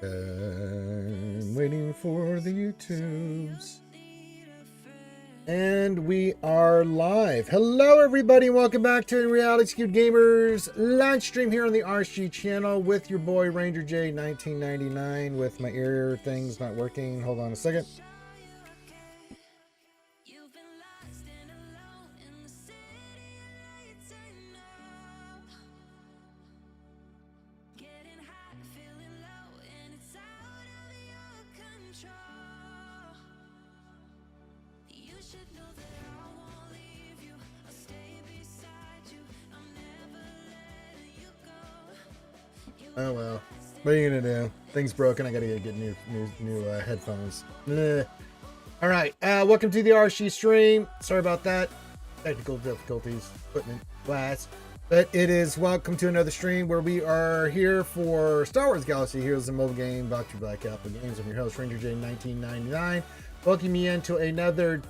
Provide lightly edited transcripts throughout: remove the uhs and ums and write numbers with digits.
Waiting for the YouTubes. And we are live. Hello, everybody. Welcome back to Reality Skewed Gamers live stream here on the RSG channel with your boy Ranger J 1999 with my ear things not working. Hold on a second. Oh well, what are you gonna do? Things broken. I gotta get new headphones. All right, welcome to the RSG stream. Sorry about that, technical difficulties, equipment class, but it is welcome to another stream where we are here for Star Wars Galaxy Heroes, a mobile game brought to you by Capital Games. I'm your host Ranger J 1999. Welcome you into another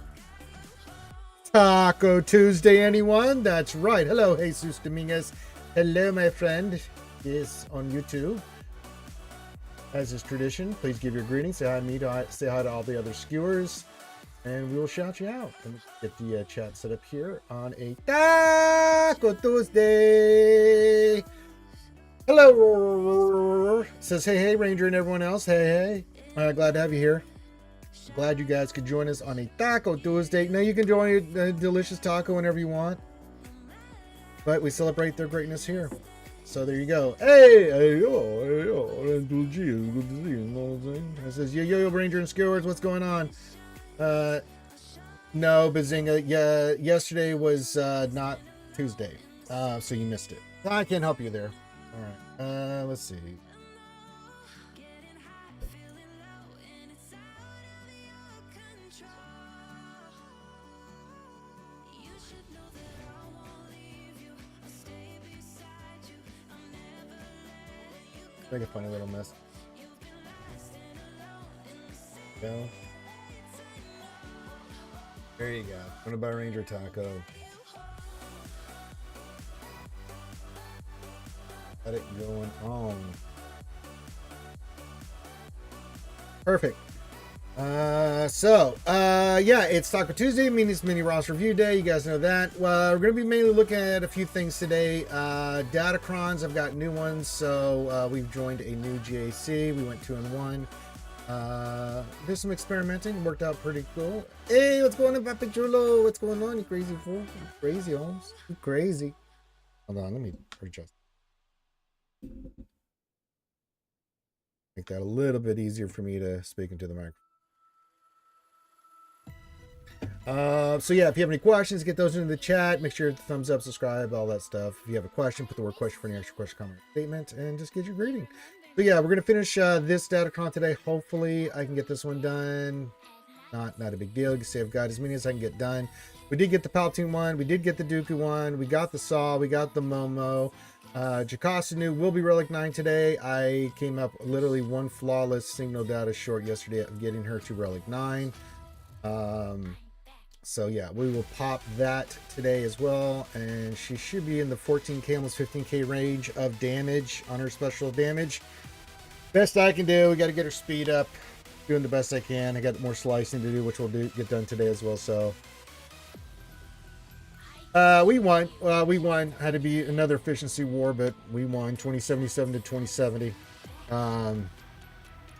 Taco Tuesday. Anyone? That's right. Hello, Jesus Dominguez. Hello, my friend. Is on YouTube. As is tradition, please give your greetings. Say hi to me, say hi to all the other skewers, and we will shout you out. Let me get the chat set up here on a Taco Tuesday. Hello. Says hey Ranger and everyone else. Hey. Glad to have you here. Glad you guys could join us on a Taco Tuesday. Now you can join a delicious taco whenever you want, but we celebrate their greatness here. So there you go. Hey, yo, good to see you. You know what I'm saying? It says, yo, Ranger and Skewers, what's going on? No, Bazinga. Yeah, yesterday was not Tuesday, so you missed it. I can't help you there. All right. Let's see. Make a funny little mess. Go. There you go. Going to buy Ranger Taco. Got it going on. Perfect. Yeah, it's Taco Tuesday, means mini roster review day. You guys know that. Well, we're going to be mainly looking at a few things today. Datacrons, I've got new ones. So we've joined a new GAC. We went 2-1. Did some experimenting. Worked out pretty cool. Hey, what's going on, Papi Chulo? What's going on, you crazy fool? You crazy, Holmes. You crazy. Hold on, let me adjust. Make that a little bit easier for me to speak into the microphone. So yeah, if you have any questions, get those into the chat. Make sure to thumbs up, subscribe, all that stuff. If you have a question, put the word question for any extra question, comment, statement, and just get your greeting. So yeah, we're gonna finish this Datacron today. Hopefully, I can get this one done. Not a big deal. You can say I've got as many as I can get done. We did get the Palpatine one. We did get the Dooku one. We got the Saw. We got the Momo. Jakasanu will be Relic 9 today. I came up literally one flawless signal data short yesterday of getting her to Relic 9. So yeah, we will pop that today as well, and she should be in the 14k, almost 15k range of damage on her special damage. Best I can do. We got to get her speed up. Doing the best I can. I got more slicing to do, which we'll get done today as well. So we won. Had to be another efficiency war, but we won 2077 to 2070.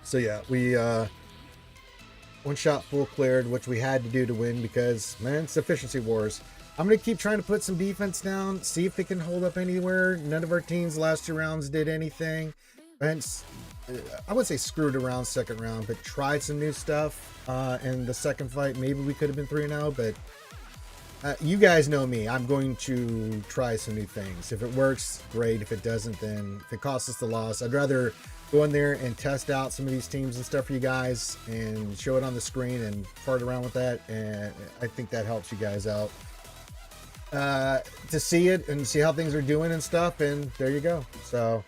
So yeah, we one shot full cleared, which we had to do to win because, man, it's efficiency wars. I'm going to keep trying to put some defense down, see if they can hold up anywhere. None of our teams the last 2 rounds did anything. And I wouldn't say screwed around second round, but tried some new stuff in the second fight. Maybe we could have been 3-0, but you guys know me. I'm going to try some new things. If it works, great. If it doesn't, then if it costs us the loss, I'd rather go in there and test out some of these teams and stuff for you guys and show it on the screen and fart around with that. And I think that helps you guys out to see it and see how things are doing and stuff. And there you go. So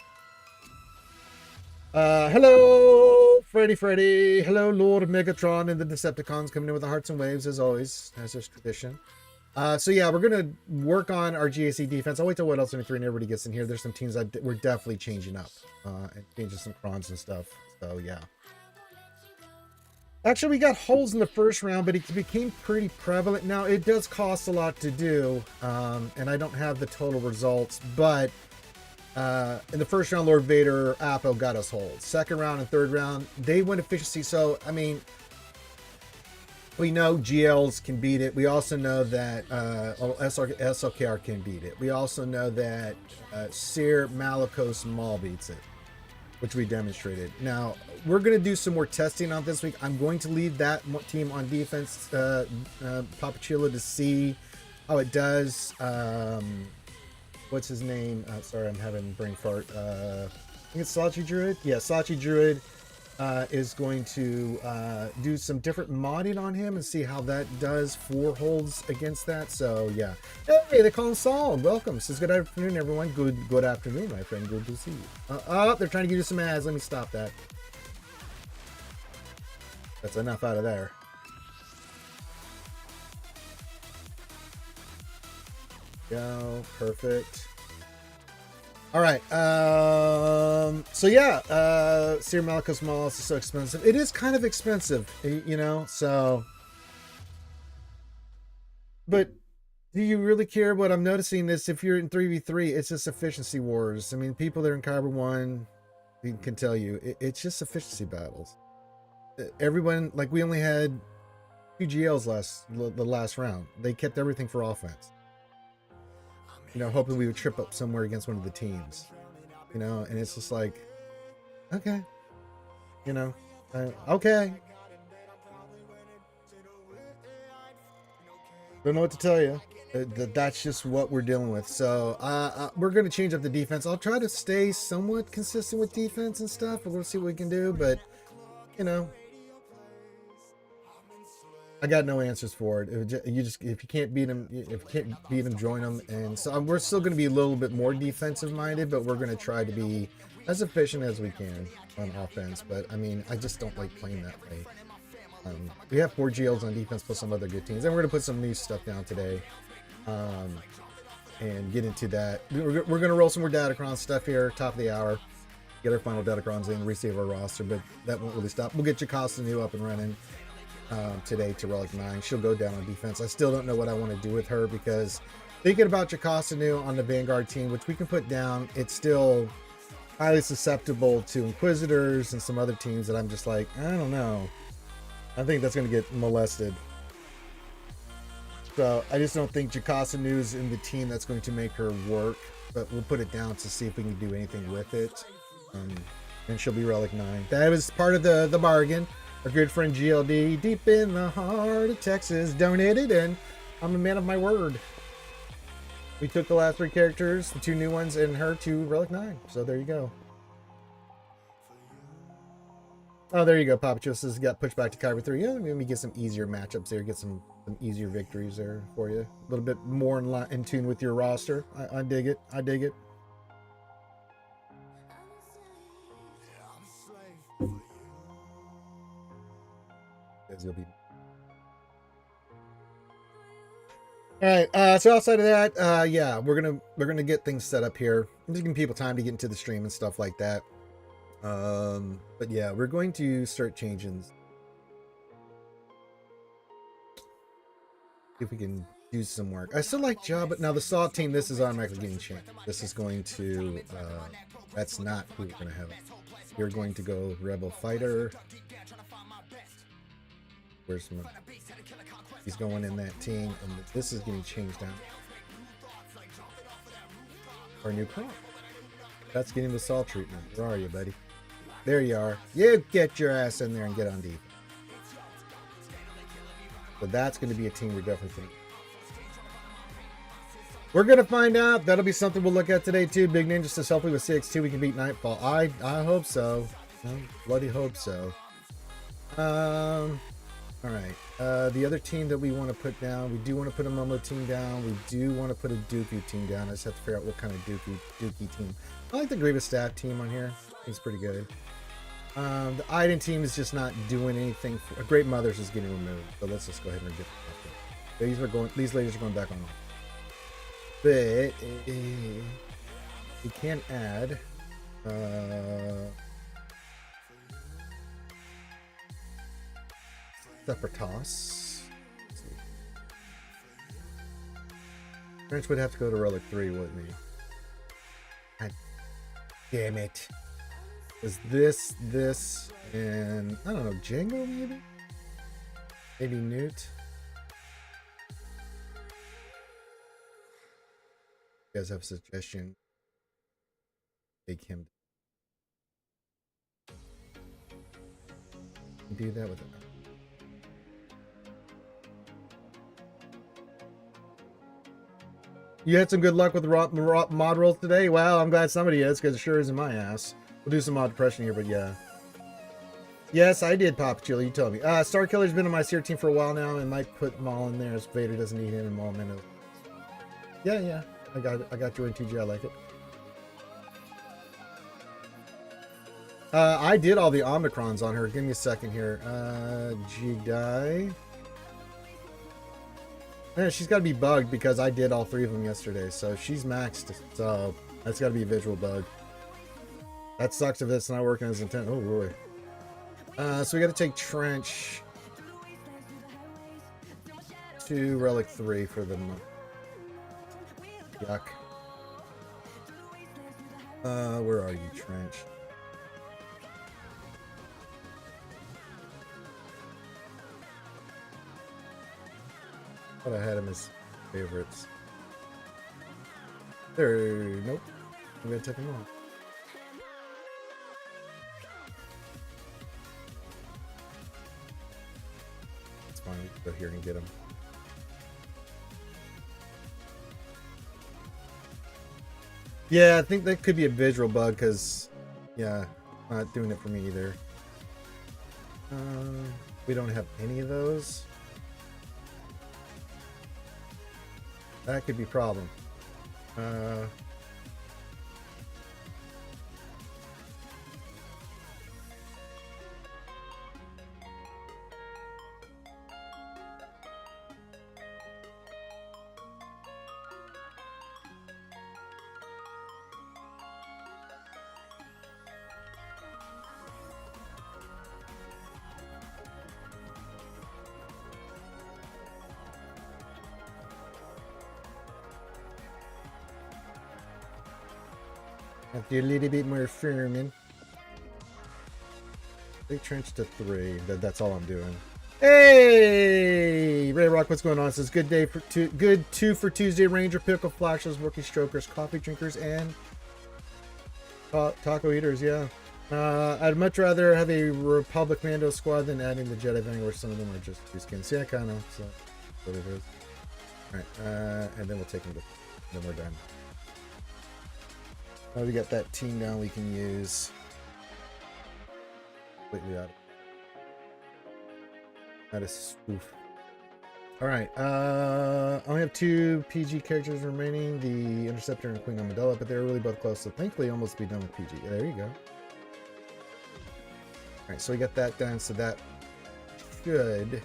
hello Freddy, hello Lord of Megatron and the Decepticons coming in with the hearts and waves as always, as is tradition. So yeah, we're gonna work on our GAC defense. I'll wait till what else in 3 and everybody gets in here. There's some teams that we're definitely changing up and changing some crons and stuff. So yeah. Actually, we got holes in the first round, but it became pretty prevalent. Now it does cost a lot to do, and I don't have the total results. But in the first round, Lord Vader, Appo got us holes. Second round and third round, they went efficiency. So I mean, we know GLs can beat it. We also know that SLKR can beat it. We also know that Seer Malicos Maul beats it, which we demonstrated. Now, we're going to do some more testing on this week. I'm going to leave that team on defense, Papachilla, to see how it does. What's his name? Sorry, I'm having brain fart. I think it's Sachi Druid. Yeah, Sachi Druid is going to do some different modding on him and see how that does for holds against that. So yeah. Hey, they call him Saul. Welcome. Says good afternoon, everyone. Good afternoon, my friend. Good to see you. Oh, they're trying to give you some ads. Let me stop that. That's enough out of there. Go. Perfect. All right. So yeah, Seer Malicos Maul is so expensive. It is kind of expensive, you know, so. But do you really care? What I'm noticing is if you're in 3v3, it's just efficiency wars. I mean, people that are in Kyber 1 can tell you, it's just efficiency battles. Everyone, like, we only had 2 GLs the last round. They kept everything for offense. You know, hoping we would trip up somewhere against one of the teams. You know, and it's just like, okay. You know, okay. Don't know what to tell you. That's just what we're dealing with. So we're going to change up the defense. I'll try to stay somewhat consistent with defense and stuff. We'll see what we can do. But, you know, I got no answers for it. If you can't beat them, join them. And so we're still going to be a little bit more defensive minded, but we're going to try to be as efficient as we can on offense. But I mean, I just don't like playing that way. We have 4 GLs on defense plus some other good teams, and we're going to put some new stuff down today and get into that. We're going to roll some more Datacron stuff here, top of the hour. Get our final Datacrons in, resave our roster, but that won't really stop. We'll get Jocasta new up and running today to Relic 9. She'll go down on defense. I still don't know what I want to do with her, because thinking about Jocasta new on the Vanguard team, which we can put down, it's still highly susceptible to Inquisitors and some other teams that I'm just like, I don't know. I think that's going to get molested. So I just don't think Jocasta new is in the team that's going to make her work, but we'll put it down to see if we can do anything with it. And she'll be Relic 9. That was part of the bargain. Our good friend GLD, deep in the heart of Texas, donated, and I'm a man of my word. We took the last 3 characters, the 2 new ones, and her to Relic 9. So there you go. Oh, there you go. Papa Joseph's got pushed back to Kyber 3. Yeah, let me get some easier matchups there. Get some easier victories there for you. A little bit more in tune with your roster. I dig it. I dig it. You'll be. All right. So outside of that, yeah, we're gonna get things set up here. I'm just giving people time to get into the stream and stuff like that. But yeah, we're going to start changing. If we can do some work. I still like Job, but now the Saw team, this is automatically getting changed. This is going to. That's not who we're gonna have. We're going to go Rebel Fighter. Where's my? He's going in that team, and this is getting changed out. Our new prop. That's getting the Saw treatment. Where are you, buddy? There you are. You get your ass in there and get on deep. So that's going to be a team we're definitely thinking. We're going to find out. That'll be something we'll look at today, too. Big Ninja says, hopefully with CX2 we can beat Nightfall. I hope so. I bloody hope so. All right. The other team that we want to put down, we do want to put a Momo team down. We do want to put a Dooku team down. I just have to figure out what kind of Dookie team. I like the Grievous Staff team on here. He's pretty good. The Iden team is just not doing anything. Great Mothers is getting removed. So let's just go ahead and get These ladies are going back on. But we can add. Separate. French would have to go to Relic 3, wouldn't he? God damn it. Is this, and I don't know, Django maybe? Maybe Newt? You guys have a suggestion? Take him. Do that with him. You had some good luck with mod rolls today? Wow, I'm glad somebody is, because it sure isn't my ass. We'll do some mod depression here, but yeah. Yes, I did, Papa Chili. You told me. Star Killer's been on my Seer team for a while now, and might put Maul in there as Vader doesn't need him and Maul Minnow. Yeah. I got you in TG. I like it. I did all the Omicrons on her. Give me a second here. Jedi. Yeah, she's got to be bugged because I did all 3 of them yesterday. So she's maxed. So that's got to be a visual bug. That sucks if it's not working as intended. Oh, boy. So we got to take Trench to Relic 3 for the month. Yuck. Where are you, Trench? I thought I had him as favorites. Nope. I'm gonna take him off. It's fine, we can go here and get him. Yeah, I think that could be a visual bug, because, yeah, not doing it for me either. We don't have any of those. That could be a problem. Have to do a little bit more firming. Big Trench to 3. That's all I'm doing. Hey, Ray Rock, what's going on? It says good day for good 2 for Tuesday. Ranger, pickle flashers, rookie strokers, coffee drinkers, and taco eaters. Yeah, I'd much rather have a Republic Mando squad than adding the Jedi Vanguard, where some of them are just 2 skins. Yeah, kind of. So what it is. All right, and then we'll take them to. Then we're done. Now we got that team down we can use. Completely out. That is spoof. Alright, I only have 2 PG characters remaining, the Interceptor and Queen Amidala, but they're really both close, so thankfully almost be done with PG. There you go. Alright, so we got that done, so that should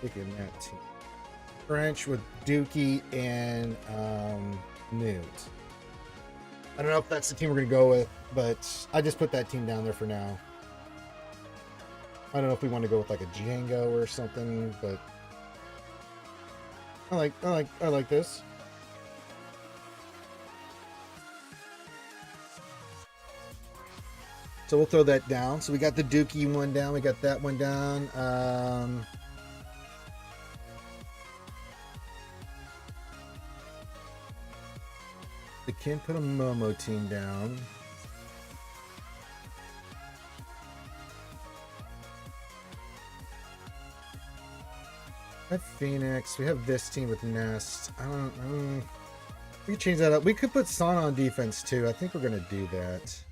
take in that team. French with Dookie and Newt. I don't know if that's the team we're going to go with, but I just put that team down there for now. I don't know if we want to go with like a Django or something, but I like this. So we'll throw that down. So we got the Dookie one down. We got that one down. They can put a Momo team down. I have Phoenix. We have this team with Nest. I don't. We could change that up. We could put Sana on defense too. I think we're gonna do that.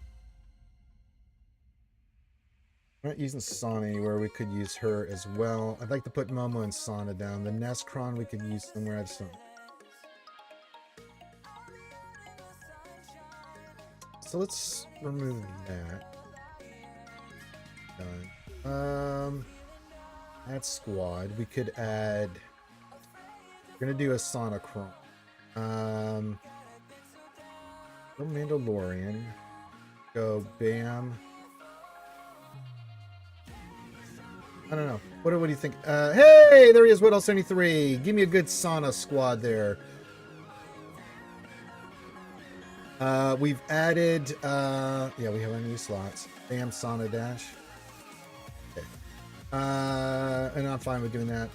We're not using Sana anywhere. We could use her as well. I'd like to put Momo and Sana down. The Nestcron we could use somewhere. I just don't. So let's remove that. Done. That squad. We could add. We're gonna do a Sonochrome. Go Mandalorian. Go Bam. I don't know. What do you think? Hey, there he is, Woodall 73. Give me a good sauna squad there. We've added, yeah, we have our new slots. Bam, sauna dash. Okay. And I'm fine with doing that.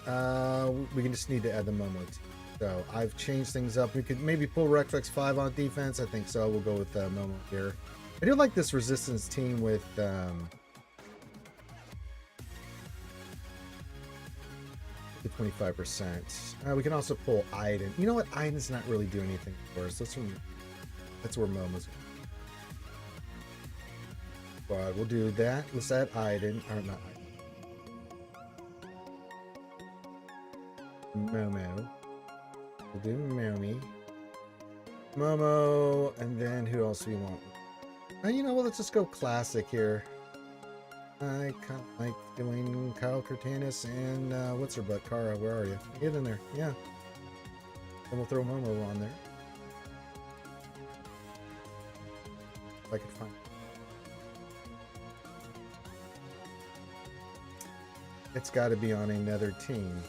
We can just need to add the Momo. So I've changed things up. We could maybe pull Recflex 5 on defense. I think so. We'll go with Momo here. I do like this resistance team with, the 25%. We can also pull Iden. You know what? Iden's not really doing anything for us. That's where Momo's. But we'll do that. Let's add Iden. Or not Iden. Momo. We'll do Momo. And then who else do we want? You know what? Let's just go classic here. I kind of like doing Kyle Cortanis and what's her butt? Kara, where are you? Get in there. Yeah. And we'll throw Momo on there. If I could find. It's got to be on another team.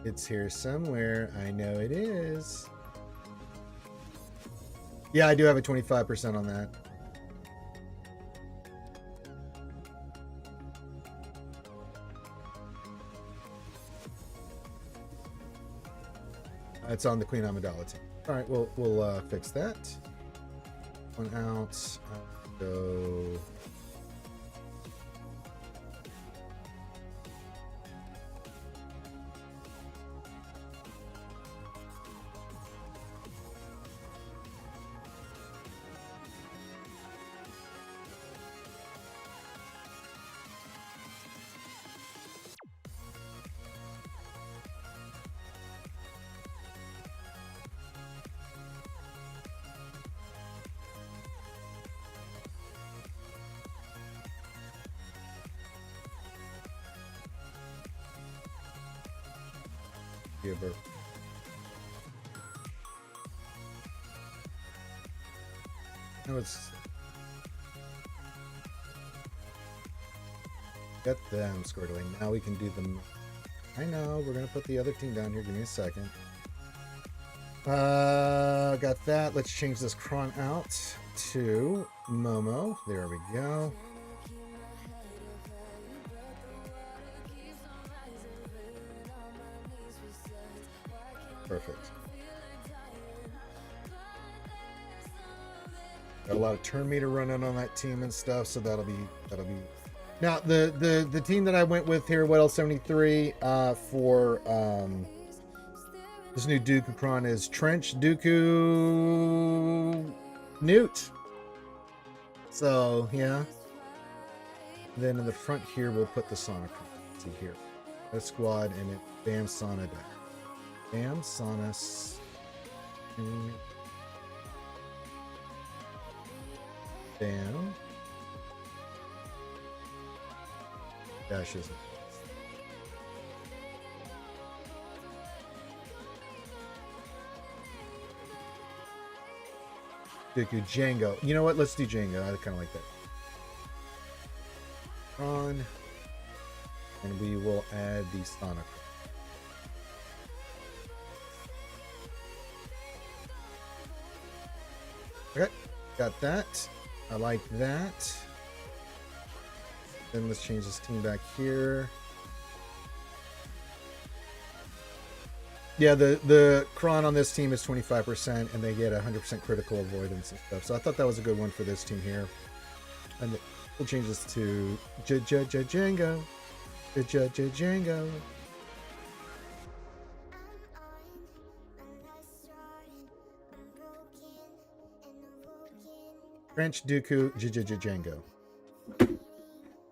It's here somewhere. I know it is. Yeah, I do have a 25% on that. It's on the Queen Amidala team. All right, we'll fix that. One out. Go. Giver. No, it's get them squared away. Now we can do them. I know we're gonna put the other team down here. Give me a second. Got that. Let's change this cron out to Momo. There we go. Perfect. Got a lot of turn meter running on that team and stuff, so that'll be. Now the team that I went with here, Weddle 73, for this new Dooku cron is Trench, Dooku, Newt. So yeah. Then in the front here, we'll put the Sonic. See here, that squad and it. Bam, Sauna. Bam, Sauna. Bam. Dashes. Dooku, Django. You know what? Let's do Django. I kind of like that. On. And we will add the Sonic. Okay, got that. I like that. Then let's change this team back here. Yeah, the cron on this team is 25%, and they get 100% critical avoidance and stuff. So I thought that was a good one for this team here. And we'll change this to Django. Django. French, Dooku, Django.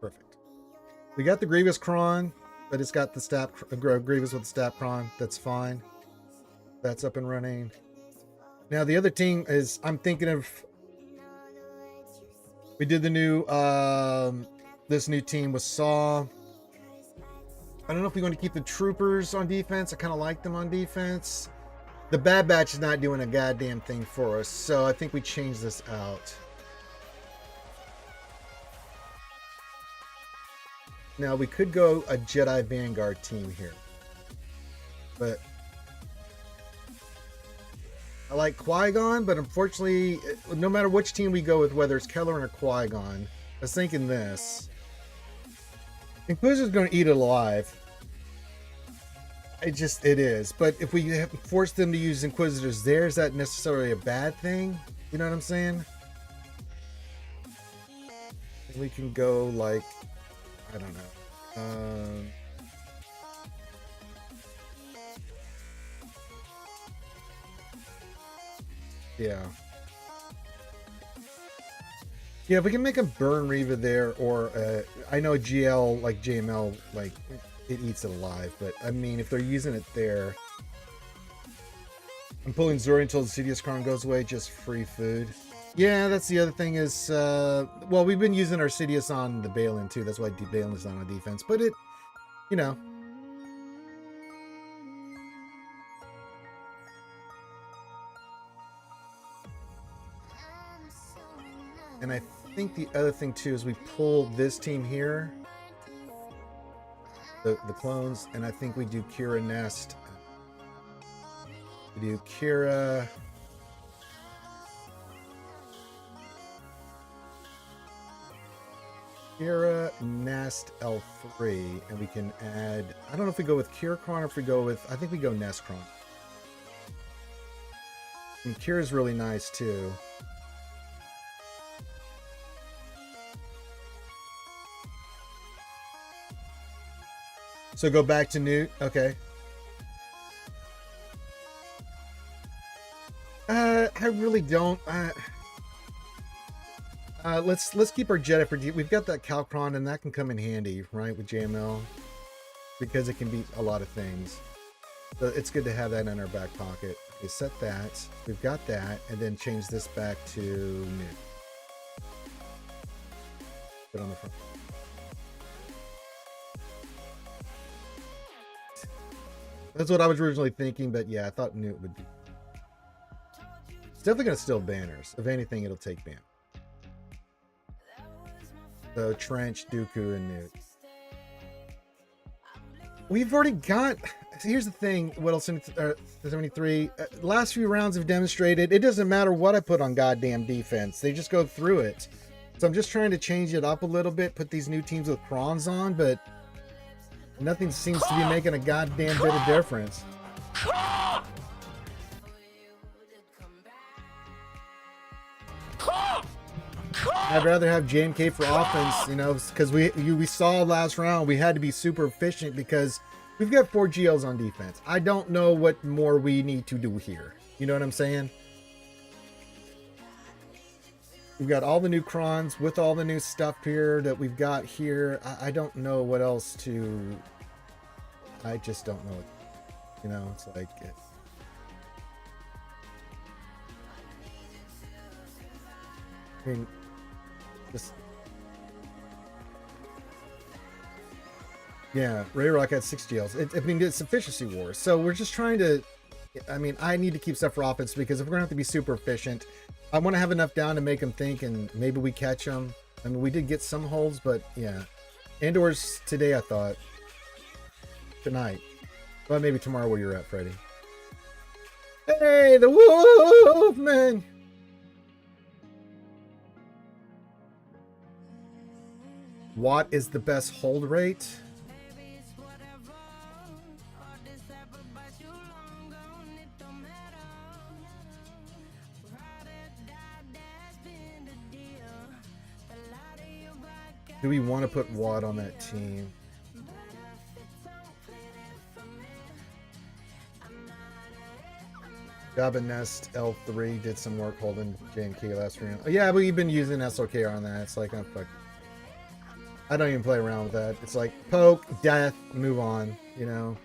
Perfect. We got the Grievous cron, but it's got the stat Grievous with the stat cron. That's fine. That's up and running. Now the other team is I'm thinking of We did the new this new team with Saw. I don't know if we're going to keep the troopers on defense. I kind of like them on defense. The Bad Batch is not doing a goddamn thing for us, so I think we change this out. Now we could go a Jedi Vanguard team here, but I like Qui-Gon, but unfortunately, no matter which team we go with, whether it's Kelleran or Qui-Gon, I was thinking this. Inquisitor's going to eat it alive. It is. But if we force them to use Inquisitors there, is that necessarily a bad thing? You know what I'm saying? We can go like, I don't know. Yeah. Yeah, if we can make a burn Reva there, or I know GL, like JML, like it eats it alive, but I mean, if they're using it there, I'm pulling Zori until the Sidious Crown goes away, just free food. Yeah, that's the other thing is, well, we've been using our Sidious on the Balin too, that's why Balin is not on defense, but it, you know. And I think the other thing too is we pull this team here, the clones, and I think we do Kira Nest. We do Kira. Kira Nest L3, and we can add, I don't know if we go with Kirikron or if we go with, I think we go Nestkron. And Kira's really nice too. So go back to Newt. Okay. I really don't. Let's keep our Jedi for deep. We've got that Calcron, and that can come in handy, right, with JML, because it can be a lot of things. So it's good to have that in our back pocket. Okay, set that. We've got that, and then change this back to Newt. Put on the front. That's what I was originally thinking, but yeah, I thought Newt would be. It's definitely going to steal banners. If anything, it'll take ban. So Trench, Dooku, and Newt. We've already got. Here's the thing. What else in 73? Last few rounds have demonstrated it doesn't matter what I put on goddamn defense. They just go through it. So I'm just trying to change it up a little bit. Put these new teams with prawns on, but nothing seems to be making a goddamn bit of difference. I'd rather have JMK for offense, you know, because we saw last round we had to be super efficient because we've got 4 GLs on defense. I don't know what more we need to do here. You know what I'm saying? We've got all the new crons with all the new stuff here that we've got here. I don't know what else to. I just don't know. You know, it's like. I mean, just. Yeah, Ray Rock had 6 GLs. I mean, it's efficiency wars. So we're just trying to. I mean, I need to keep stuff for offense because if we're going to have to be super efficient, I want to have enough down to make them think and maybe we catch them. I mean, we did get some holds, but yeah. Andor's today, I thought. Tonight. Well, maybe tomorrow where you're at, Freddy. Hey, the Wolfman! What is the best hold rate? Do we want to put Watt on that team? Jabba Nest L3 did some work holding JMK last round. Oh, yeah, but we've been using SOK on that. It's like, I'm fuck. I don't even play around with that. It's like poke, death, move on, you know.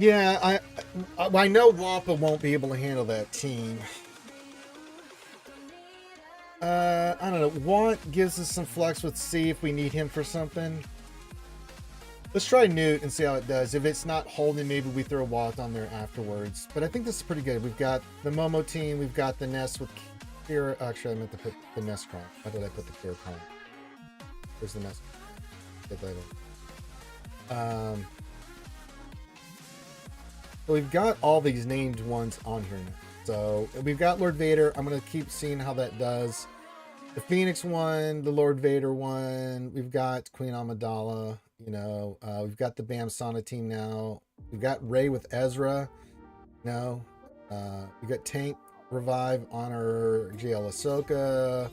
Yeah, I know Wampa won't be able to handle that team. I don't know. Want gives us some flex with C if we need him for something. Let's try Newt and see how it does. If it's not holding, maybe we throw Watt on there afterwards. But I think this is pretty good. We've got the Momo team. We've got the Nest with Kira. Actually, I meant to put the Nest Cron. How did I put the Kira Cron? Where's the Nest? Get that in. So we've got all these named ones on here now. So we've got Lord Vader. I'm going to keep seeing how that does. The Phoenix one, the Lord Vader one. We've got Queen Amidala. You know, we've got the Bam Sana team now. We've got Rey with Ezra. You know, we got Tank Revive on our JL Ahsoka.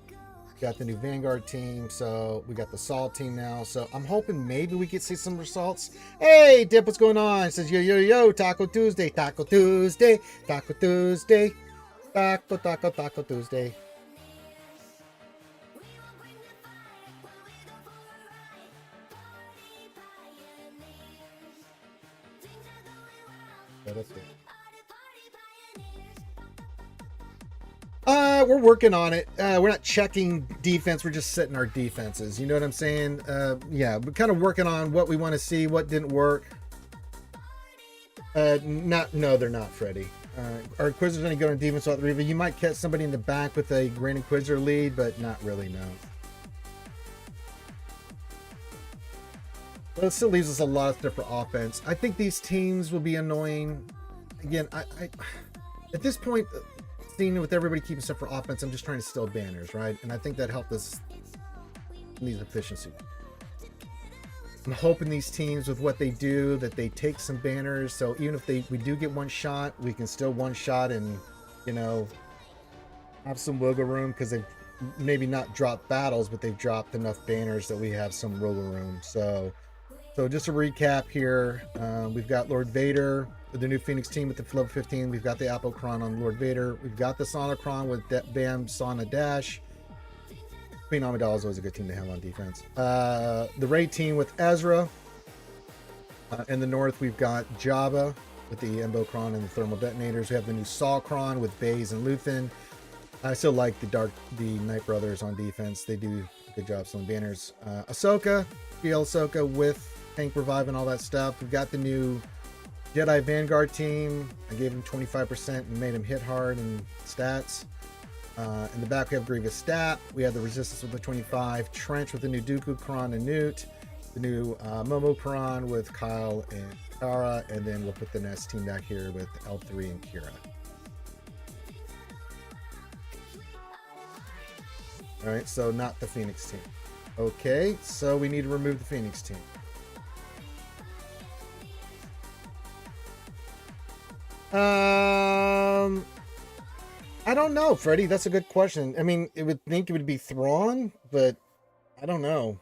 Got the new Vanguard team, so we got the Saul team now. So I'm hoping maybe we could see some results. Hey, Dip, what's going on? It says yo yo yo, Taco Tuesday, Taco Tuesday, Taco Tuesday, Taco Tuesday. That's it. We're working on it. We're not checking defense. We're just setting our defenses. You know what I'm saying? Yeah, we're kind of working on what we want to see, what didn't work. No, they're not, Freddy. Our Inquisitor's only good on defense without the Reva. You might catch somebody in the back with a Grand Inquisitor lead, but not really, no. But it still leaves us a lot of stuff for offense. I think these teams will be annoying. Again, I at this point, seeing with everybody keeping stuff for offense, I'm just trying to steal banners, right? And I think that helped us in these efficiency. I'm hoping these teams, with what they do, that they take some banners. So even if we do get one shot, we can still one shot and, you know, have some wiggle room, because they've maybe not dropped battles, but they've dropped enough banners that we have some wiggle room. So just a recap here. We've got Lord Vader with the new Phoenix team with the level 15. We've got the Applecron on Lord Vader. We've got the Sonacron with Bam Sana Dash. Queen Amidala is always a good team to have on defense. The Rey team with Ezra. In the north, we've got Jabba with the Embocron and the thermal detonators. We have the new Saulcron with Baze and Luthen. I still like the Knight Brothers on defense. They do a good job selling banners. Ahsoka, GL Ahsoka with Tank Revive and all that stuff. We've got the new Jedi Vanguard team. I gave him 25% and made him hit hard in stats. In the back, we have Grievous Stat. We have the Resistance with the 25. Trench with the new Dooku Kron and Newt. The new Momo Kron with Kyle and Kara. And then we'll put the Nest team back here with L3 and Kira. All right, so not the Phoenix team. Okay, so we need to remove the Phoenix team. I don't know, Freddie. That's a good question. I mean, it would think it would be Thrawn, but I don't know.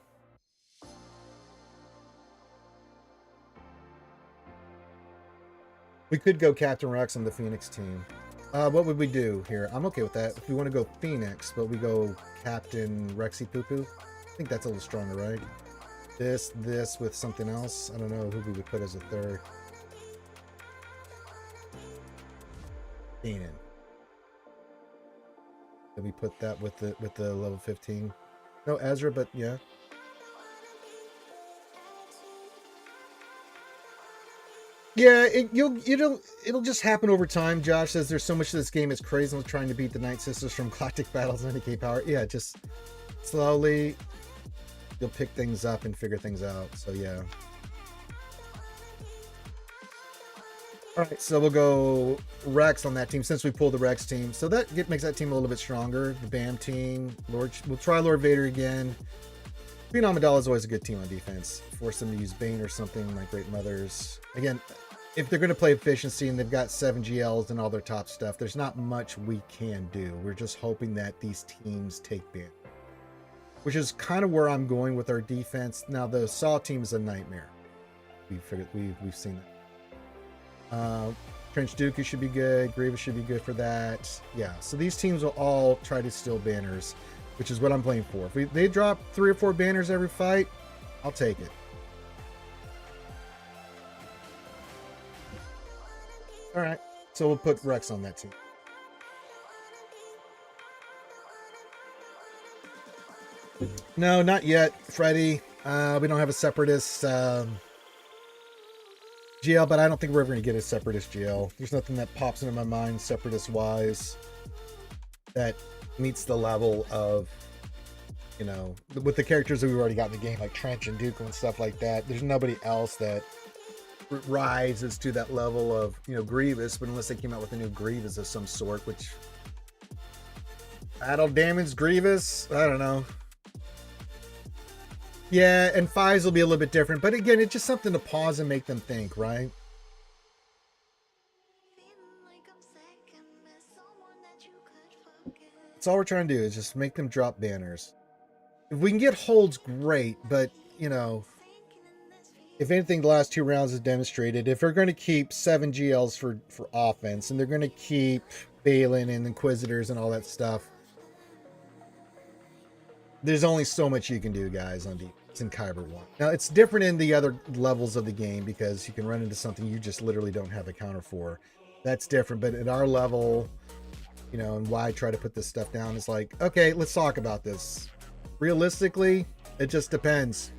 We could go Captain Rex on the Phoenix team. What would we do here? I'm okay with that. If we want to go Phoenix, but we go Captain Rexy Poo Poo, I think that's a little stronger, right? This with something else. I don't know who we would put as a third. Kanan. Did we put that with the level 15? No, Ezra, but yeah. Yeah, it'll just happen over time. Josh says there's so much of this game is crazy with trying to beat the Night Sisters from Galactic Battles and Indicate Power. Yeah, just slowly you'll pick things up and figure things out. So yeah. All right, so we'll go Rex on that team since we pulled the Rex team. So that makes that team a little bit stronger. The BAM team, we'll try Lord Vader again. Queen Amidala is always a good team on defense. Force them to use Bane or something like Great Mothers. Again, if they're going to play efficiency and they've got 7 GLs and all their top stuff, there's not much we can do. We're just hoping that these teams take Bane, which is kind of where I'm going with our defense. Now the Saw team is a nightmare. We've seen that. Trench Dooku should be good. Grievous should be good for that. Yeah, so these teams will all try to steal banners, which is what I'm playing for. If they drop 3 or 4 banners every fight, I'll take it. All right, so we'll put Rex on that team. No, not yet, Freddy. We don't have a Separatist GL, but I don't think we're ever going to get a Separatist GL. There's nothing that pops into my mind Separatist-wise that meets the level of, you know, with the characters that we've already got in the game, like Trench and Dooku and stuff like that. There's nobody else that rises to that level of, you know, Grievous, but unless they came out with a new Grievous of some sort, which battle damage Grievous, I don't know. Yeah, and 5s will be a little bit different, but again, it's just something to pause and make them think, right? That's all we're trying to do, is just make them drop banners. If we can get holds, great, but, you know, if anything, the last 2 rounds has demonstrated, if they're going to keep 7 GLs for offense, and they're going to keep Balin and Inquisitors and all that stuff, there's only so much you can do, guys, on defense in Kyber 1. Now, it's different in the other levels of the game because you can run into something you just literally don't have a counter for. That's different, but at our level, you know, and why I try to put this stuff down is like, okay, let's talk about this. Realistically, it just depends.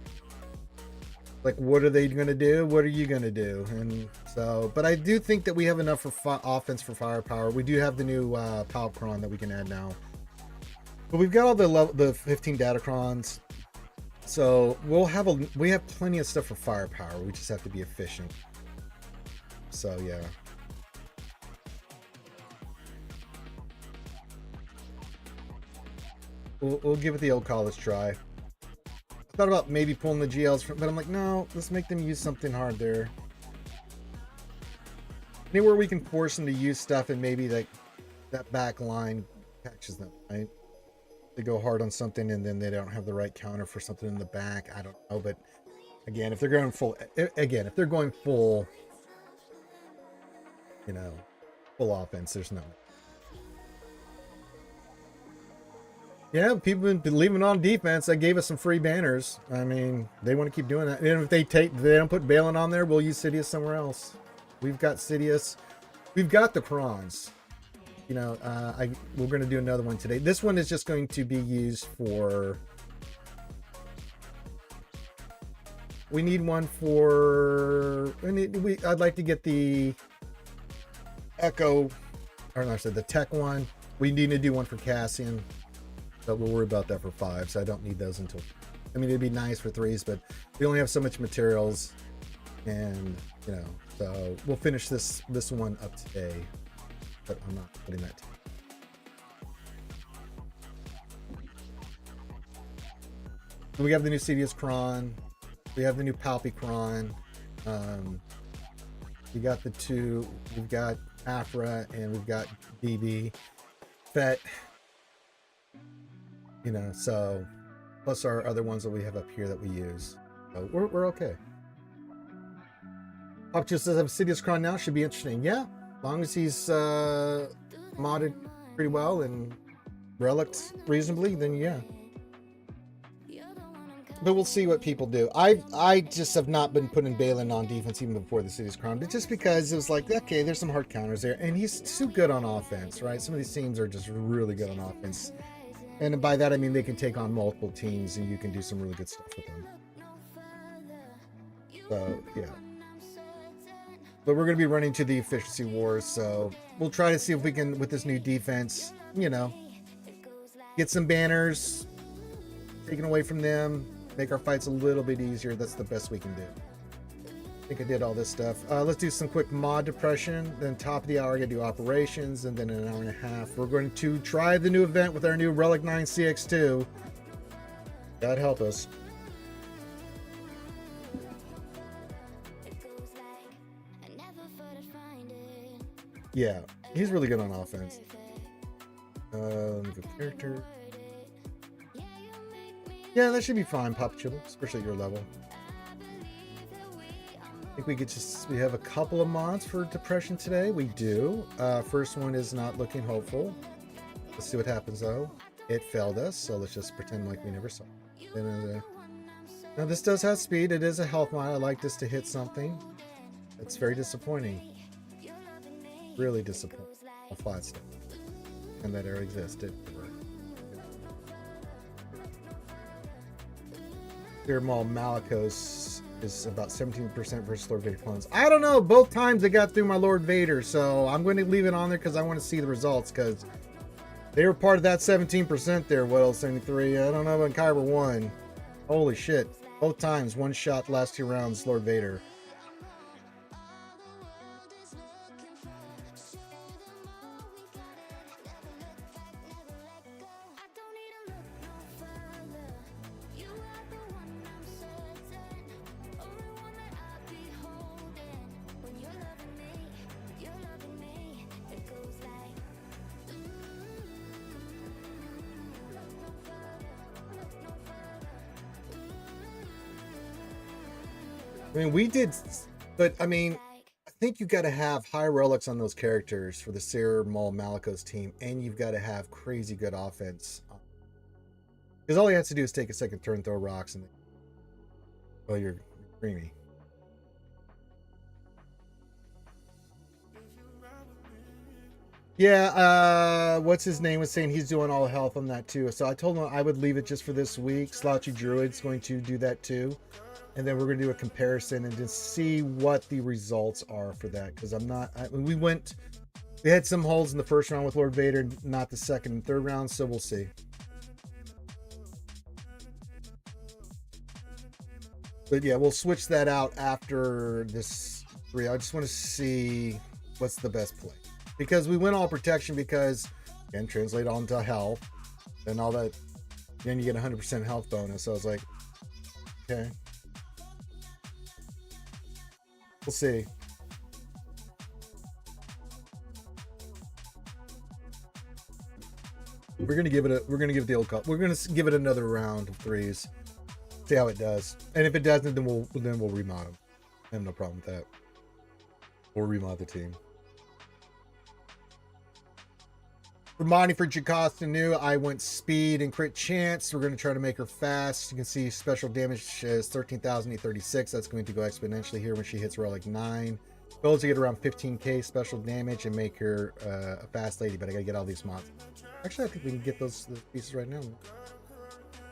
Like, what are they going to do? What are you going to do? And so, but I do think that we have enough for offense for firepower. We do have the new Palcron that we can add now. But we've got all the 15 Datacrons, so we have plenty of stuff for firepower. We just have to be efficient. So yeah. We'll give it the old college try. I thought about maybe pulling the GLs, but I'm like, no, let's make them use something hard there. Anywhere we can force them to use stuff and maybe like that back line catches them, right? They go hard on something and then they don't have the right counter for something in the back. I don't know, but again, if they're going full, you know, full offense, there's no. Yeah, people have been leaving on defense. That gave us some free banners. I mean, they want to keep doing that. And if they don't put Balin on there, we'll use Sidious somewhere else. We've got Sidious. We've got the Crons. You know, we're going to do another one today. This one is just going to be used for. We need one for. I'd like to get the Echo, or no, I said the Tech one. We need to do one for Cassian. But we'll worry about that for 5, so I don't need those until. I mean, it'd be nice for 3s, but we only have so much materials, and you know, so we'll finish this one up today. But I'm not putting that. We have the new Sidious Kron. We have the new Palpy Kron. We got the 2. We've got Afra and we've got BB. Fett. You know, so plus our other ones that we have up here that we use. So we're okay. Pop just says I have Sidious Kron now. Should be interesting. Yeah. As long as he's modded pretty well and relics reasonably, then yeah. But we'll see what people do. I just have not been putting Balin on defense even before the Sidious Kron, but just because it was like, okay, there's some hard counters there, and he's too good on offense, right? Some of these teams are just really good on offense, and by that I mean they can take on multiple teams, and you can do some really good stuff with them. So yeah. But we're going to be running to the efficiency wars, so we'll try to see if we can, with this new defense, you know, get some banners taken away from them, make our fights a little bit easier. That's the best we can do. I think I did all this stuff. Let's do some quick mod depression. Then top of the hour, I got to do operations, and then in an hour and a half, we're going to try the new event with our new Relic 9 CX2. God help us. Yeah, he's really good on offense. Good character. Yeah, that should be fine, Pop Chilla, especially at your level. I think we have a couple of mods for depression today. We do. First one is not looking hopeful. Let's see what happens though. It failed us, so let's just pretend like we never saw it. Now this does have speed. It is a health mod. I like this to hit something. It's very disappointing. Really disappointing. A flat step. And that error existed. Fear Mall Malicos is about 17% versus Lord Vader clones. I don't know. Both times they got through my Lord Vader, so I'm going to leave it on there because I want to see the results because they were part of that 17% there. What else? 73. I don't know about Kyber 1. Holy shit. Both times, one shot, last 2 rounds, Lord Vader. I mean, we did, but I mean, I think you got to have high relics on those characters for the Seer Maul Malicos team, and you've got to have crazy good offense. Because all he has to do is take a second turn, throw rocks, and well, you're creamy. Yeah, what's his name was saying he's doing all health on that too. So I told him I would leave it just for this week. Slouchy Druid's going to do that too. And then we're going to do a comparison and just see what the results are for that. Because we had some holes in the first round with Lord Vader, not the second and third round. So we'll see. But yeah, we'll switch that out after this 3. I just want to see what's the best play. Because we went all protection because, again, translate all into health. And all that. Then you get 100% health bonus. So I was like, okay. We'll see. We're gonna give it the old call. We're gonna give it another round of 3s. See how it does. And if it doesn't, then we'll remod them. I have no problem with that. We'll remod the team. For Monty for Jocasta New, I went speed and crit chance. We're going to try to make her fast. You can see special damage is 13,836. That's going to go exponentially here when she hits relic 9. Goal is to get around 15k special damage and make her a fast lady, but I got to get all these mods. Actually, I think we can get those pieces right now.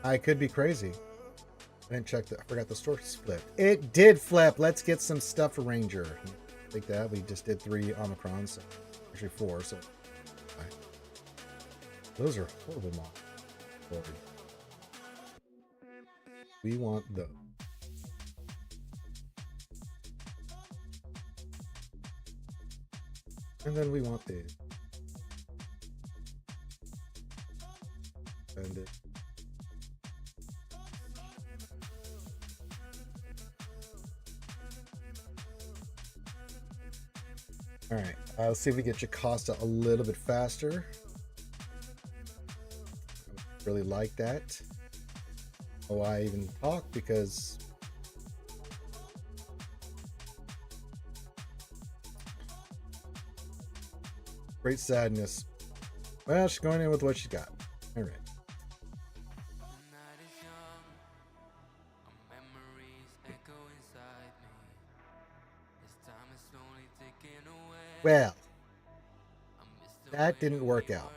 I could be crazy. I didn't check that. I forgot the store split. It did flip. Let's get some stuff for Ranger. Take that. We just did 3 Omicrons. So actually 4. So. Those are horrible mods. We want those. And then we want these. And it. All right. Let's see if we get Jocasta a little bit faster. Really like that. Oh, I even talk because great sadness. Well, she's going in with what she's got. All right. Well, that didn't work out.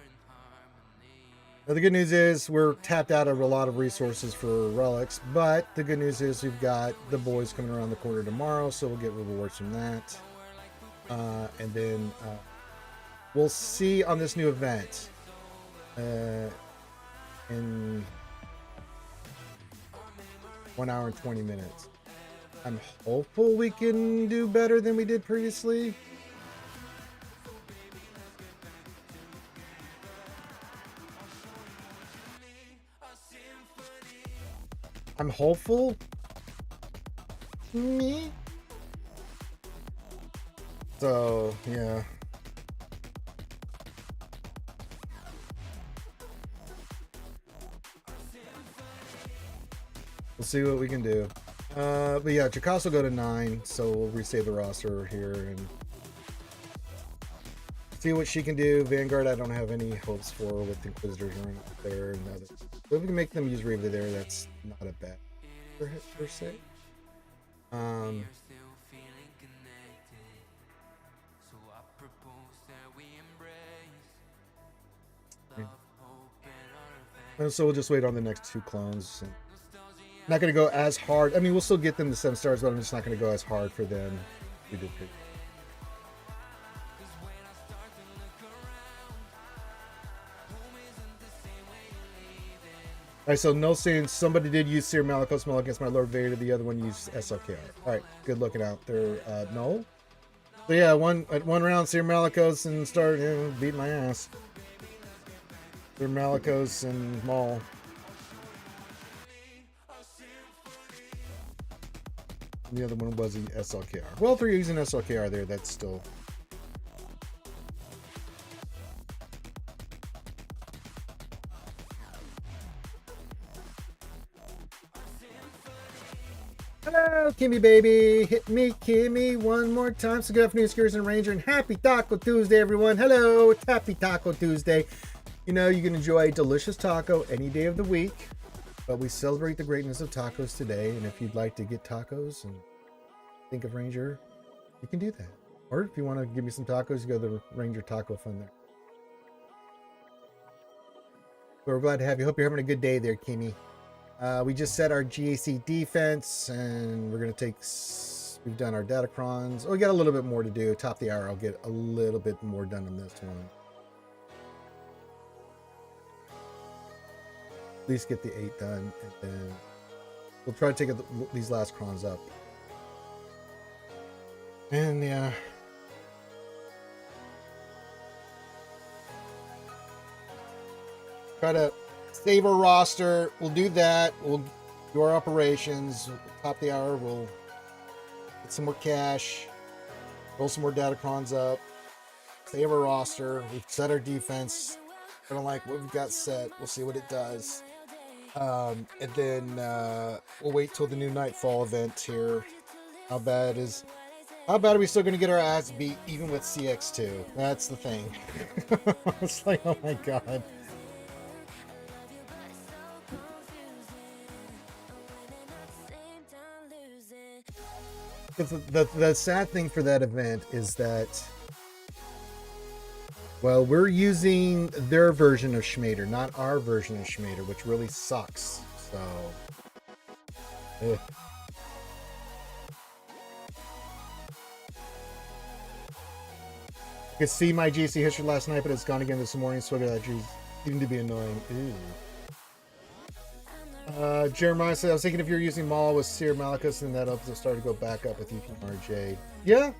Now, the good news is we're tapped out of a lot of resources for relics, but the good news is we've got the boys coming around the corner tomorrow, so we'll get rewards from that. And then we'll see on this new event in 1 hour and 20 minutes. I'm hopeful we can do better than we did previously. I'm hopeful. Me. So, yeah. We'll see what we can do. But yeah, Jakas will go to 9, so we'll resave the roster here and see what she can do. Vanguard, I don't have any hopes for with Inquisitors running up there. And other. But if we can make them use Reva there, that's not a bad per se. And so we'll just wait on the next 2 clones. Not going to go as hard. I mean, we'll still get them to 7 stars, but I'm just not going to go as hard for them. We did pretty. All right, so no saying somebody did use Seer Malicos Mel against my Lord Vader. The other one used SLKR. All right, good looking out there. No. So yeah, one round Seer Malicos and started beating my ass. Seer Malicos and Maul. The other one was an SLKR. Well, if they're using SLKR there, that's still. Hello, Kimmy baby. Hit me, Kimmy, one more time. So good afternoon, Skiers and Ranger, and happy Taco Tuesday, everyone. Hello, it's happy Taco Tuesday. You know, you can enjoy a delicious taco any day of the week, but we celebrate the greatness of tacos today. And if you'd like to get tacos and think of Ranger, you can do that. Or if you want to give me some tacos, you go to the Ranger Taco Fund there. We're glad to have you. Hope you're having a good day there, Kimmy. We just set our GAC defense, and we're going to take... We've done our Datacrons. Oh, we got a little bit more to do. Top of the hour, I'll get a little bit more done in this one. At least get the 8 done, and then we'll try to take these last crons up. And yeah. Try to save our roster. We'll do that. We'll do our operations. Top of the hour, we'll get some more cash. Roll some more Datacrons up. Save our roster. We've set our defense. I don't like what we've got set. We'll see what it does. And then we'll wait till the new Nightfall event here. How bad are we still going to get our ass beat even with CX2? That's the thing. It's like, oh my god. The sad thing for that event is that, well, we're using their version of Schmader, not our version of Schmader, which really sucks. So, ugh. I could see my GC history last night, but it's gone again this morning. So that seemed to be annoying. Ew. Jeremiah said, I was thinking if you're using Maul with Seer Malicus, and that'll start to go back up with EPRJ. Yeah,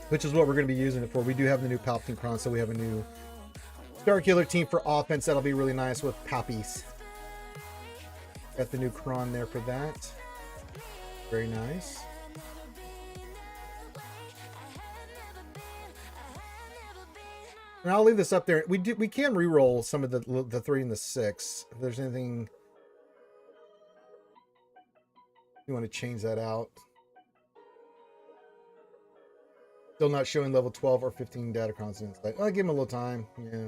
which is what we're going to be using it for. We do have the new Palpatine Cron, so we have a new Star Killer team for offense. That'll be really nice with Palpies. Got the new Cron there for that. Very nice. And I'll leave this up there. We can re-roll some of the 3 and the 6 if there's anything you want to change that out. Still not showing level 12 or 15 Datacrons inside. I'll give him a little time. Yeah.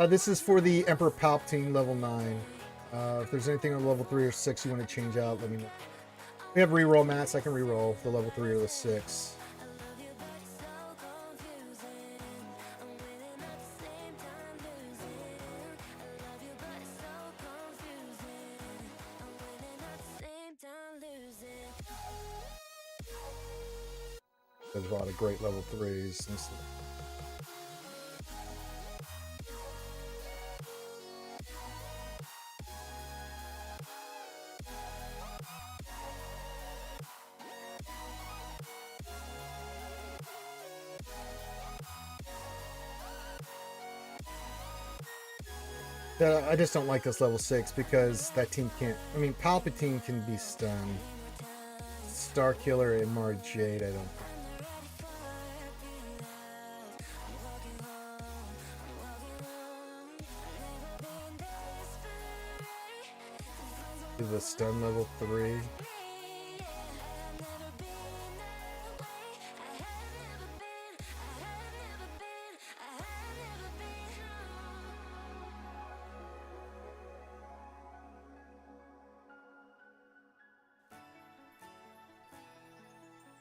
This is for the Emperor Palpatine level 9. If there's anything on level 3 or 6 you want to change out, let me know. We have reroll mats. I can reroll the level 3 or the 6. There's a lot of great level 3s. I just don't like this level 6 because that team can't. I mean, Palpatine can be stunned. Star Killer and Mara Jade, I don't. Do the stun level 3.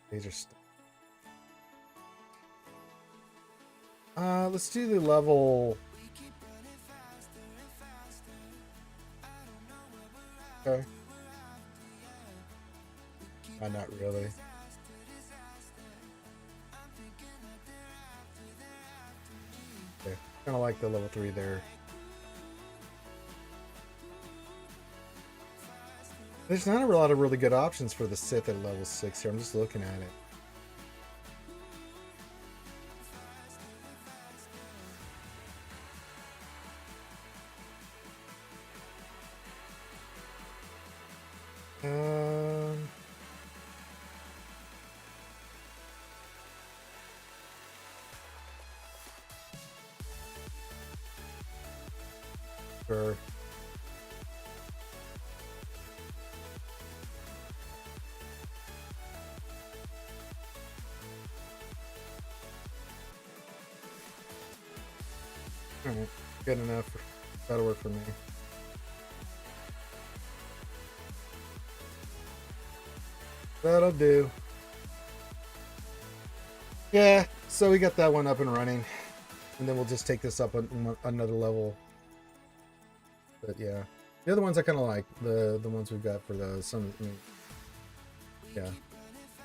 These are let's do the level. Okay. Not really. Okay. Kind of like the level 3 there. There's not a lot of really good options for the Sith at level 6 here. I'm just looking at it. Sure. Alright, good enough. That'll work for me. That'll do. Yeah, so we got that one up and running. And then we'll just take this up another level. But yeah. The other ones I kind of like. The ones we've got for the some. Yeah.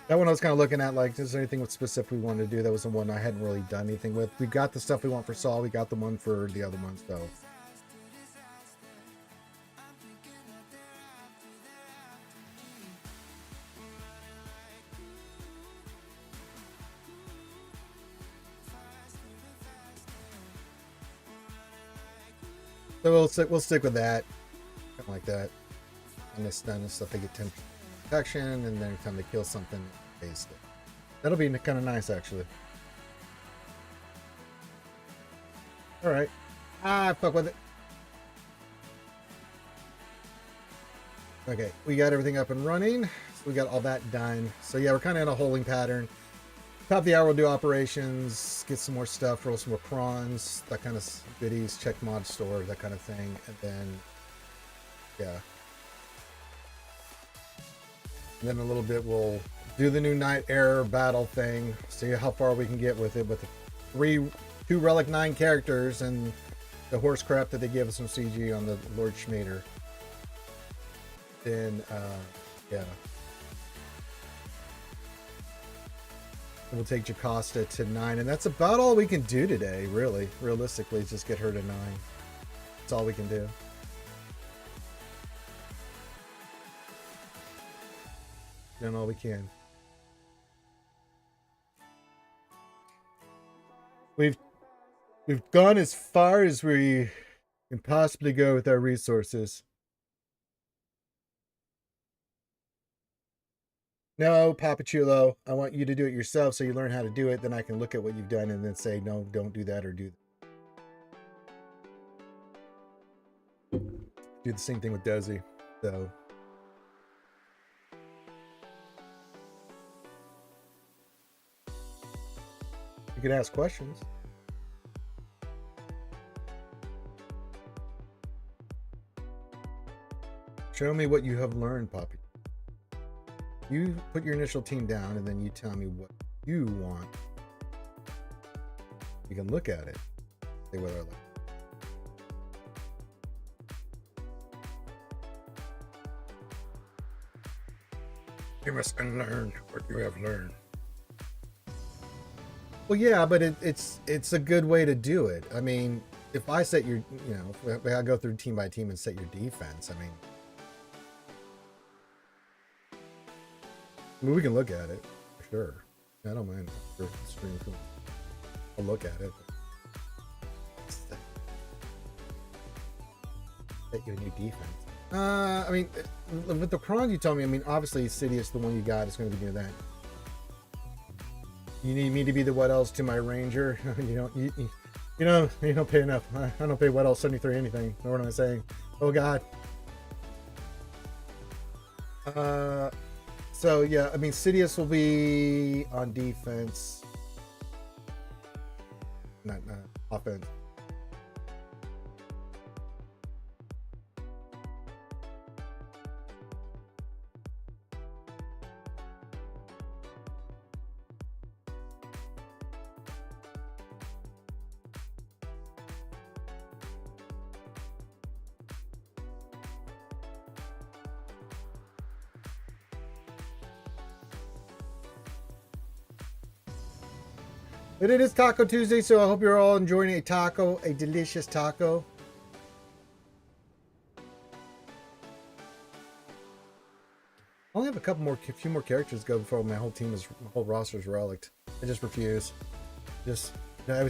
That one I was kind of looking at, like, is there anything specific we wanted to do? That was the one I hadn't really done anything with. We got the stuff we want for Saul. We got the one for the other ones, though. So we'll stick with that, kind of like that. And this stun and stuff, they get 10 protection, and then every time they kill something, they stick. That'll be kind of nice, actually. All right, fuck with it. Okay, we got everything up and running. So we got all that done. So yeah, we're kind of in a holding pattern. Top of the hour, we'll do operations, get some more stuff, roll some more prawns, that kind of goodies, check mod store, that kind of thing, and then, yeah. And then a little bit, we'll do the new Night Air battle thing, see how far we can get with it, with the 2 Relic 9 characters and the horse crap that they gave us from CG on the Lord Schmader. Then, yeah. We'll take Jocasta to 9, and that's about all we can do today, really. Realistically, just get her to 9. That's all we can do. Done all we can. We've gone as far as we can possibly go with our resources. No, Papachulo, I want you to do it yourself so you learn how to do it. Then I can look at what you've done and then say, no, don't do that or do that. Do the same thing with Desi. So you can ask questions. Show me what you have learned, Poppy. You put your initial team down and then you tell me what you want. You can look at it. Say whether I like it. You must unlearn what you have learned. Well, yeah, but it's a good way to do it. I mean, if I set your, you know, if I go through team by team and set your defense, I mean, we can look at it for sure. I don't mind for stream. I'll look at it. Set you a new defense. I mean, with the prawns you told me, I mean, obviously Sidious, the one you got, is going to be doing that. You need me to be the what else to my ranger? You don't pay enough. I don't pay what else 73 anything. Know what am I saying? Oh God. So yeah, I mean, Sidious will be on defense, not offense. But it is Taco Tuesday, so I hope you're all enjoying a taco, a delicious taco. I only have a few more characters to go before my whole roster is relicked. I just refuse. I just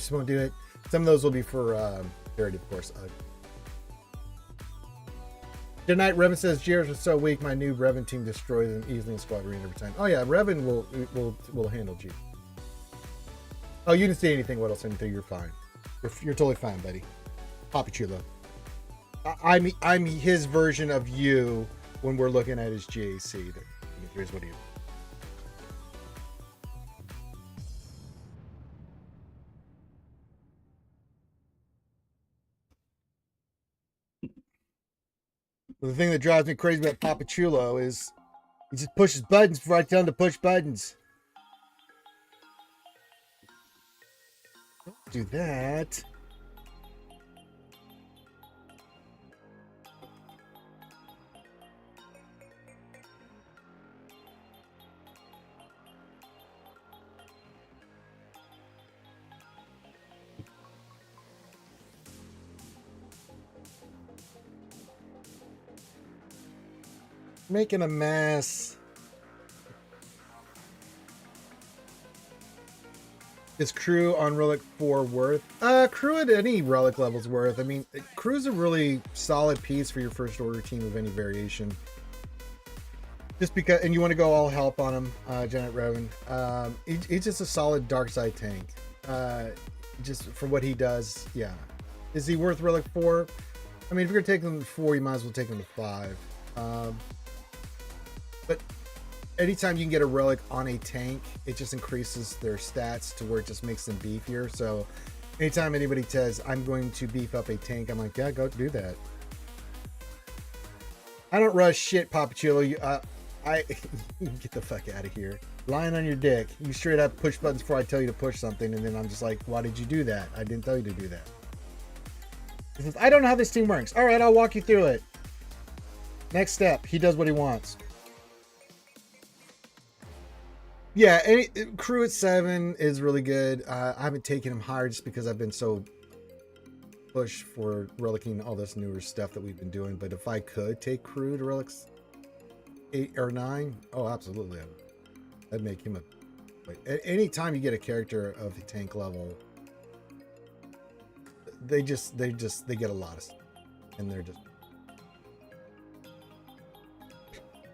won't do it. Some of those will be for charity, of course. Tonight, Revan says Jairus was so weak. My new Revan team destroys them easily in squad arena every time. Oh yeah, Revan will handle G. Oh, you didn't say anything. What else? Anything? You're fine. You're totally fine, buddy. Papi Chulo. I'm his version of you when we're looking at his GAC. Here's what he. The thing that drives me crazy about Papi Chulo is he just pushes buttons before I tell him to push buttons. Don't do that. Making a mess. Is crew on relic 4 worth? Crew at any relic level's worth. I mean, crew's a really solid piece for your first order team of any variation. Just because, and you want to go all help on him, Janet Revan. He's just a solid dark side tank. Just for what he does, yeah. Is he worth relic 4? I mean, if you're gonna take him to 4, you might as well take him to 5. But anytime you can get a relic on a tank, it just increases their stats to where it just makes them beefier. So anytime anybody says, I'm going to beef up a tank, I'm like, yeah, go do that. I don't rush shit, Papi Chulo. You get the fuck out of here. Lying on your dick. You straight up push buttons before I tell you to push something, and then I'm just like, why did you do that? I didn't tell you to do that. He says, I don't know how this team works. All right, I'll walk you through it. Next step, he does what he wants. Yeah, crew at 7 is really good. I haven't taken him higher just because I've been so pushed for relicking all this newer stuff that we've been doing. But if I could take crew to relics 8 or 9, oh, absolutely. I'd make him anytime you get a character of the tank level, they get a lot of stuff. And they're just,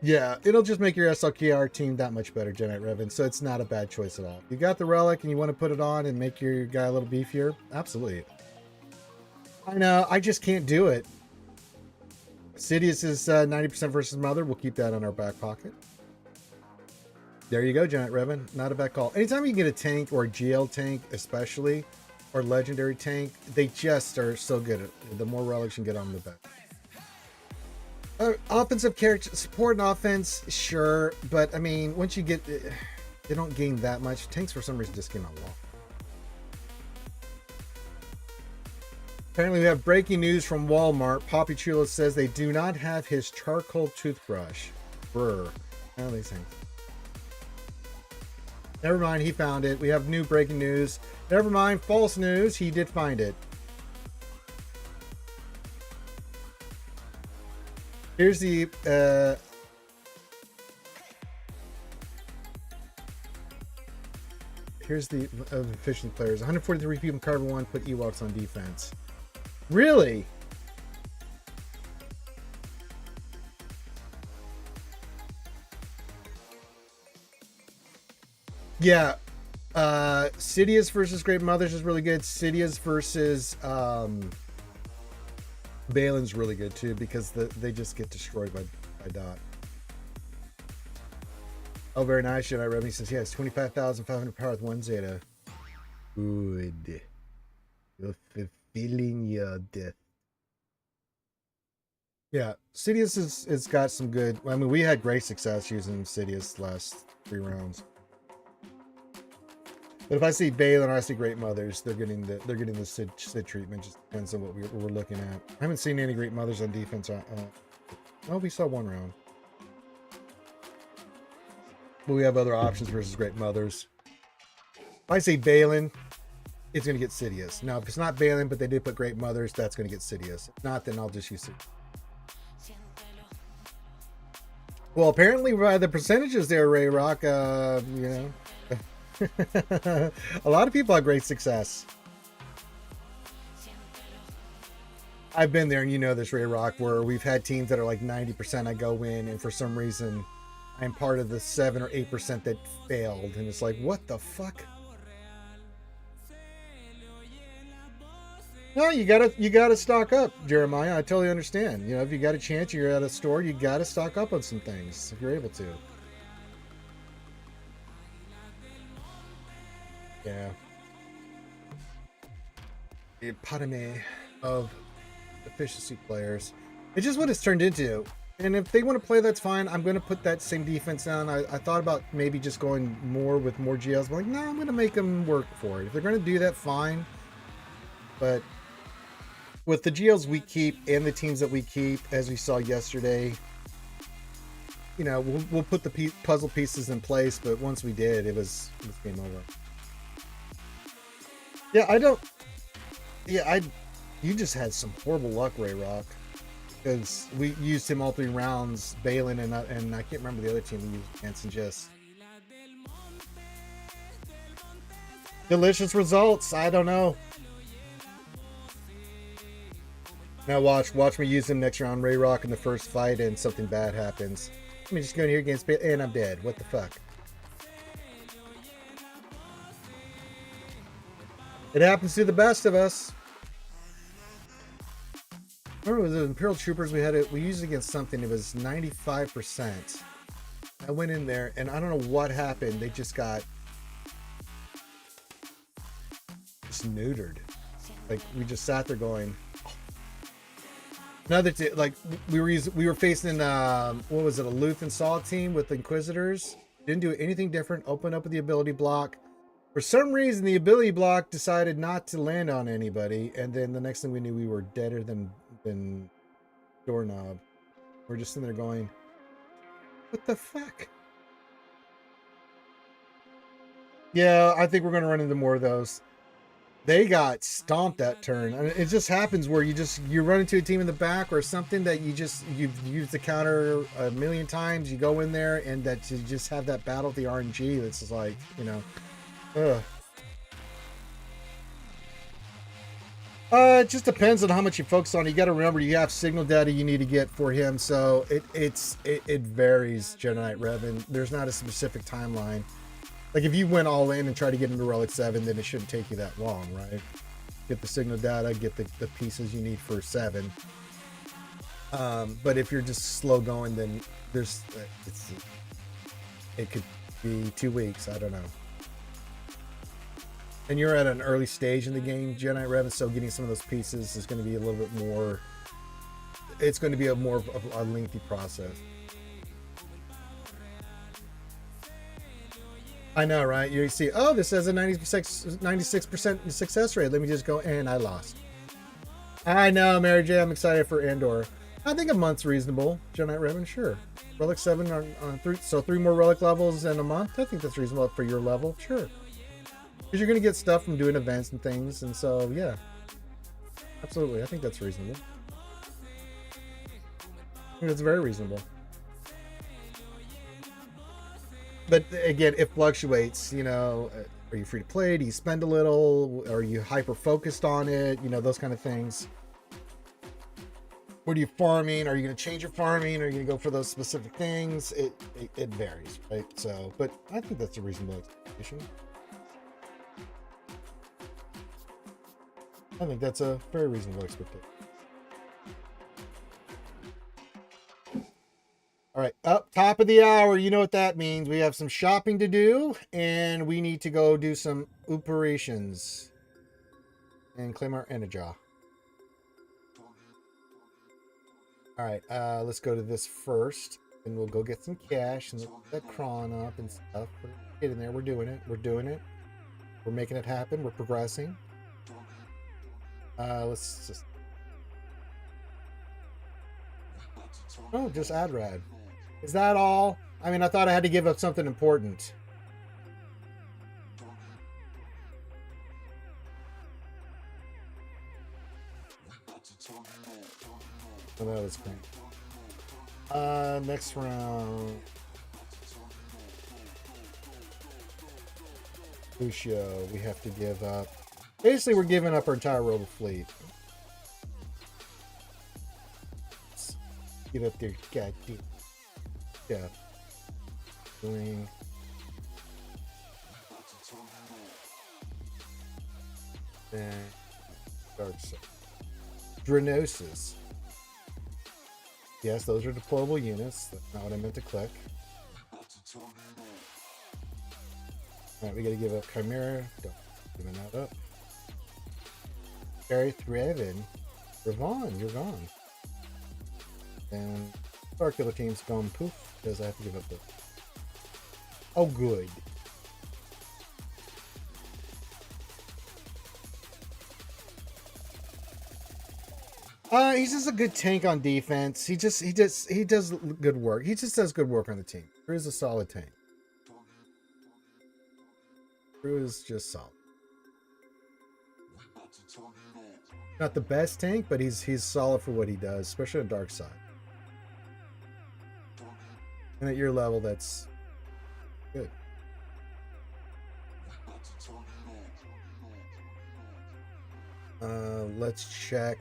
yeah, it'll just make your SLKR team that much better, Janet Revan. So it's not a bad choice at all. You got the relic and you want to put it on and make your guy a little beefier? Absolutely. I know, I just can't do it. Sidious is 90% versus Mother. We'll keep that in our back pocket. There you go, Janet Revan. Not a bad call. Anytime you get a tank or a GL tank, especially, or legendary tank, they just are so good at it. The more relics you can get on, the better. Offensive character support and offense, sure, but I mean, once you get, they don't gain that much. Tanks for some reason just gain a lot. Apparently, we have breaking news from Walmart. Papi Chulo says they do not have his charcoal toothbrush. Brr. How these things. Never mind, he found it. We have new breaking news. Never mind, false news. He did find it. Here's the efficient players. 143 people in Carbon 1 put Ewoks on defense. Really? Yeah. Sidious versus Great Mothers is really good. Sidious versus Balin's really good too, because they just get destroyed by Dot. Oh, very nice. Jedi Revenue says, yes, 25,500 power with 1 Zeta. Good. You're fulfilling your death. Yeah, Sidious has got some good. I mean, we had great success using Sidious last 3 rounds. But if I see Balin or I see Great Mothers, they're getting the Sid treatment. Just depends on what we're looking at. I haven't seen any Great Mothers on defense. Oh, we saw 1 round. But we have other options versus Great Mothers. If I say Balin, it's going to get Sidious. Now, if it's not Balin, but they did put Great Mothers, that's going to get Sidious. If not, then I'll just use Sidious. Well, apparently by the percentages there, Ray Rock, you know, a lot of people have great success. I've been there, and you know this, Ray Rock, where we've had teams that are like 90% I go in, and for some reason I'm part of the 7 or 8% that failed, and it's like, what the fuck? No, you gotta stock up, Jeremiah. I totally understand. You know, if you got a chance, you're at a store, you gotta stock up on some things if you're able to. Yeah. The epitome of efficiency players. It's just what it's turned into. And if they want to play, that's fine. I'm going to put that same defense down. I thought about maybe just going more with more GLs. But like, no, I'm going to make them work for it. If they're going to do that, fine. But with the GLs we keep and the teams that we keep, as we saw yesterday, you know, we'll put the puzzle pieces in place. But once we did, it was game over. Yeah, you just had some horrible luck, Ray Rock. Because we used him all 3 rounds, Balin and I can't remember the other team we used against, and just delicious results. I don't know. Now watch me use him next round, Ray Rock, in the first fight, and something bad happens. Let me just go in here against Balin, and I'm dead. What the fuck? It happens to the best of us. Remember the Imperial Troopers we used it against something. It was 95%. I went in there and I don't know what happened. They just got neutered. Like we just sat there going. Oh. Another like we were facing what was it, a Luthen Saw team with Inquisitors. Didn't do anything different. Open up with the ability block. For some reason, the ability block decided not to land on anybody, and then the next thing we knew, we were deader than doorknob. We're just sitting there going, what the fuck? Yeah, I think we're going to run into more of those. They got stomped that turn. I mean, it just happens where you run into a team in the back or something that you've used the counter a million times. You go in there and that you just have that battle with the RNG. That's just like, you know, ugh. It just depends on how much you focus on. You got to remember you have signal data you need to get for him, so it varies. Jedi Knight Revan. There's not a specific timeline. Like if you went all in and tried to get into Relic 7, then it shouldn't take you that long, right? Get the signal data, get the pieces you need for 7. But if you're just slow going, then it could be 2 weeks. I don't know. And you're at an early stage in the game, Jedi Knight Revan, so getting some of those pieces is going to be a little bit more. It's going to be a more of a lengthy process. I know, right? You see, oh, this has a 96% success rate. Let me just go, and I lost. I know, Mary J. I'm excited for Andor. I think a month's reasonable. Jedi Knight Revan, sure. Relic 7 on 3, so 3 more relic levels in a month. I think that's reasonable for your level, sure. Because you're going to get stuff from doing events and things. And so, yeah. Absolutely. I think that's reasonable. I think it's very reasonable. But again, it fluctuates. You know, are you free to play? Do you spend a little? Are you hyper-focused on it? You know, those kind of things. What are you farming? Are you going to change your farming? Are you going to go for those specific things? It varies, right? So, but I think that's a reasonable I think that's a very reasonable expectation. All right, up top of the hour. You know what that means. We have some shopping to do, and we need to go do some operations and claim our energy. All right, let's go to this first, and we'll go get some cash and look that cron up and stuff. We're getting there. We're doing it. We're doing it. We're making it happen. We're progressing. Let's just... Oh, just ad rad. Is that all? I mean, I thought I had to give up something important. Oh, that was great. Next round. Lucio, we have to give up. Basically, we're giving up our entire robo fleet. Let's get up there, goddamn. Yeah. Doing. And Drenosis. Yes, those are deployable units. That's not what I meant to click. Alright, we gotta give up Chimera. Don't giving that up. Barry Threven. Ravon, you're gone. And Starkiller team's gone poof because I have to give up the... Oh, good. He's just a good tank on defense. He does good work. He just does good work on the team. Drew is a solid tank. Drew is just solid. Not the best tank, but he's solid for what he does, especially on dark side. And at your level, that's good. Let's check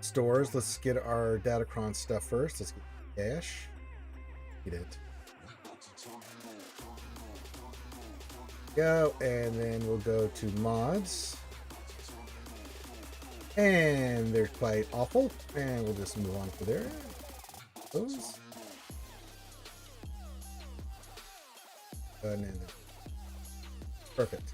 stores. Let's get our Datacron stuff first. Let's get cash. Get it. Go, and then we'll go to mods. And they're quite awful. And we'll just move on to there. Those. And then perfect.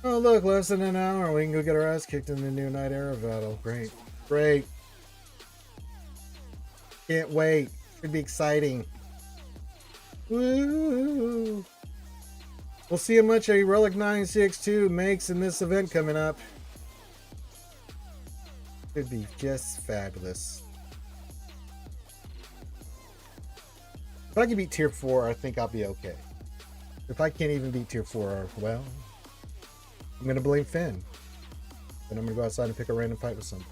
Oh, look, less than an hour. We can go get our ass kicked in the new Night Era battle. Great. Great. Can't wait. Should be exciting. Woo! We'll see how much a Relic 962 makes in this event coming up. Should be just fabulous. If I can beat tier 4, I think I'll be okay. If I can't even beat tier 4, well, I'm going to blame Finn. Then I'm going to go outside and pick a random fight with someone.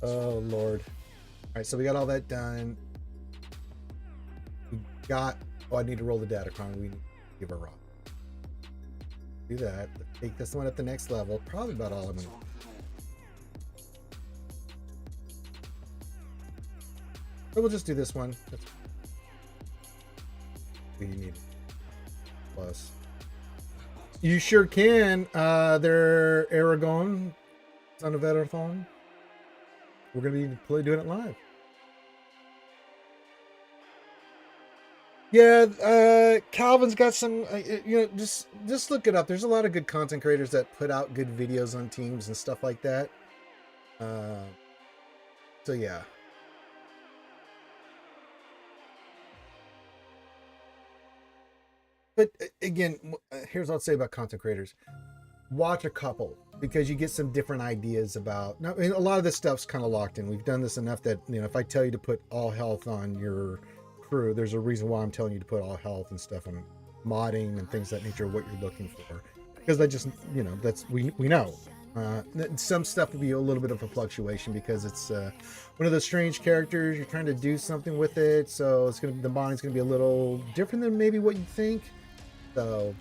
Oh, Lord. Alright, so we got all that done. We got... Oh, I need to roll the Datacron. We need to give a rock. Do that. Take this one at the next level. Probably about all I'm going to do. So we'll just do this one. That's what you need. Plus. You sure can. They're Aragon. Son of Edithon. We're going to be doing it live. Yeah, Calvin's got some, just look it up. There's a lot of good content creators that put out good videos on teams and stuff like that. So yeah. But again, here's what I'll say about content creators. Watch a couple because you get some different ideas about... Now, I mean, a lot of this stuff's kind of locked in. We've done this enough that, if I tell you to put all health on your crew, there's a reason why I'm telling you to put all health and stuff on modding and things of that nature, what you're looking for. Because I just, that's, we know. Some stuff will be a little bit of a fluctuation because it's one of those strange characters. You're trying to do something with it, so the modding's going to be a little different than maybe what you think. So...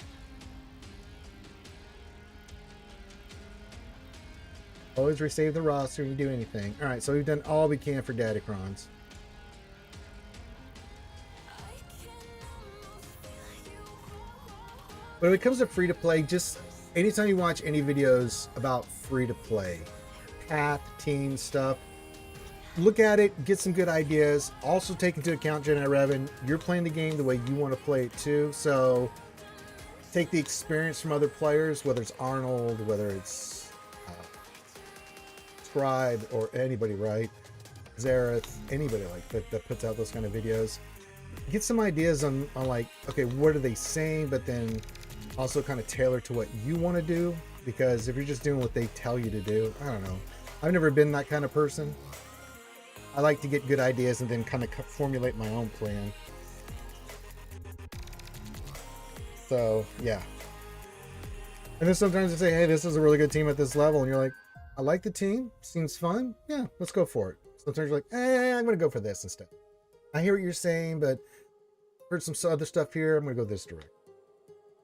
Always resave the roster when you do anything. All right, so we've done all we can for Datacrons. But when it comes to free-to-play, just anytime you watch any videos about free-to-play, path, team stuff, look at it, get some good ideas. Also take into account, Jedi Revan, you're playing the game the way you want to play it too. So take the experience from other players, whether it's Arnold, whether it's Scribe, or anybody, right? Zareth, anybody like that puts out those kind of videos. Get some ideas on like, okay, what are they saying? But then also kind of tailor to what you want to do. Because if you're just doing what they tell you to do, I don't know. I've never been that kind of person. I like to get good ideas and then kind of formulate my own plan. So, yeah. And then sometimes they say, hey, this is a really good team at this level. And you're like, I like the team. Seems fun. Yeah, let's go for it. Sometimes you're like, hey, I'm going to go for this instead. I hear what you're saying, but heard some other stuff here. I'm going to go this direction.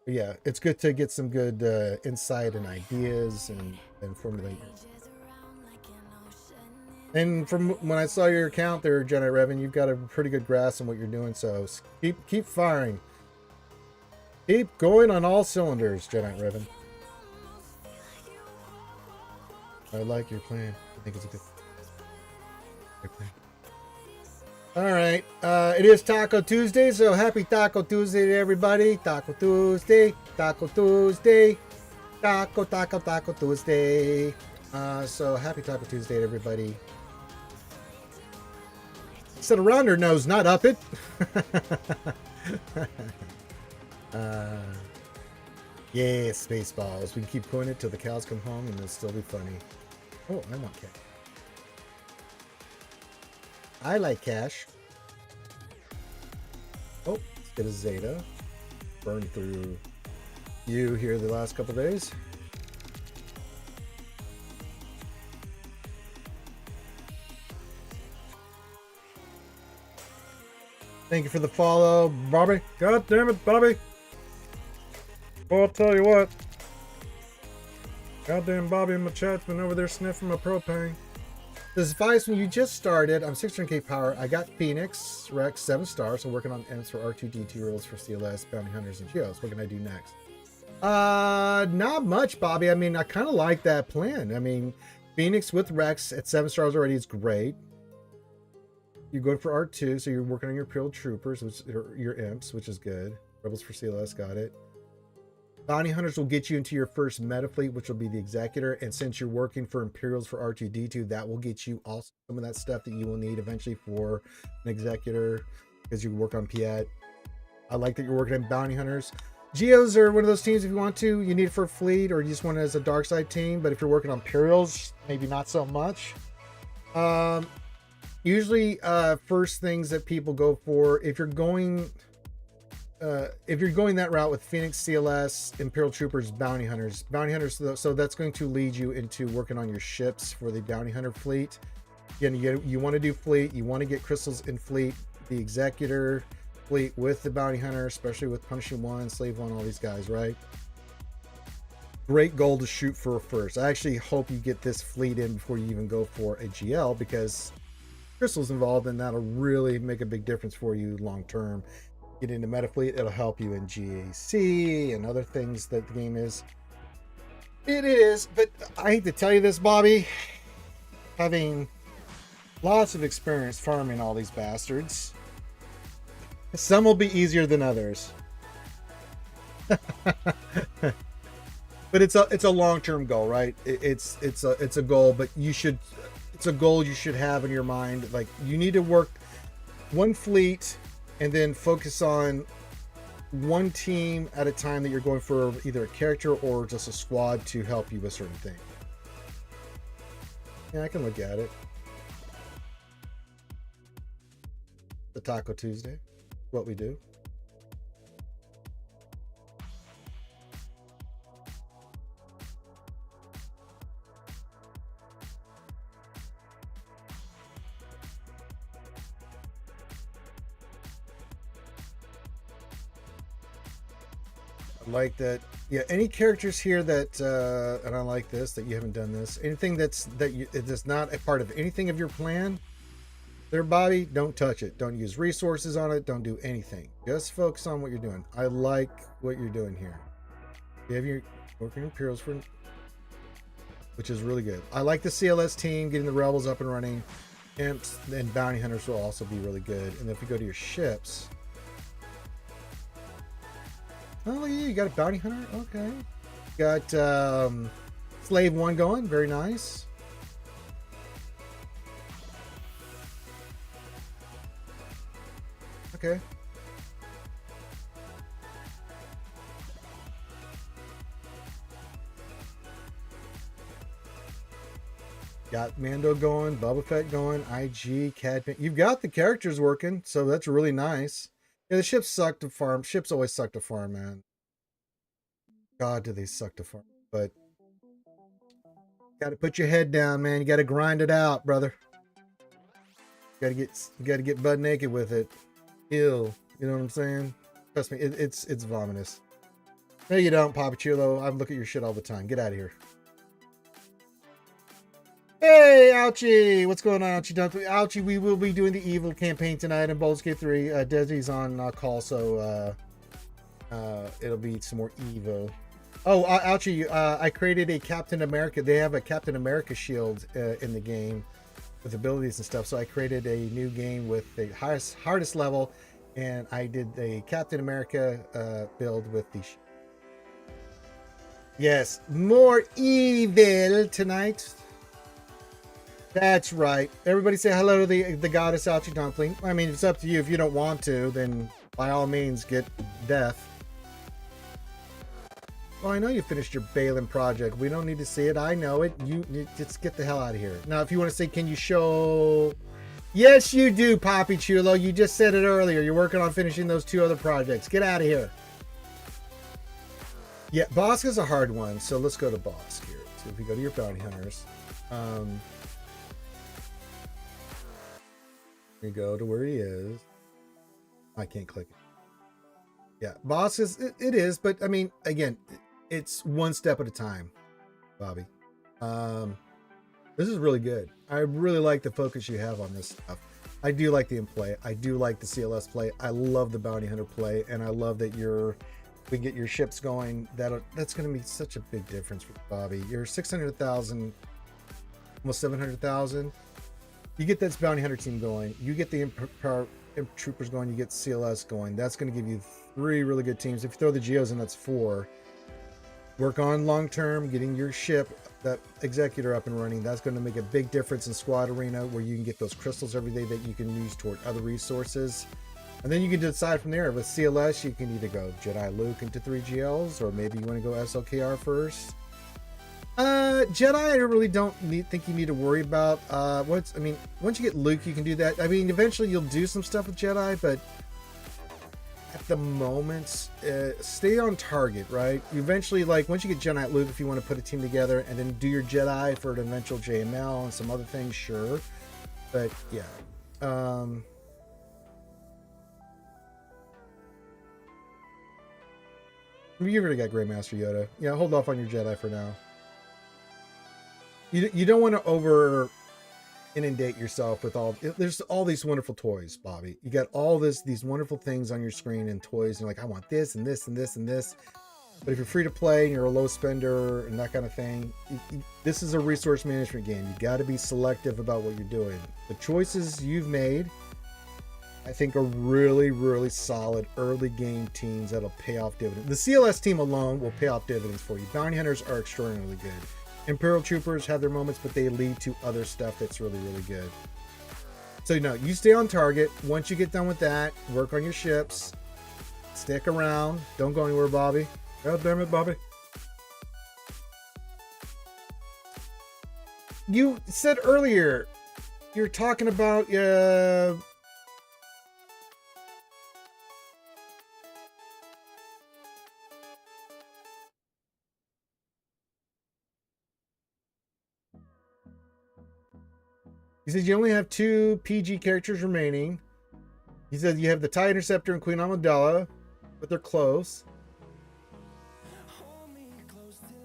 But yeah, it's good to get some good insight and ideas and formulate. And from when I saw your account there, Jedi Revan, you've got a pretty good grasp on what you're doing. So keep firing. Keep going on all cylinders, Jedi Revan. I like your plan. I think it's a good plan. All right. It is Taco Tuesday, so happy Taco Tuesday to everybody. Taco Tuesday. Taco Tuesday. Taco Tuesday. So happy Taco Tuesday to everybody. Sit around her nose, not up it. Yeah, Spaceballs. We can keep putting it till the cows come home and it'll still be funny. Oh, I want cash. I like cash. Oh, let's get a Zeta. Burn through you here the last couple days. Thank you for the follow, Bobby. God damn it, Bobby. Well, I'll tell you what. Goddamn Bobby in my chat's been over there sniffing my propane. This advice when you just started, I'm 600k power. I got Phoenix, Rex, 7 stars. I'm working on M's for R2D2 rolls for CLS, Bounty Hunters, and Geos. What can I do next? Not much, Bobby. I mean, I kind of like that plan. I mean, Phoenix with Rex at 7 stars already is great. You go for R2, so you're working on your Imperial Troopers, which are your Imps, which is good. Rebels for CLS, got it. Bounty Hunters will get you into your first meta fleet, which will be the Executor. And since you're working for Imperials for R2D2, that will get you also some of that stuff that you will need eventually for an Executor, because you work on Piet. I like that you're working on Bounty Hunters. Geos are one of those teams if you want to. You need it for a fleet, or you just want it as a dark side team. But if you're working on Imperials, maybe not so much. Usually, first things that people go for, if you're going that route with Phoenix, CLS, Imperial Troopers, Bounty Hunters, so that's going to lead you into working on your ships for the Bounty Hunter fleet. Again, you want to do fleet, you want to get crystals in fleet, the Executor fleet with the Bounty Hunter, especially with Punishing One, Slave One, all these guys, right? Great goal to shoot for first. I actually hope you get this fleet in before you even go for a GL, because crystals involved, and that'll really make a big difference for you long term. Get into meta fleet, it'll help you in GAC and other things that the game is. It is, but I hate to tell you this, Bobby, having lots of experience farming all these bastards, some will be easier than others. But it's a long-term goal, right? It's a goal, but it's a goal you should have in your mind. Like, you need to work one fleet and then focus on one team at a time that you're going for, either a character or just a squad to help you with certain things. Yeah, I can look at it. The Taco Tuesday, what we do. Like that Yeah, any characters here that and I like this, that you haven't done this, anything that's not a part of anything of your plan, their body, don't touch it. Don't use resources on it. Don't do anything. Just focus on what you're doing. I like what you're doing here. You have your working Imperials for, which is really good. I like the CLS team, getting the rebels up and running. Imps and bounty hunters will also be really good. And if you go to your ships, oh yeah, you got a bounty hunter. Okay, got slave one going. Very nice. Okay. Got Mando going, Boba Fett going, IG, Cad. You've got the characters working, so that's really nice. Yeah, the ships suck to farm. Ships always suck to farm, man. God, do they suck to farm. But got to put your head down, man. You got to grind it out, brother. You got to get butt naked with it. Ew. You know what I'm saying? Trust me, it's vomitous. No, you don't, Papa Chulo. I look at your shit all the time. Get out of here. Hey, Ouchie! What's going on, Ouchie? Ouchie, we will be doing the Evil campaign tonight in Baldur's Gate 3. Desi's on call, so it'll be some more Evo. Oh, Ouchie, I created a Captain America. They have a Captain America shield in the game with abilities and stuff, so I created a new game with the hardest level, and I did a Captain America build with the... Yes, more evil tonight. That's right. Everybody say hello to the goddess Ouchie Dumpling. I mean, it's up to you. If you don't want to, then by all means get death. Well, I know you finished your Balin project. We don't need to see it. I know it. You just get the hell out of here. Now, if you want to say, can you show... Yes, you do, Poppy Chulo. You just said it earlier. You're working on finishing those 2 other projects. Get out of here. Yeah, Bosk is a hard one. So let's go to Bosk here. So if you go to your bounty hunters... you go to where he is. I can't click it. Yeah, boss is it is, but I mean, again, it's one step at a time, Bobby. This is really good. I really like the focus you have on this stuff. I do like the in play. I do like the CLS play. I love the bounty hunter play, and I love that we get your ships going. That's going to be such a big difference for Bobby. You're 600,000, almost 700,000. You get that bounty hunter team going. You get the imp troopers going. You get CLS going. That's going to give you 3 really good teams. If you throw the Geos in, that's 4. Work on long term, getting your ship, that executor up and running. That's going to make a big difference in squad arena, where you can get those crystals every day that you can use toward other resources. And then you can decide from there. With CLS, you can either go Jedi Luke into 3 GLs, or maybe you want to go SLKR first. Jedi, I really don't think you need to worry about. Once you get Luke, you can do that. I mean, eventually you'll do some stuff with Jedi, but at the moment, stay on target, right? You eventually, like, once you get Jedi Luke, if you want to put a team together and then do your Jedi for an eventual JML and some other things, sure. But yeah, you've already got Greymaster Yoda. Yeah, hold off on your Jedi for now. You don't want to over inundate yourself with there's all these wonderful toys, Bobby. You got all these wonderful things on your screen and toys, and you're like, I want this and this and this and this. But if you're free to play and you're a low spender and that kind of thing, this is a resource management game. You got to be selective about what you're doing. The choices you've made, I think, are really, really solid early game teams that'll pay off dividends. The CLS team alone will pay off dividends for you. Bounty hunters are extraordinarily good. Imperial troopers have their moments, but they lead to other stuff that's really, really good. So, you stay on target. Once you get done with that, work on your ships. Stick around. Don't go anywhere, Bobby. God damn it, Bobby. You said earlier, you're talking about... He said you only have 2 PG characters remaining. He said you have the TIE Interceptor and Queen Amidala, but they're close.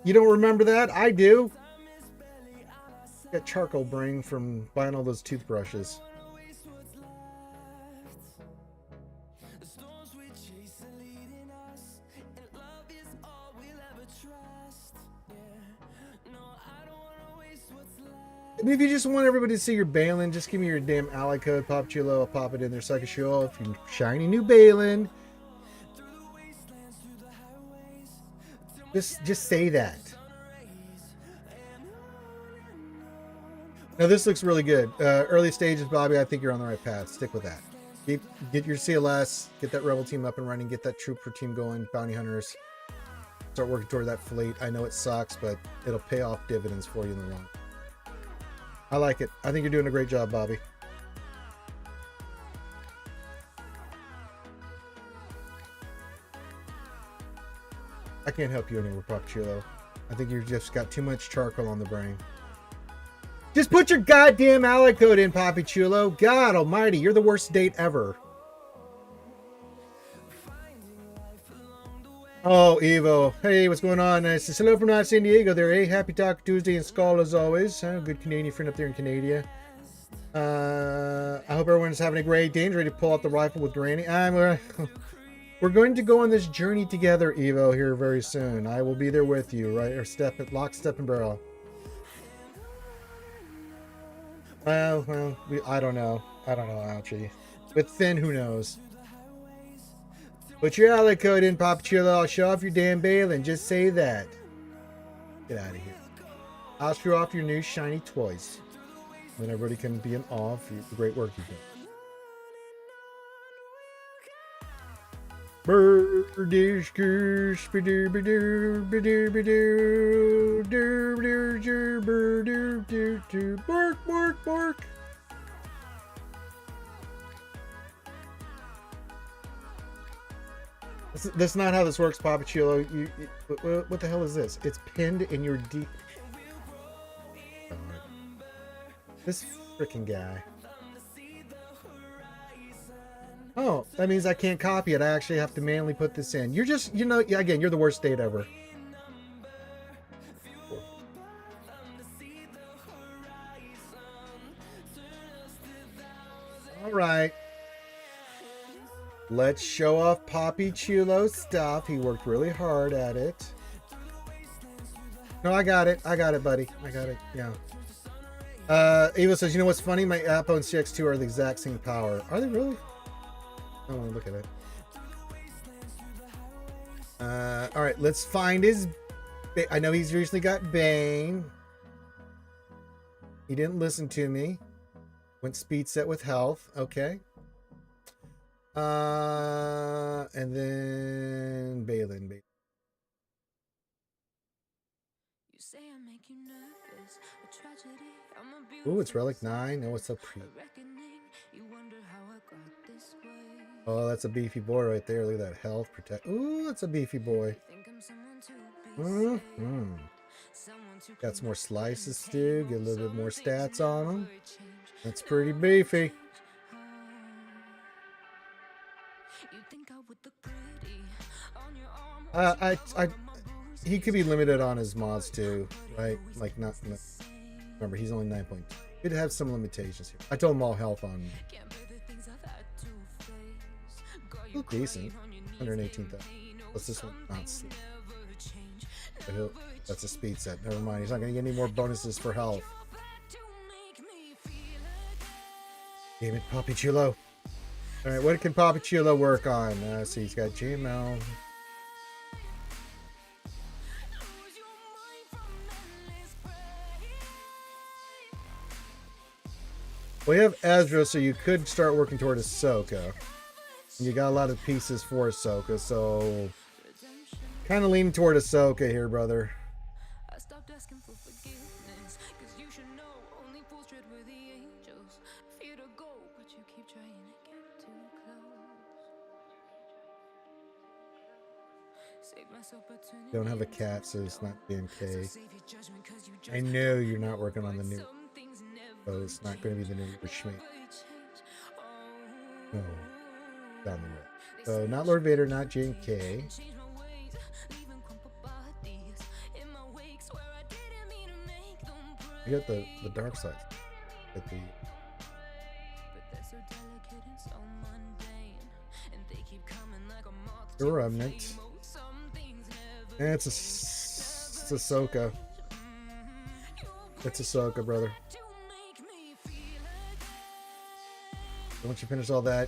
You don't remember that? I do. Got charcoal brain from buying all those toothbrushes. I mean, if you just want everybody to see your Balin, just give me your damn ally code, Pop Chulo. I'll pop it in there so I can show off your shiny new Balin. Just say that. Now this looks really good. Early stages, Bobby. I think you're on the right path. Stick with that. Get your CLS. Get that rebel team up and running. Get that trooper team going. Bounty hunters. Start working toward that fleet. I know it sucks, but it'll pay off dividends for you in the long. I like it. I think you're doing a great job, Bobby. I can't help you anymore, Papachulo. I think you've just got too much charcoal on the brain. Just put your goddamn ally code in, Papachulo. God almighty, you're the worst date ever. Oh, Evo. Hey, what's going on? Nice. Hello from San Diego there, eh? Happy Taco Tuesday and Skull as always. Good Canadian friend up there in Canada. I hope everyone's having a great day and ready to pull out the rifle with Granny. We're going to go on this journey together, Evo, here very soon. I will be there with you, right? Or lock, step, and barrel. Well, I don't know. I don't know, Ouchie. With Finn, who knows? Put your ally code in, Papachulo. I'll show off your damn Balin. Just say that. Get out of here. I'll show off your new shiny toys. Then everybody can be in awe of the great work you've done. Bark, bark. That's not how this works, Papachulo. What the hell is this? It's pinned in your deep. This freaking guy. Oh, that means I can't copy it. I actually have to manually put this in. You're just, again, you're the worst date ever. All right. Let's show off Papachulo's stuff. He worked really hard at it. No, I got it. I got it, buddy. I got it. Yeah. Eva says, you know what's funny? My Apo and CX2 are the exact same power. Are they really? I want to look at it. All right, let's find his. I know he's recently got Bane. He didn't listen to me. Went speed set with health. Okay. And then Balin. Ooh, it's Relic 9. No, it's a pre. Oh, that's a beefy boy right there. Look at that health protect. Ooh, that's a beefy boy. Got some more slices too. Get a little bit more stats on him. That's pretty beefy. He could be limited on his mods too, right? Like not remember, he's only 9.2. He'd have some limitations here. I told him all health on. Look decent. 118,000. What's this one? Not sleep. That's a speed set. Never mind. He's not going to get any more bonuses for health. Damn it, Papachulo. All right, what can Papachulo work on? Let's see, he's got JML. Well, you have Ezra, so you could start working toward Ahsoka. You got a lot of pieces for Ahsoka, so kind of leaning toward Ahsoka here, brother. Don't have a cat, so it's not BMK. I know you're not working on the new, so it's not going to be the new Schmidt. No, down the road. So not Lord Vader, not JMK. You got the dark side. Get the remnant. And it's Ahsoka. It's Ahsoka, brother. So once you finish all that,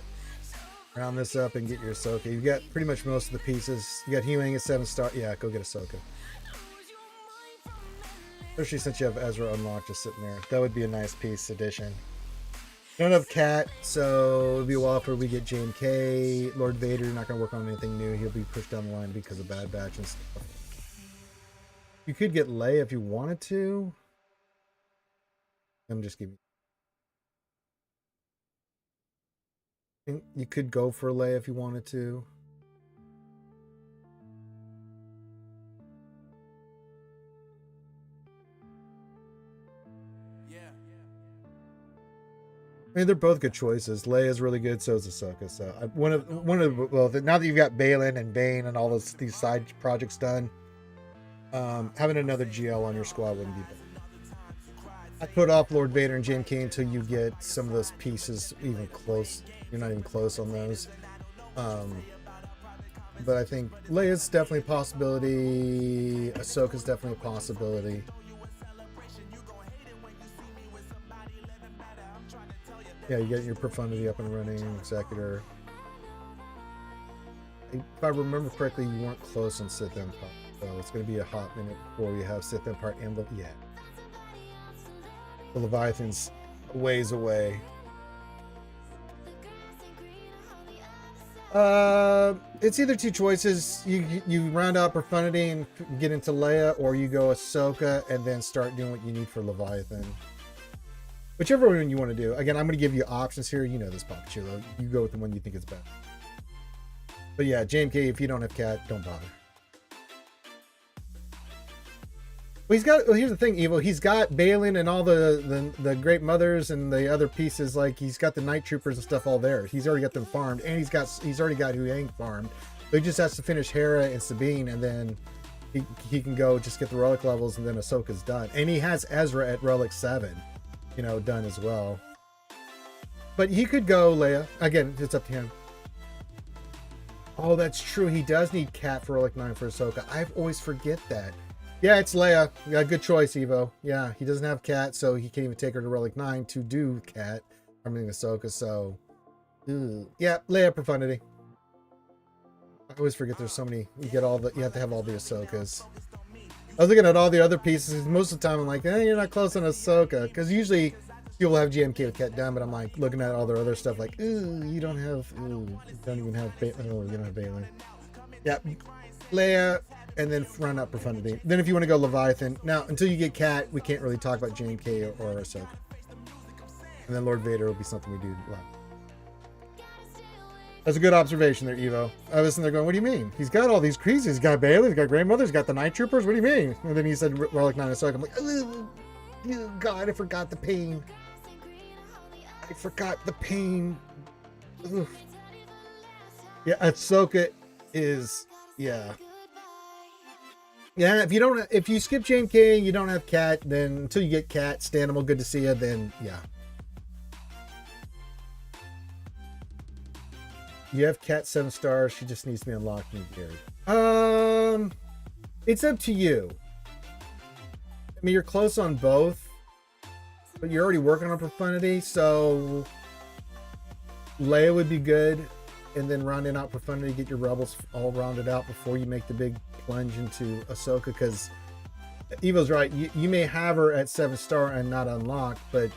round this up and get your Ahsoka. You got pretty much most of the pieces. You got Hewing at 7-star. Yeah, go get Ahsoka. Especially since you have Ezra unlocked just sitting there. That would be a nice piece addition. Don't have Cat, so it'll be a while before we get JMK. Lord Vader, not going to work on anything new. He'll be pushed down the line because of Bad Batch and stuff. You could get Leia if you wanted to. I'm just giving. You could go for Leia if you wanted to. I mean, they're both good choices. Leia's really good, so is Ahsoka. So now that you've got Balin and Bane and all these side projects done, having another GL on your squad wouldn't be bad. I put off Lord Vader and JMK until you get some of those pieces even close. You're not even close on those. But I think Leia's definitely a possibility. Ahsoka's definitely a possibility. Yeah, you get your Profundity up and running, Executor. If I remember correctly, you weren't close on Sith Empire, so it's going to be a hot minute before we have Sith Empire and the Leviathan's a ways away. It's either two choices. You round out Profundity and get into Leia, or you go Ahsoka and then start doing what you need for Leviathan. Whichever one you want to do. Again, I'm going to give you options here. You know this, Papa Chulo. You go with the one you think is best. But yeah, JMK, if you don't have Cat, don't bother. Well, here's the thing, Evo. He's got Balin and all the Great Mothers and the other pieces. Like, he's got the Night Troopers and stuff all there. He's already got them farmed, and he's already got Huyang farmed. So he just has to finish Hera and Sabine, and then he can go just get the relic levels, and then Ahsoka's done. And he has Ezra at relic 7. Done as well. But he could go Leia. Again, it's up to him. Oh, that's true. He does need Cat for Relic 9 for Ahsoka. I always forget that. Yeah, it's Leia. Yeah, good choice, Evo. Yeah, he doesn't have Cat, so he can't even take her to Relic 9 to do Cat. I mean, Ahsoka, so... Yeah, Leia Profundity. I always forget there's so many. You have to have all the Ahsokas. I was looking at all the other pieces. Most of the time, I'm like, you're not close on Ahsoka. Because usually people have GMK with Cat done, but I'm like looking at all their other stuff, like, you don't even have Balin. Yeah, Leia, and then run up Profundity. Then if you want to go Leviathan, now until you get Cat, we can't really talk about JMK or Ahsoka. And then Lord Vader will be something we do live. That's a good observation there, Evo. I was sitting there going, what do you mean? He's got all these creases. He's got Bailey, he's got Great Mother, he's got the Night Troopers. What do you mean? And then he said Relic 9 Ahsoka. I'm like, oh, God, I forgot the pain. I forgot the pain. Ugh. Yeah, Ahsoka is, yeah. Yeah, if you skip JMK and you don't have Cat, then until you get Cat, Stanimal, good to see you, then yeah. You have Cat 7 stars. She just needs to be unlocked and geared. It's up to you. I mean, you're close on both, but you're already working on Profundity, so Leia would be good, and then rounding out Profundity, get your Rebels all rounded out before you make the big plunge into Ahsoka, because Evo's right. You may have her at 7-star and not unlocked, but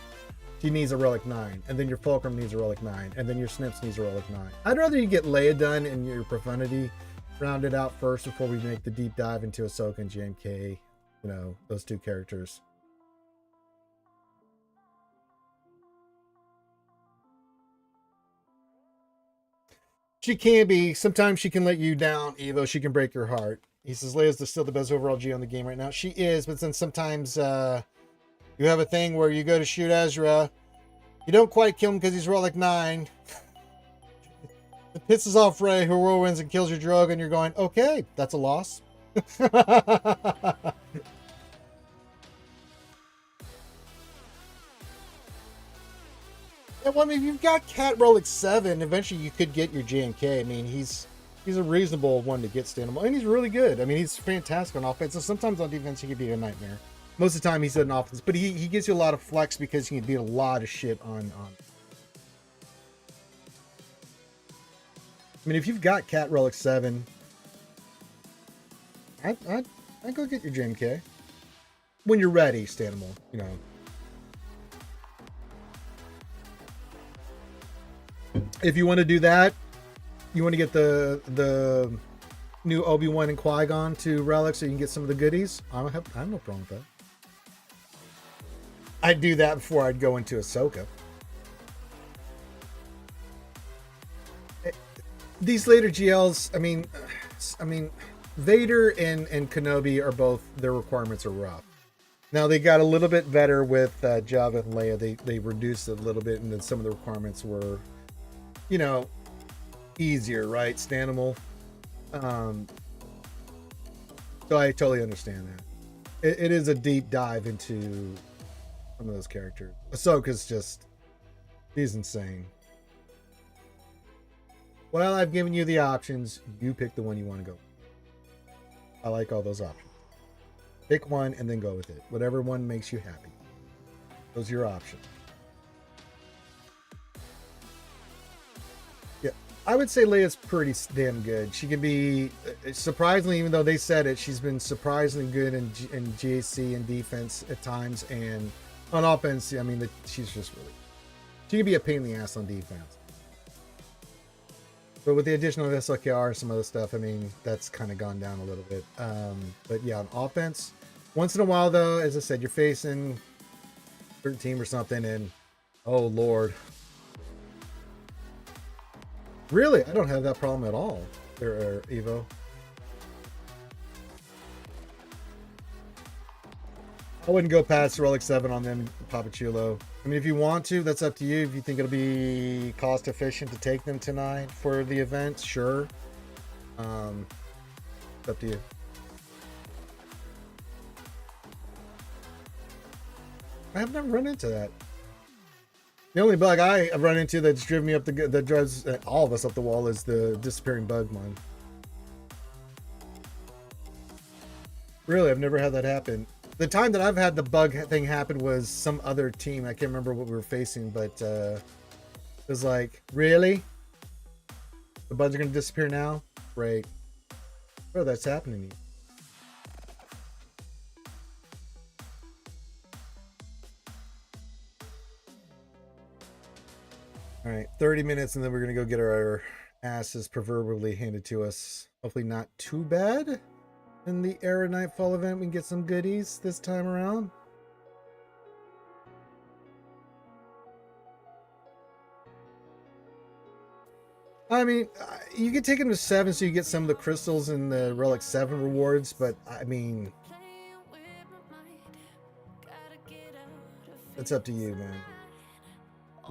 she needs a Relic 9, and then your Fulcrum needs a Relic 9, and then your Snips needs a Relic 9. I'd rather you get Leia done and your Profundity rounded out first before we make the deep dive into Ahsoka and JMK, those two characters. She can be. Sometimes she can let you down, Evo. She can break your heart. He says Leia's still the best overall G on the game right now. She is, but then sometimes... you have a thing where you go to shoot Ezra. You don't quite kill him because he's Relic 9. It pisses off Rey, who whirlwinds and kills your drogue, and you're going, okay, that's a loss. Yeah, well, I mean, if you've got Cat Relic 7, eventually you could get your JMK. I mean, he's a reasonable one to get standable, and he's really good. I mean, he's fantastic on offense. So sometimes on defense he can be a nightmare. Most of the time he's an offense, but he gives you a lot of flex because he can beat a lot of shit on. I mean, if you've got Cat Relic 7, I'd go get your JMK when you're ready, standable. You know. If you want to do that, you want to get the new Obi-Wan and Qui-Gon to Relic so you can get some of the goodies. I have no problem with that. I'd do that before I'd go into Ahsoka. These later GLs, I mean, Vader and Kenobi are both, their requirements are rough. Now they got a little bit better with Jabba and Leia. They reduced it a little bit, and then some of the requirements were, you know, easier, right? Standable. So I totally understand that. It is a deep dive into some of those characters. Ahsoka's just, she's insane. Well, I've given you the options. You pick the one you want to go. I like all those options. Pick one and then go with it. Whatever one makes you happy. Those are your options. Yeah, I would say Leia's pretty damn good. She can be surprisingly, even though they said it, she's been surprisingly good in GAC and defense at times, and on offense, I mean, she's just really. She can be a pain in the ass on defense. But with the addition of SLKR and some other stuff, I mean, that's kind of gone down a little bit. But yeah, on offense, once in a while, though, as I said, you're facing a certain team or something, and oh, Lord. Really? I don't have that problem at all, Evo. I wouldn't go past Relic 7 on them, Papachulo. I mean, if you want to, that's up to you. If you think it'll be cost efficient to take them tonight for the event, sure. It's up to you. I have never run into that. The only bug I've run into that's driven me up that drives all of us up the wall is the disappearing bug one. Really, I've never had that happen. The time that I've had the bug thing happen was some other team. I can't remember what we were facing, but it was like, really? The bugs are going to disappear now? Great. Bro, that's happening to you. All right, 30 minutes, and then we're going to go get our asses proverbially handed to us. Hopefully not too bad. In the Era Nightfall event, we can get some goodies this time around. I mean, you could take them to 7 so you get some of the crystals and the Relic 7 rewards, but I mean, it's up to you, man.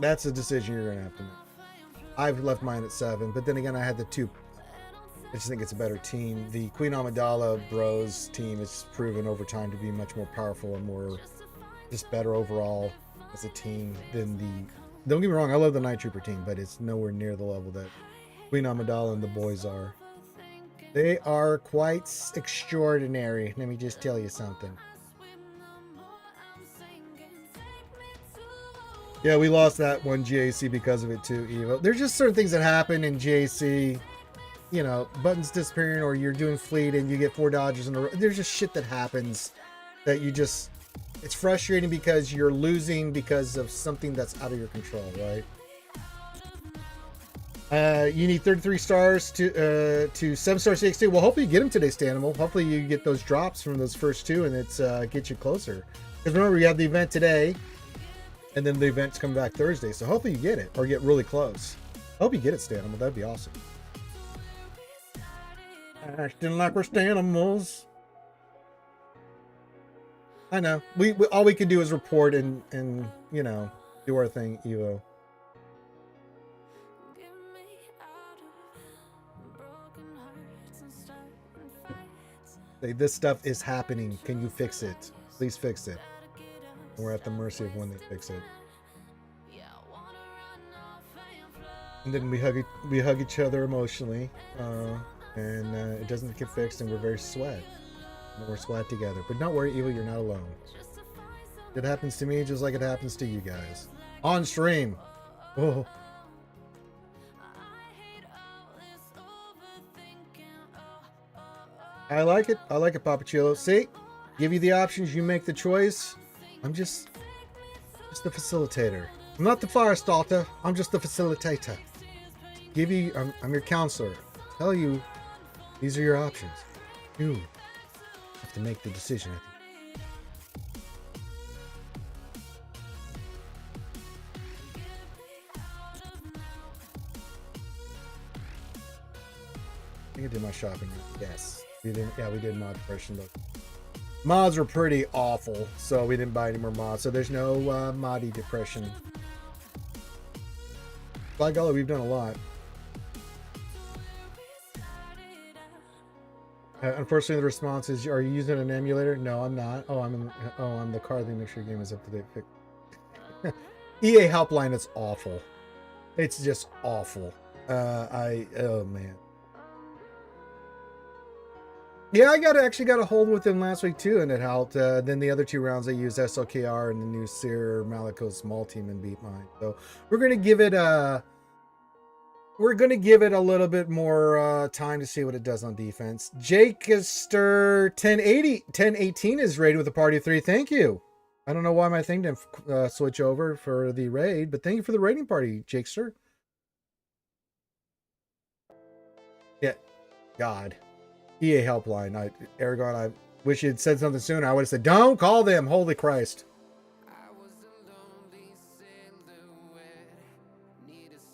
That's a decision you're going to have to make. I've left mine at 7, but then again, I had the 2. I just think it's a better team. The Queen Amidala Bros team has proven over time to be much more powerful and more just better overall as a team than the. Don't get me wrong, I love the Night Trooper team, but it's nowhere near the level that Queen Amidala and the boys are. They are quite extraordinary. Let me just tell you something. Yeah, we lost that one GAC because of it too, Evo. There's just certain things that happen in GAC. You know, buttons disappearing, or you're doing fleet and you get 4 dodges in a row. There's just shit that happens that you just, it's frustrating because you're losing because of something that's out of your control, right? You need 33 stars to 7-star CX2. Well, hopefully you get them today, Stanimal. Hopefully you get those drops from those first 2 and it's get you closer. Because remember, we have the event today and then the event's coming back Thursday. So hopefully you get it or get really close. I hope you get it, Stanimal. That'd be awesome. Acting like we're Stanimals. I know. We all we can do is report and you know, do our thing, Evo. Say, this stuff is happening. Can you fix it? Please fix it. We're at the mercy of when they fix it. and then we hug each other emotionally, and it doesn't get fixed, and we're very sweat. And we're sweat together. But don't worry, Evil, you're not alone. It happens to me just like it happens to you guys on stream. Oh. I like it. I like it, Papachillo. See? Give you the options, you make the choice. I'm just the facilitator. I'm not the fire starter. I'm just the facilitator. I'm your counselor. Tell you, these are your options. You have to make the decision. I think I did my shopping. Yes. We didn't. Yeah, we did mod depression though. Mods were pretty awful, so we didn't buy any more mods. So there's no moddy depression. By golly, we've done a lot. Unfortunately, the response is, "Are you using an emulator?" No, I'm not. Oh, I'm the car. They make sure your game is up to date. EA Helpline is awful. It's just awful. Oh man. Yeah, I actually got a hold with them last week too, and it helped. Then the other 2 rounds I used SLKR and the new Sear Maliko small team and beat mine. So we're gonna give it a little bit more time to see what it does on defense. Jakester 1018 is rated with a party of 3. Thank you. I don't know why my thing didn't switch over for the raid, but thank you for the raiding party, Jakester. Yeah, God. EA Helpline. Aragon, I wish you'd said something sooner. I would have said, don't call them. Holy Christ.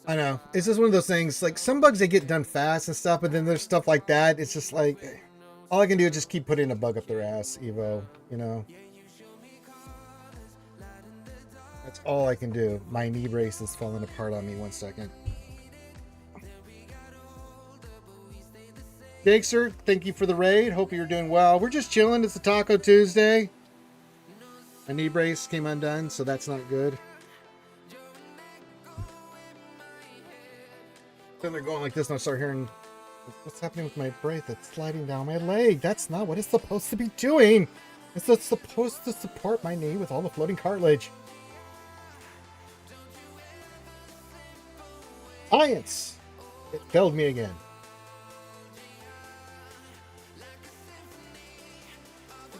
I know. It's just one of those things. Like, some bugs, they get done fast and stuff, but then there's stuff like that. It's just like, all I can do is just keep putting a bug up their ass, Evo. You know? That's all I can do. My knee brace is falling apart on me. 1 second. Jakester, thank you for the raid. Hope you're doing well. We're just chilling. It's a Taco Tuesday. My knee brace came undone, so that's not good. Then they're going like this, and I start hearing, what's happening with my brace? It's sliding down my leg. That's not what it's supposed to be doing. It's supposed to support my knee with all the floating cartilage. Science! It failed me again.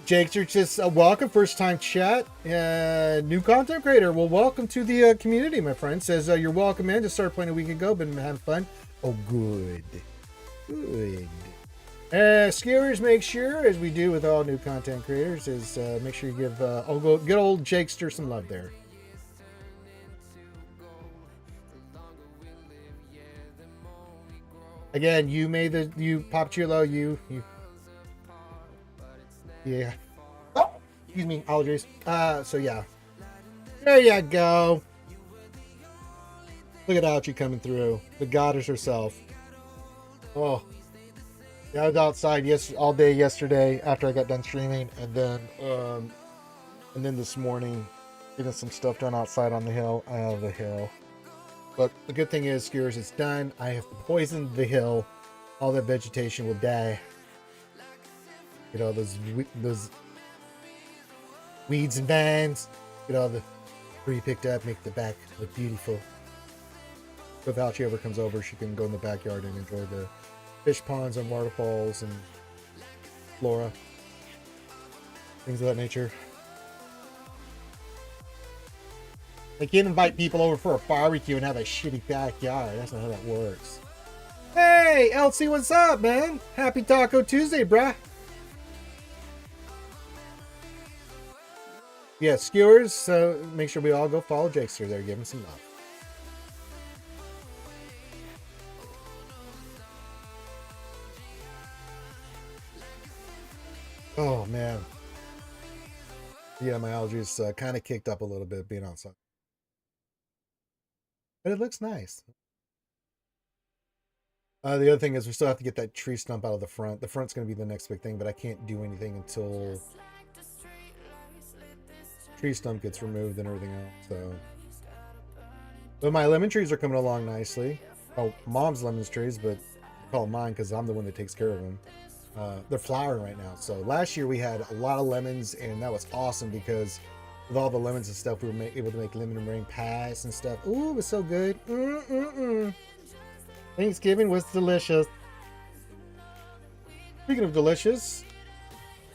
Jake, you're just welcome, first time chat, new content creator. Well, welcome to the community, my friend. Says you're welcome in. Just started playing a week ago, been having fun. Oh, good, good. Skewers, make sure, as we do with all new content creators, is make sure you give good old Jakester some love there. Again, you Pop Chulo, you. Yeah. Oh, excuse me, allergies. So yeah. There you go. Look at Ouchie coming through. The goddess herself. Oh. Yeah, I was outside all day yesterday after I got done streaming, and then this morning getting some stuff done outside on the hill. The hill. But the good thing is, Skewers, it's done. I have poisoned the hill. All that vegetation will die. Get all those weeds and vines. Get all the tree picked up. Make the back look beautiful. So if Alchie ever comes over, she can go in the backyard and enjoy the fish ponds and waterfalls and flora. Things of that nature. They can't invite people over for a barbecue and have a shitty backyard. That's not how that works. Hey, Elsie, what's up, man? Happy Taco Tuesday, bruh. Yeah, skewers, so make sure we all go follow Jakester there. Give him some love. Oh, man. Yeah, my allergies kind of kicked up a little bit being outside. But it looks nice. The other thing is we still have to get that tree stump out of the front. The front's going to be the next big thing, but I can't do anything until tree stump gets removed and everything else. So, but my lemon trees are coming along nicely. Oh, mom's lemons trees, but I call them mine because I'm the one that takes care of them. They're flowering right now. So last year we had a lot of lemons, and that was awesome because with all the lemons and stuff, we were able to make lemon and meringue pies and stuff. Ooh, it was so good. Thanksgiving was delicious. Speaking of delicious,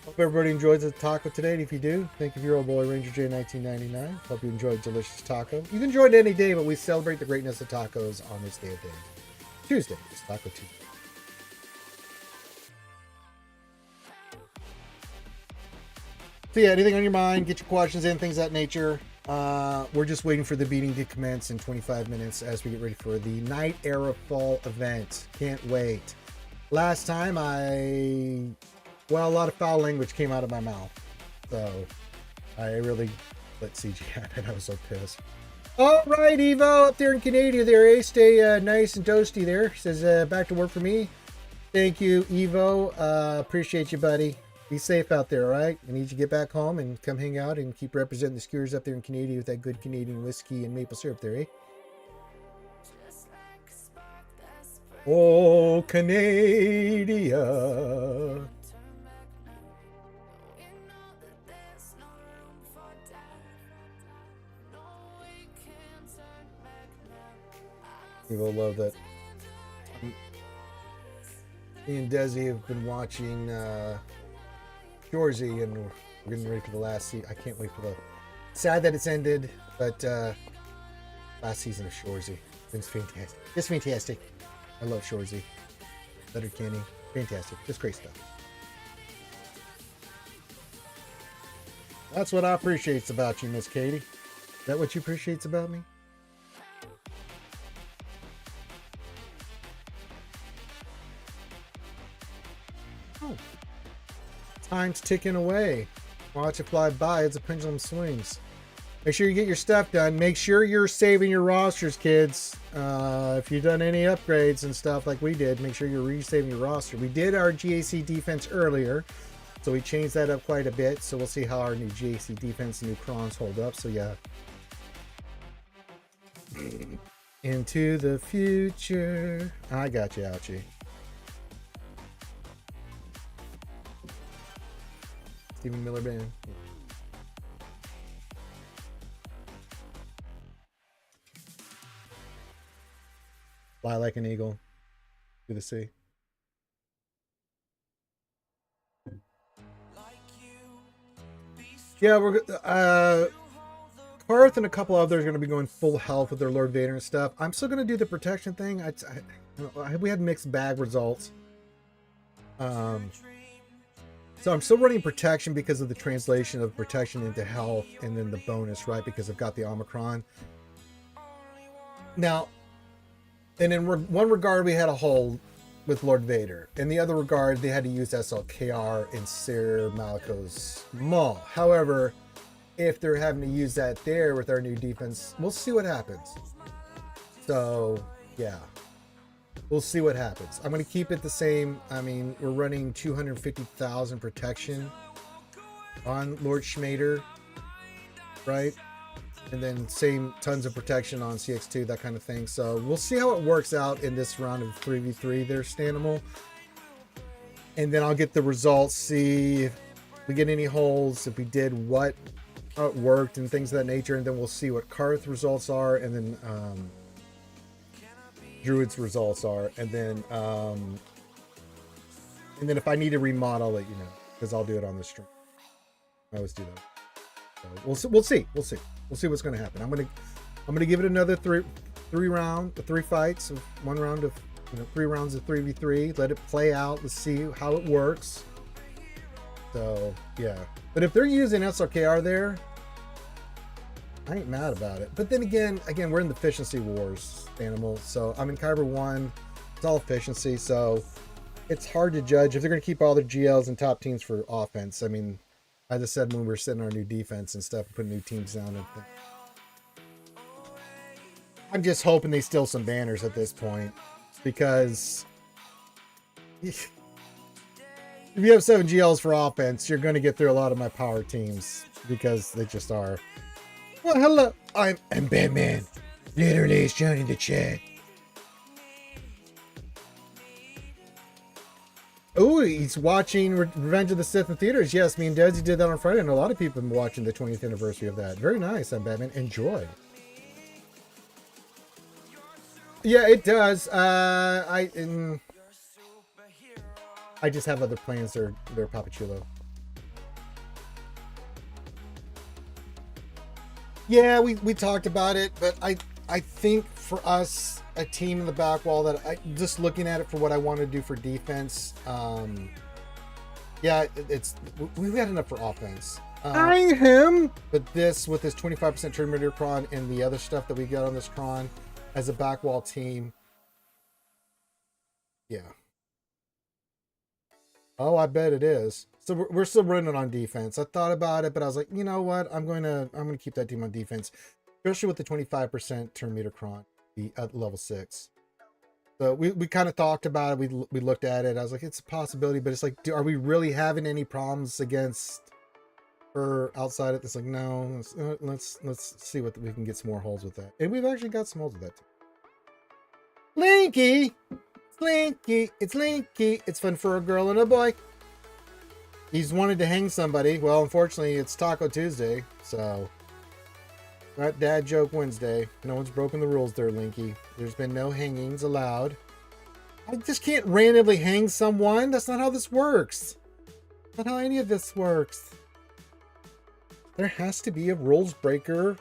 hope everybody enjoyed the taco today. And if you do, thank you for your old boy Ranger J 1999. Hope you enjoyed delicious taco. You can enjoy it any day, but we celebrate the greatness of tacos on this day of days. Tuesday is Taco Tuesday. So yeah, anything on your mind, get your questions in, things of that nature. We're just waiting for the meeting to commence in 25 minutes as we get ready for the Night Era Fall event. Can't wait. Last time a lot of foul language came out of my mouth. So I really let CG happen. I was so pissed. All right, Evo up there in Canada there, eh? Stay nice and toasty there. Says back to work for me. Thank you, Evo. Appreciate you, buddy. Be safe out there, all right? I need you to get back home and come hang out and keep representing the skewers up there in Canada with that good Canadian whiskey and maple syrup there, eh? Oh, Canada. People love that. Me and Desi have been watching Shorzy, and we're getting ready for the last season. I can't wait for the... Sad that it's ended, but last season of Shorzy. It's fantastic. It's fantastic. I love Shorzy. Letterkenny. Fantastic. Just great stuff. That's what I appreciate about you, Miss Katie. Is that what you appreciate about me? Oh. Time's ticking away. Watch it fly by as the pendulum swings. Make sure you get your stuff done. Make sure you're saving your rosters, kids. If you've done any upgrades and stuff like we did, make sure you're resaving your roster. We did our GAC defense earlier, so we changed that up quite a bit. So we'll see how our new GAC defense and new crons hold up. So yeah. Into the future. I got you, Ouchie. Stephen Miller Band. Fly like an eagle to the sea. Yeah, we're Karth and a couple others are going to be going full health with their Lord Vader and stuff. I'm still going to do the protection thing. We had mixed bag results. So I'm still running protection because of the translation of protection into health, and then the bonus, right? Because I've got the Omicron. Now, and in one regard, we had a hole with Lord Vader. In the other regard, they had to use SLKR in Sir Maliko's Maul. However, if they're having to use that there with our new defense, we'll see what happens. So, yeah. We'll see what happens. I'm going to keep it the same. I mean, we're running 250,000 protection on Lord Schmader, right? And then same tons of protection on CX2, that kind of thing. So we'll see how it works out in this round of 3v3 there, Stanimal. And then I'll get the results, see if we get any holes, if we did what, how it worked, and things of that nature. And then we'll see what Karth results are, and then Druid's results are, and then if I need to remodel, I'll let you know, because I'll do it on the stream. I always do that. So we'll see what's going to happen. I'm gonna give it another three fights of 1 round of 3 rounds of 3v3. Let it play out. Let's see how it works. So yeah, but if they're using SRKR there, I ain't mad about it. But then again, we're in the efficiency wars, Animal. So I'm in Kyber 1. It's all efficiency. So it's hard to judge if they're going to keep all their GLs and top teams for offense. I mean, I just said when we were setting our new defense and stuff, putting new teams down. And I'm just hoping they steal some banners at this point, because if you have 7 GLs for offense, you're going to get through a lot of my power teams, because they just are. Well, hello, I'm Batman. Literally, is joining the chat. Oh, he's watching Revenge of the Sith in theaters. Yes, me and Desi did that on Friday, and a lot of people have been watching the 20th anniversary of that. Very nice, I'm Batman. Enjoy. Yeah, it does. I just have other plans. They're Papachulo. Yeah, we talked about it, but I think for us, a team in the back wall that I just looking at it for what I want to do for defense. Yeah, we had enough for offense. I him. But this with this 25% turn meter cron and the other stuff that we got on this cron as a back wall team. Yeah. Oh, I bet it is. So we're still running on defense. I thought about it, but I was like, you know what? I'm gonna keep that team on defense, especially with the 25% turn meter cron, the at level 6. So we kind of talked about it. We looked at it. I was like, it's a possibility, but it's like, are we really having any problems against her outside of this? Like, no. Let's see what we can get some more holes with that, and we've actually got some holes with that too. Linky, it's Linky. It's fun for a girl and a boy. He's wanted to hang somebody. Well, unfortunately, it's Taco Tuesday, so not Dad Joke Wednesday. No one's broken the rules there, Linky. There's been no hangings allowed. I just can't randomly hang someone. That's not how this works. Not how any of this works. There has to be a rules breaker.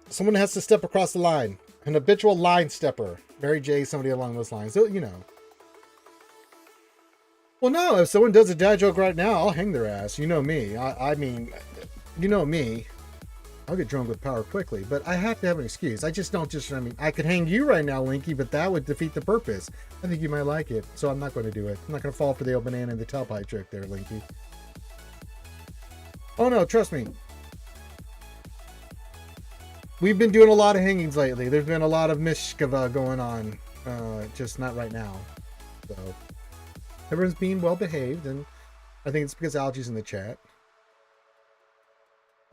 Someone has to step across the line. An habitual line stepper. Mary J, somebody along those lines. So, you know. Well, no, if someone does a dad joke right now, I'll hang their ass. You know me. I mean, you know me. I'll get drunk with power quickly, but I have to have an excuse. I just don't I mean, I could hang you right now, Linky, but that would defeat the purpose. I think you might like it, so I'm not going to do it. I'm not going to fall for the old banana and the tailpipe trick there, Linky. Oh, no, trust me. We've been doing a lot of hangings lately. There's been a lot of mishkava going on, just not right now. So everyone's being well behaved, and I think it's because Algae's in the chat.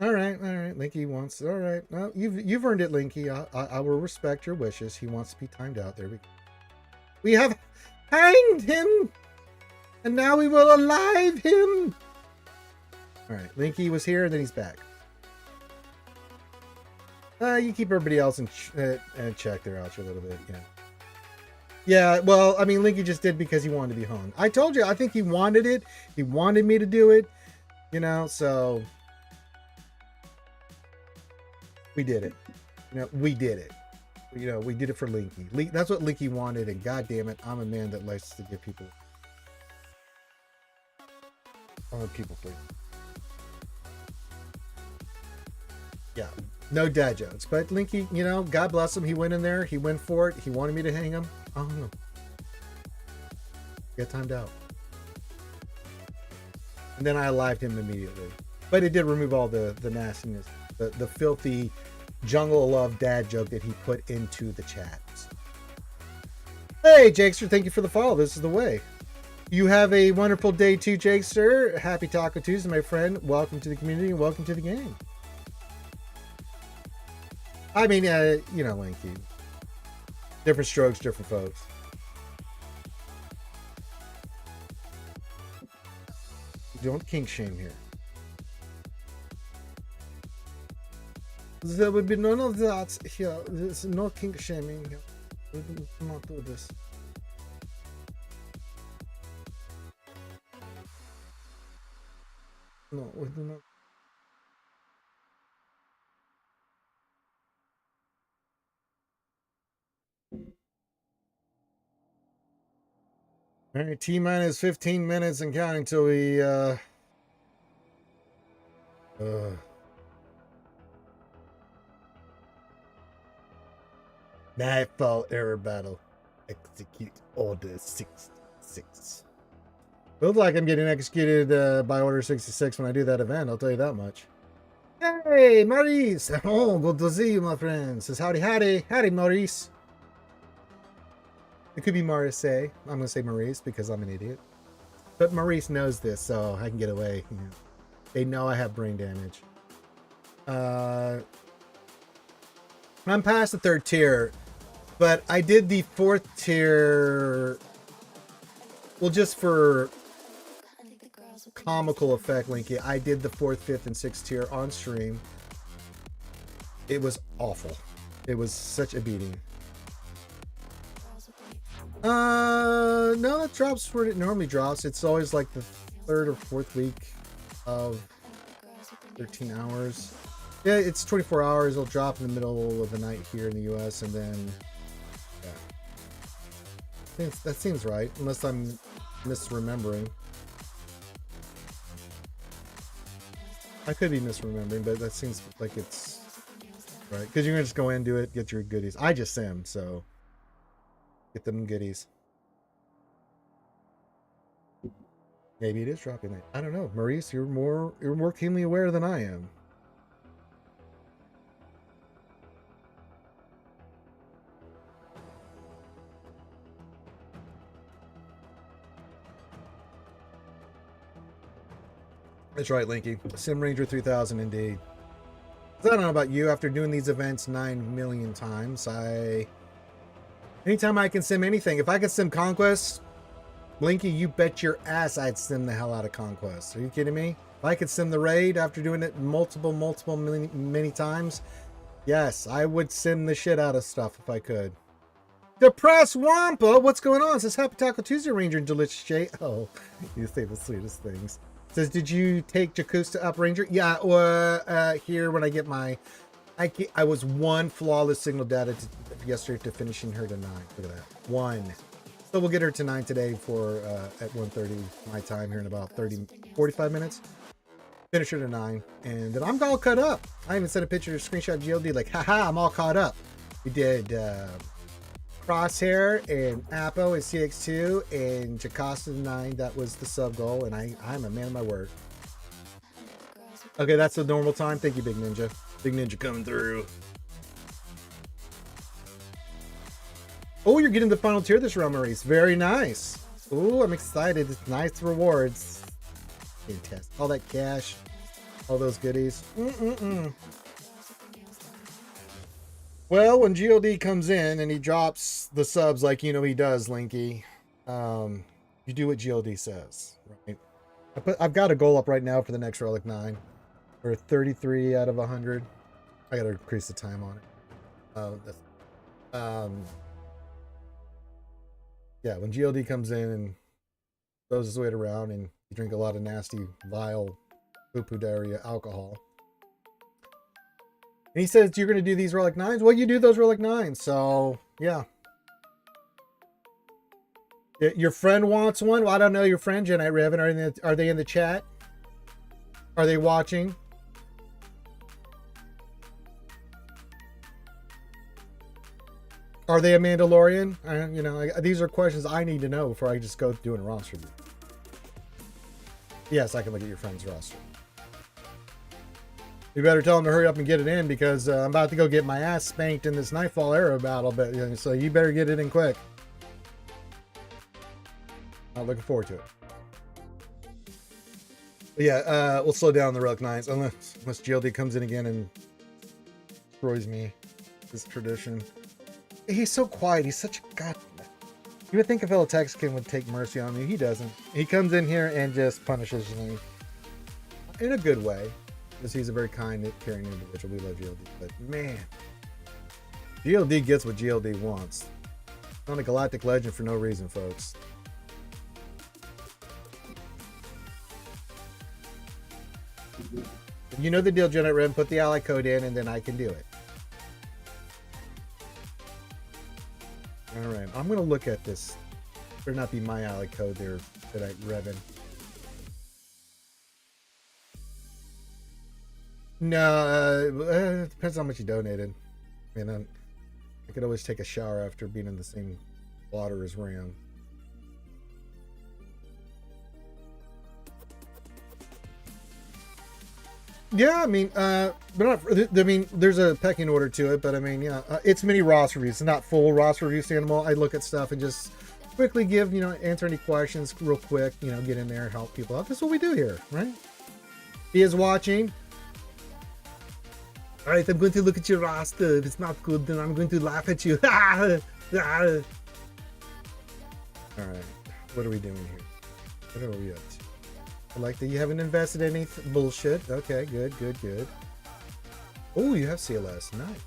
All right, Linky wants. All right, well, you've earned it, Linky. I will respect your wishes. He wants to be timed out. There we go. We have hanged him, and now we will alive him. All right, Linky was here, and then he's back. You keep everybody else in check there, Ouch, a little bit. Yeah. Yeah, well, I mean, Linky just did because he wanted to be hung. I told you, I think he wanted it. He wanted me to do it, you know, so we did it. You know, we did it. You know, we did it for Linky. That's what Linky wanted, and God damn it, I'm a man that likes to give people free. Yeah, no dad jokes. But Linky, you know, God bless him. He went in there. He went for it. He wanted me to hang him. Oh, no. Get timed out. And then I alived him immediately. But it did remove all the nastiness, the filthy jungle love dad joke that he put into the chat. Hey, Jakester, thank you for the follow. This is the way. You have a wonderful day too, Jakester. Happy Taco Tuesday, my friend. Welcome to the community and welcome to the game. I mean, you know, Linky. Different strokes, different folks. Don't kink shame here. There would be none of that here. There's no kink shaming here. We do not do this. No, we do not. All right, T-minus 15 minutes and counting till we, Nightfall error battle. Execute order 66. Feels like I'm getting executed by order 66 when I do that event, I'll tell you that much. Hey, Maurice! Oh, good to see you, my friend. Says howdy, howdy. Howdy, Maurice. It could be Maurice. I'm going to say Maurice because I'm an idiot. But Maurice knows this, so I can get away. You know, they know I have brain damage. I'm past the 3rd tier, but I did the 4th tier Well, just for comical effect, Linky, I did the 4th, 5th, and 6th tier on stream. It was awful. It was such a beating. No, that drops where it normally drops. It's always like the 3rd or 4th week of 13 hours. Yeah, it's 24 hours. It'll drop in the middle of the night here in the US, and then yeah, that seems right, unless I'm misremembering. I could be misremembering, but that seems like it's right, because you're gonna just go in, do it, get your goodies. I just sim, so get them goodies. Maybe it is dropping it. I don't know, Maurice. You're more keenly aware than I am. That's right, Linky. Sim Ranger 3000 indeed. I don't know about you. After doing these events 9 million times, anytime I can sim anything, if I could sim Conquest, Linky, you bet your ass I'd sim the hell out of Conquest. Are you kidding me? If I could sim the raid after doing it multiple many times, yes, I would sim the shit out of stuff if I could. Depressed Wampa, what's going on? It says Happy Taco Tuesday, Ranger and Delicious J. Oh, you say the sweetest things. It says, did you take Jacusta up, Ranger? Yeah, here when I get my... I was one flawless signal data yesterday to finishing her to 9. Look at that. 1. So we'll get her to 9 today for at 1:30 my time here in about 45 minutes. Finish her to 9. And then I'm all cut up. I even sent a picture, screenshot GLD, like, haha, I'm all caught up. We did Crosshair and Apo and CX2 and Jocasta 9. That was the sub goal, and I'm a man of my word. Okay, that's the normal time. Thank you, Big Ninja. Big Ninja coming through. Oh, you're getting the final tier this round, Maurice. Very nice. Ooh, I'm excited. It's nice rewards. Fantastic. All that cash, all those goodies. Well, when GOD comes in and he drops the subs like you know he does, Linky, you do what GOD says, right? I've got a goal up right now for the next Relic 9. Or 33 out of 100. I gotta increase the time on it. Yeah, when GLD comes in and throws his weight around and you drink a lot of nasty, vile, poo-poo diarrhea alcohol. And he says, you're gonna do these Relic 9s? Well, you do those Relic 9s, so yeah. Your friend wants one? Well, I don't know your friend, Jenite Revan. Are they in the chat? Are they watching? Are they a Mandalorian? These are questions I need to know before I just go doing a roster review. Yes, I can look at your friend's roster. You better tell them to hurry up and get it in because I'm about to go get my ass spanked in this Nightfall Arrow battle. But so you better get it in quick. I'm looking forward to it. But yeah, we'll slow down the Relic 9s unless GLD comes in again and destroys me. This tradition. He's so quiet. He's such a god. You would think a fellow Texican would take mercy on me. He doesn't. He comes in here and just punishes me in a good way, because he's a very kind, caring individual. We love GLD, but man, GLD gets what GLD wants. Not a galactic legend for no reason, folks. You know the deal, Janet Red. Put the ally code in, and then I can do it. All right, I'm going to look at this. Better not be my ally code there that I Revan. No, it depends on how much you donated. I mean, I could always take a shower after being in the same water as Ram. Yeah, I mean, but not. I mean, there's a pecking order to it, but I mean, yeah, it's mini Ross reviews. It's not full Ross reviews. Animal. I look at stuff and just quickly give, answer any questions real quick. Get in there, help people out. That's what we do here, right? He is watching. All right, I'm going to look at your roster. If it's not good, then I'm going to laugh at you. All right, What are we doing here? What are we at? I like that you haven't invested any bullshit. Okay, good, good, good. Oh, you have CLS. Nice.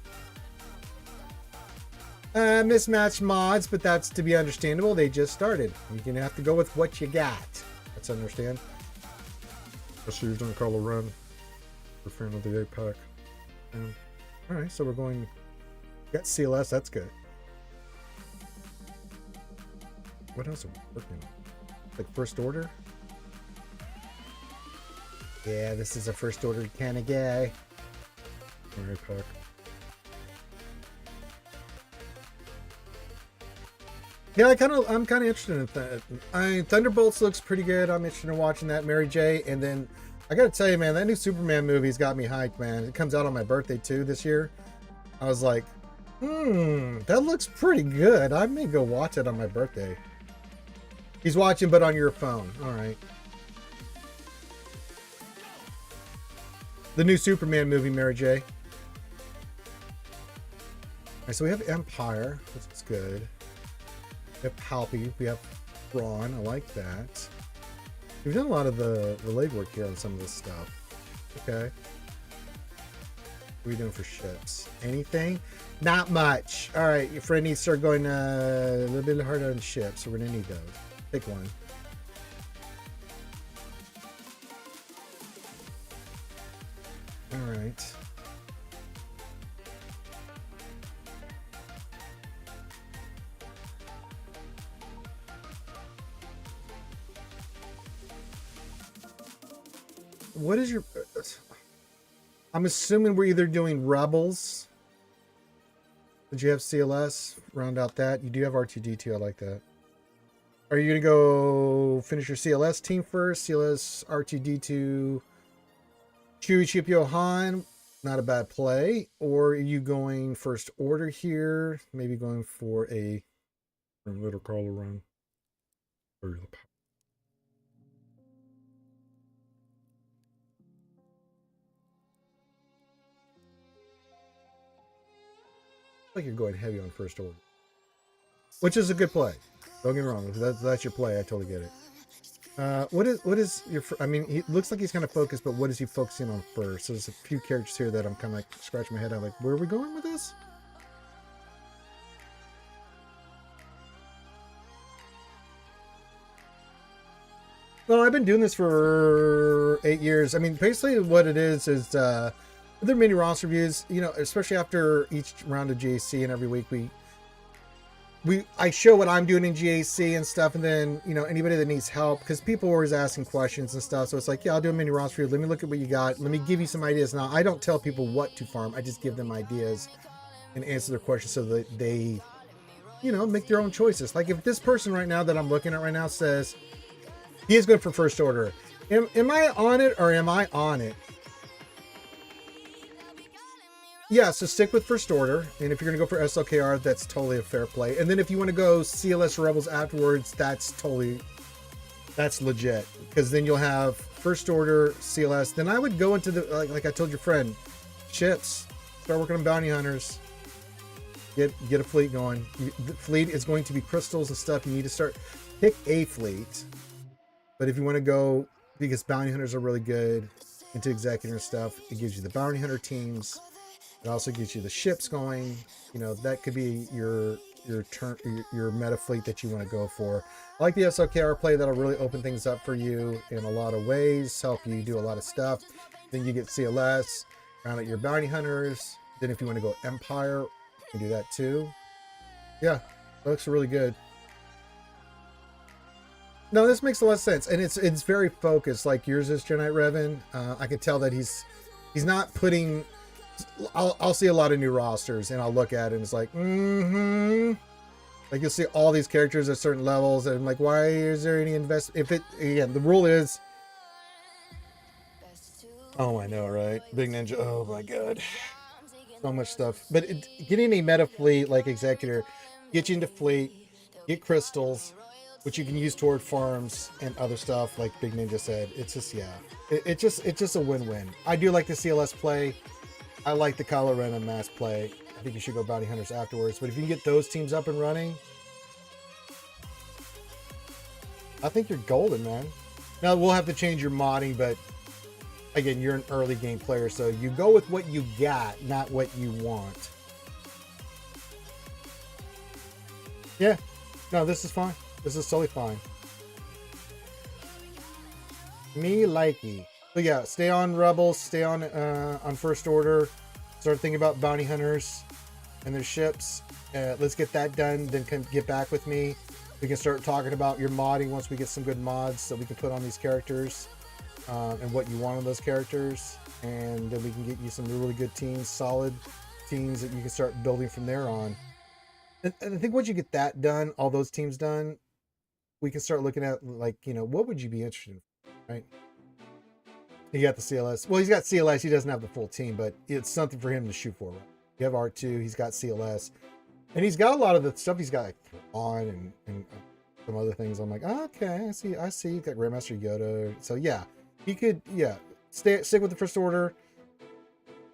Mismatched mods, but that's to be understandable. They just started. You're gonna have to go with what you got. Let's understand. I see you've done Carlo Run. We're fan of the 8-pack. All right, so we're going. Got CLS. That's good. What else are we working on? Like first order? Yeah, this is a first order kind of guy. All right, pack. Yeah, I'm kind of interested in that. Thunderbolts looks pretty good. I'm interested in watching that. Mary J. And then I got to tell you, man, that new Superman movie's got me hyped, man. It comes out on my birthday too this year. I was like, that looks pretty good. I may go watch it on my birthday. He's watching, but on your phone. All right. The new Superman movie, Mary J. All right, so we have Empire. This is good. We have Palpy. We have Brawn. I like that. We've done a lot of the legwork here on some of this stuff. Okay. What are we doing for ships? Anything? Not much. All right, your friend needs to start going a little bit harder on ships, so we're going to need those. Pick one. All right. What is your... I'm assuming we're either doing Rebels. Did you have CLS? Round out that. You do have R2D2. I like that. Are you going to go finish your CLS team first? CLS, R2D2, Chewie, Chipio, Han. Not a bad play. Or are you going first order here? Maybe going for a little Carlo run. Or like you're going heavy on first order, which is a good play. Don't get me wrong. That's your play. I totally get it. What is your? I mean, he looks like he's kind of focused, but what is he focusing on first? So there's a few characters here that I'm kind of like scratching my head. I'm like, where are we going with this? Well, I've been doing this for 8 years. I mean, basically what it is there are mini roster reviews, you know, especially after each round of GAC, and every week I show what I'm doing in GAC and stuff, and then, you know, anybody that needs help, because people are always asking questions and stuff, so it's like, yeah, I'll do a mini roster review. Let me look at what you got. Let me give you some ideas. Now, I don't tell people what to farm. I just give them ideas and answer their questions so that they, you know, make their own choices. Like if this person right now that I'm looking at right now says he is good for first order, am I on it or am I on it? Yeah, so stick with first order, and if you're gonna go for SLKR, that's totally a fair play. And then if you want to go CLS Rebels afterwards, that's legit, because then you'll have first order CLS. Then I would go into the like I told your friend, ships. Start working on bounty hunters. Get a fleet going. The fleet is going to be crystals and stuff. You need to start pick a fleet. But if you want to go, because bounty hunters are really good into executive stuff, it gives you the bounty hunter teams. It also gets you the ships going. You know, that could be your meta fleet that you want to go for. I like the SLKR play. That'll really open things up for you in a lot of ways, help you do a lot of stuff. Then you get CLS, round out your bounty hunters. Then if you want to go Empire, you can do that too. Yeah, that looks really good. No, this makes a lot of sense, and it's very focused. Like yours is Jedi Revan. I can tell that he's not putting. I'll see a lot of new rosters, and I'll look at it, and it's like, like you'll see all these characters at certain levels, and I'm like, why is there any investment? If it again, the rule is. Oh, I know, right? Big Ninja. Oh my god, so much stuff. But getting a meta fleet like Executor, get you into fleet, get crystals, which you can use toward farms and other stuff, like Big Ninja said. It's just it's just a win-win. I do like the CLS play. I like the Kylo Ren and Mass play. I think you should go Bounty Hunters afterwards. But if you can get those teams up and running, I think you're golden, man. Now we'll have to change your modding, but again, you're an early game player, so you go with what you got, not what you want. Yeah. No, this is fine. This is totally fine. Me likey. But yeah, stay on Rebels, stay on First Order. Start thinking about bounty hunters and their ships. Let's get that done, then get back with me. We can start talking about your modding once we get some good mods that we can put on these characters and what you want on those characters. And then we can get you some really good teams, solid teams that you can start building from there on. And I think once you get that done, all those teams done, we can start looking at, like, you know, what would you be interested in, right? He got the CLS. Well, he's got CLS. He doesn't have the full team, but it's something for him to shoot for. Right? You have R2. He's got CLS. And he's got a lot of the stuff. He's got like on and some other things. I'm like, oh, okay, I see. You've got Grandmaster Yoda. So yeah, he could, yeah, stick with the First Order.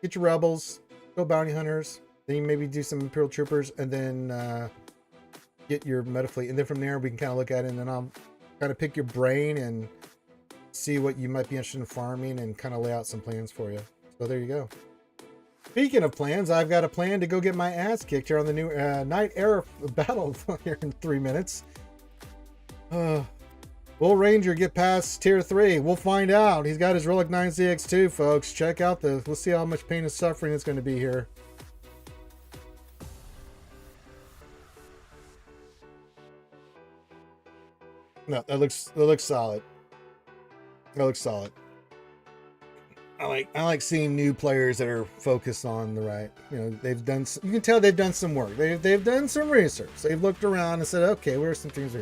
Get your Rebels. Go Bounty Hunters. Then you maybe do some Imperial Troopers, and then get your Meta Fleet. And then from there, we can kind of look at it, and then I'll kind of pick your brain and see what you might be interested in farming and kind of lay out some plans for you. So there you go. Speaking of plans, I've got a plan to go get my ass kicked here on the new Night Era battle here in 3 minutes. Will Ranger get past tier 3? We'll find out. He's got his Relic 9CX2, folks. Check out the... We'll see how much pain and suffering it's going to be here. No, that looks solid. That looks solid. I like seeing new players that are focused on the right. You know, they've done. You can tell they've done some work. They've done some research. They've looked around and said, okay, where are some things?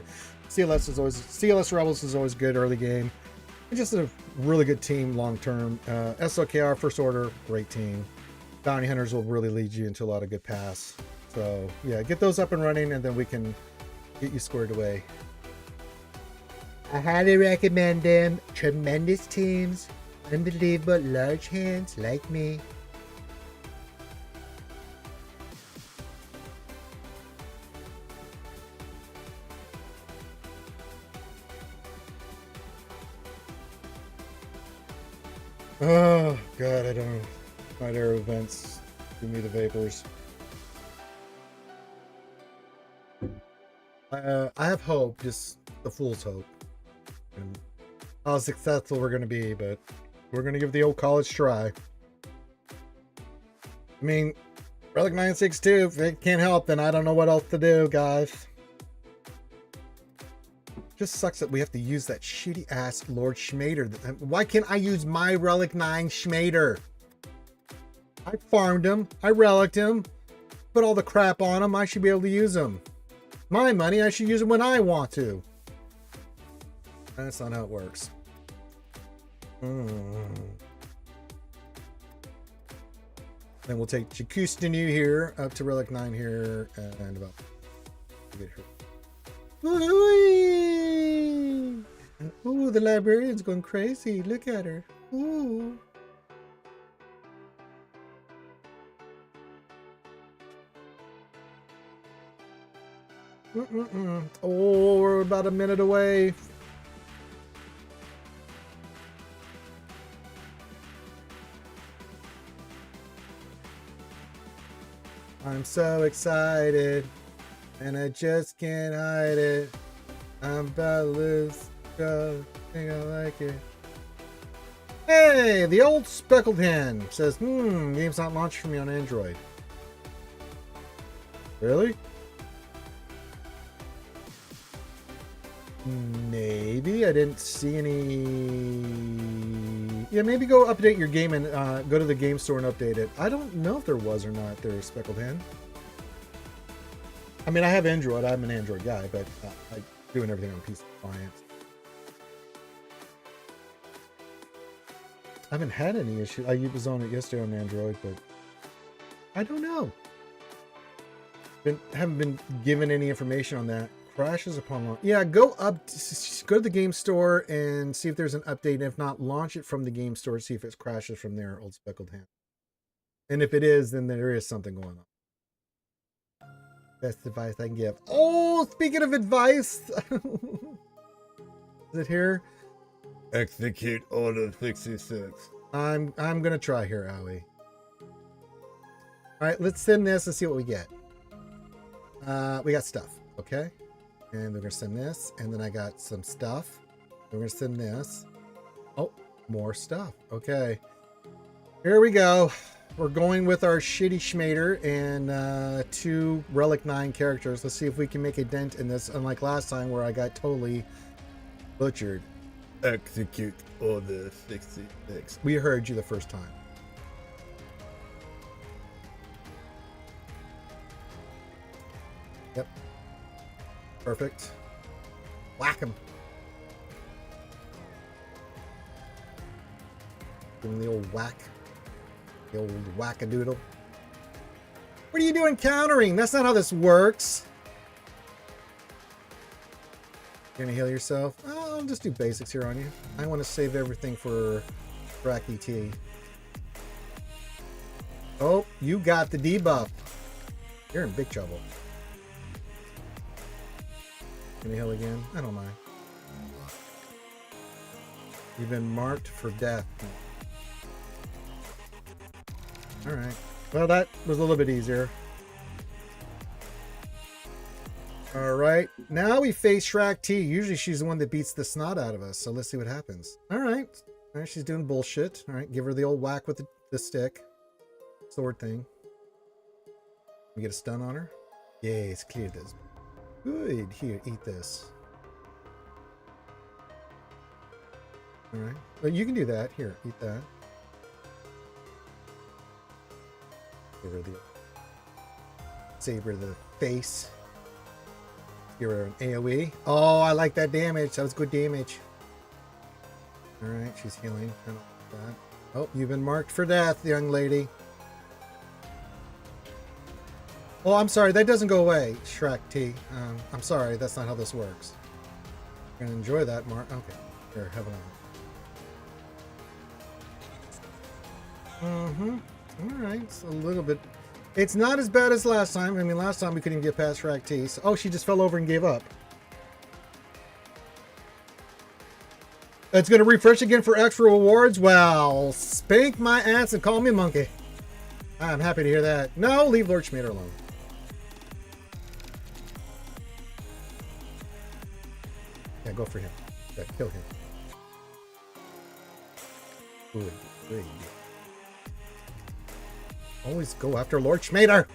CLS Rebels is always good early game. It's just a really good team long term. SOKR First Order, great team. Bounty Hunters will really lead you into a lot of good paths. So yeah, get those up and running, and then we can get you squared away. I highly recommend them. Tremendous teams. Unbelievable large hands like me. Oh god, I don't know. Night Era events. Give me the vapors. I have hope, just the fool's hope. And how successful we're going to be, but we're going to give the old college try. I mean, Relic 962, if it can't help, then I don't know what else to do, guys. Just sucks that we have to use that shitty ass Lord Schmader. Why can't I use my Relic 9 Schmader? I farmed him, I reliced him, put all the crap on him, I should be able to use him. My money, I should use it when I want to. That's not how it works. Then we'll take Jakustinu here up to Relic 9 here and about get her. Ooh, the librarian's going crazy. Look at her. Ooh. Oh, we're about a minute away. I'm so excited, and I just can't hide it. I'm about to lose. I think I like it. Hey, the old speckled hen says, game's not launched for me on Android. Really? Maybe I didn't see any. Yeah, maybe go update your game and go to the game store and update it. I don't know if there was or not there's speckled hen. I mean, I have Android. I'm an Android guy, but I'm doing everything on PC clients. I haven't had any issue. I was on it yesterday on Android, but I don't know. Haven't been given any information on that. Crashes upon launch. Yeah, go to the game store and see if there's an update. And if not, launch it from the game store. See if it crashes from there, old speckled hen. And if it is, then there is something going on. Best advice I can give. Oh, speaking of advice. Is it here? Execute Order 66. I'm gonna try here, Owie. All right, let's send this and see what we get. We got stuff, okay? And we're gonna send this, and then I got some stuff. We're gonna send this. Oh, more stuff. Okay. Here we go. We're going with our shitty schmader and 2 Relic 9 characters. Let's see if we can make a dent in this, unlike last time where I got totally butchered. Execute Order 66. We heard you the first time. Yep. Perfect. Whack him. Give him the old whack. The old whack-a-doodle. What are you doing countering? That's not how this works. You're gonna heal yourself? Oh, I'll just do basics here on you. I want to save everything for Rack ET. Oh, you got the debuff. You're in big trouble. Gonna heal again? I don't mind. You've been marked for death. Alright. Well, that was a little bit easier. Alright. Now we face Shrek T. Usually she's the one that beats the snot out of us. So let's see what happens. Alright. Alright, she's doing bullshit. Alright, give her the old whack with the stick. Sword thing. We get a stun on her. Yes, clear this. Good. Here, eat this. Alright. Well, you can do that. Here, eat that. Give her the save her the face. Give her an AoE. Oh, I like that damage. That was good damage. Alright, she's healing. I don't like that. Oh, you've been marked for death, young lady. Oh, I'm sorry. That doesn't go away, Shrek T. I'm sorry. That's not how this works. You're going to enjoy that, Mark. Okay. Here, have it on. Alright, it's a little bit... It's not as bad as last time. I mean, last time we couldn't even get past Shrek T. So, oh, she just fell over and gave up. It's going to refresh again for extra rewards? Well, spank my ass and call me monkey. I'm happy to hear that. No, leave Lord Schmader alone. Yeah, go for him. Yeah, kill him. Good, good. Always go after Lord Schmader.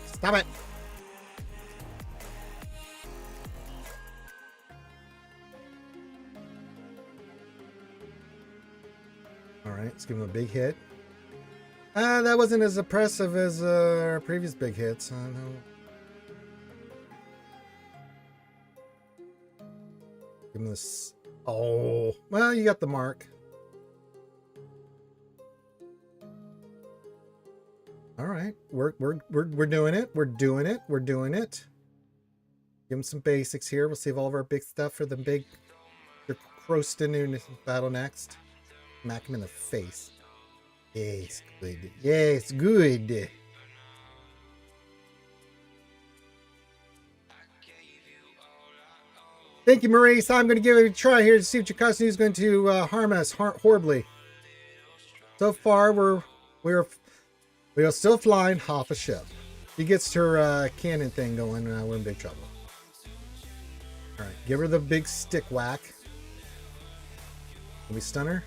Stop it. All right, let's give him a big hit. That wasn't as impressive as our previous big hits. No. Give him this. Oh, well, you got the mark. All right, we're doing it. We're doing it. We're doing it. Give him some basics here. We'll save all of our big stuff for the big Croston battle next. Smack him in the face. Yes, good. Yes, good. Thank you, Maurice. I'm going to give it a try here to see what your costume is going to harm us horribly. So far, we're still flying half a ship. She gets her cannon thing going, we're in big trouble. All right, give her the big stick whack. Can we stun her?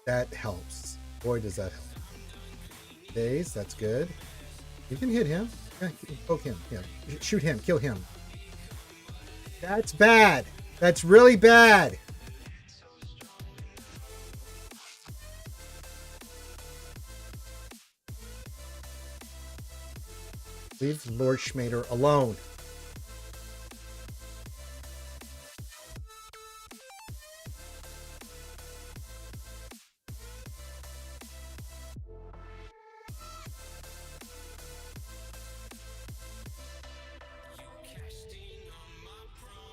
That helps. Boy, does that help. Daze, that's good. You can hit him. Yeah, poke him. Yeah, shoot him. Kill him. That's bad. That's really bad. Leave Lord Schmader alone.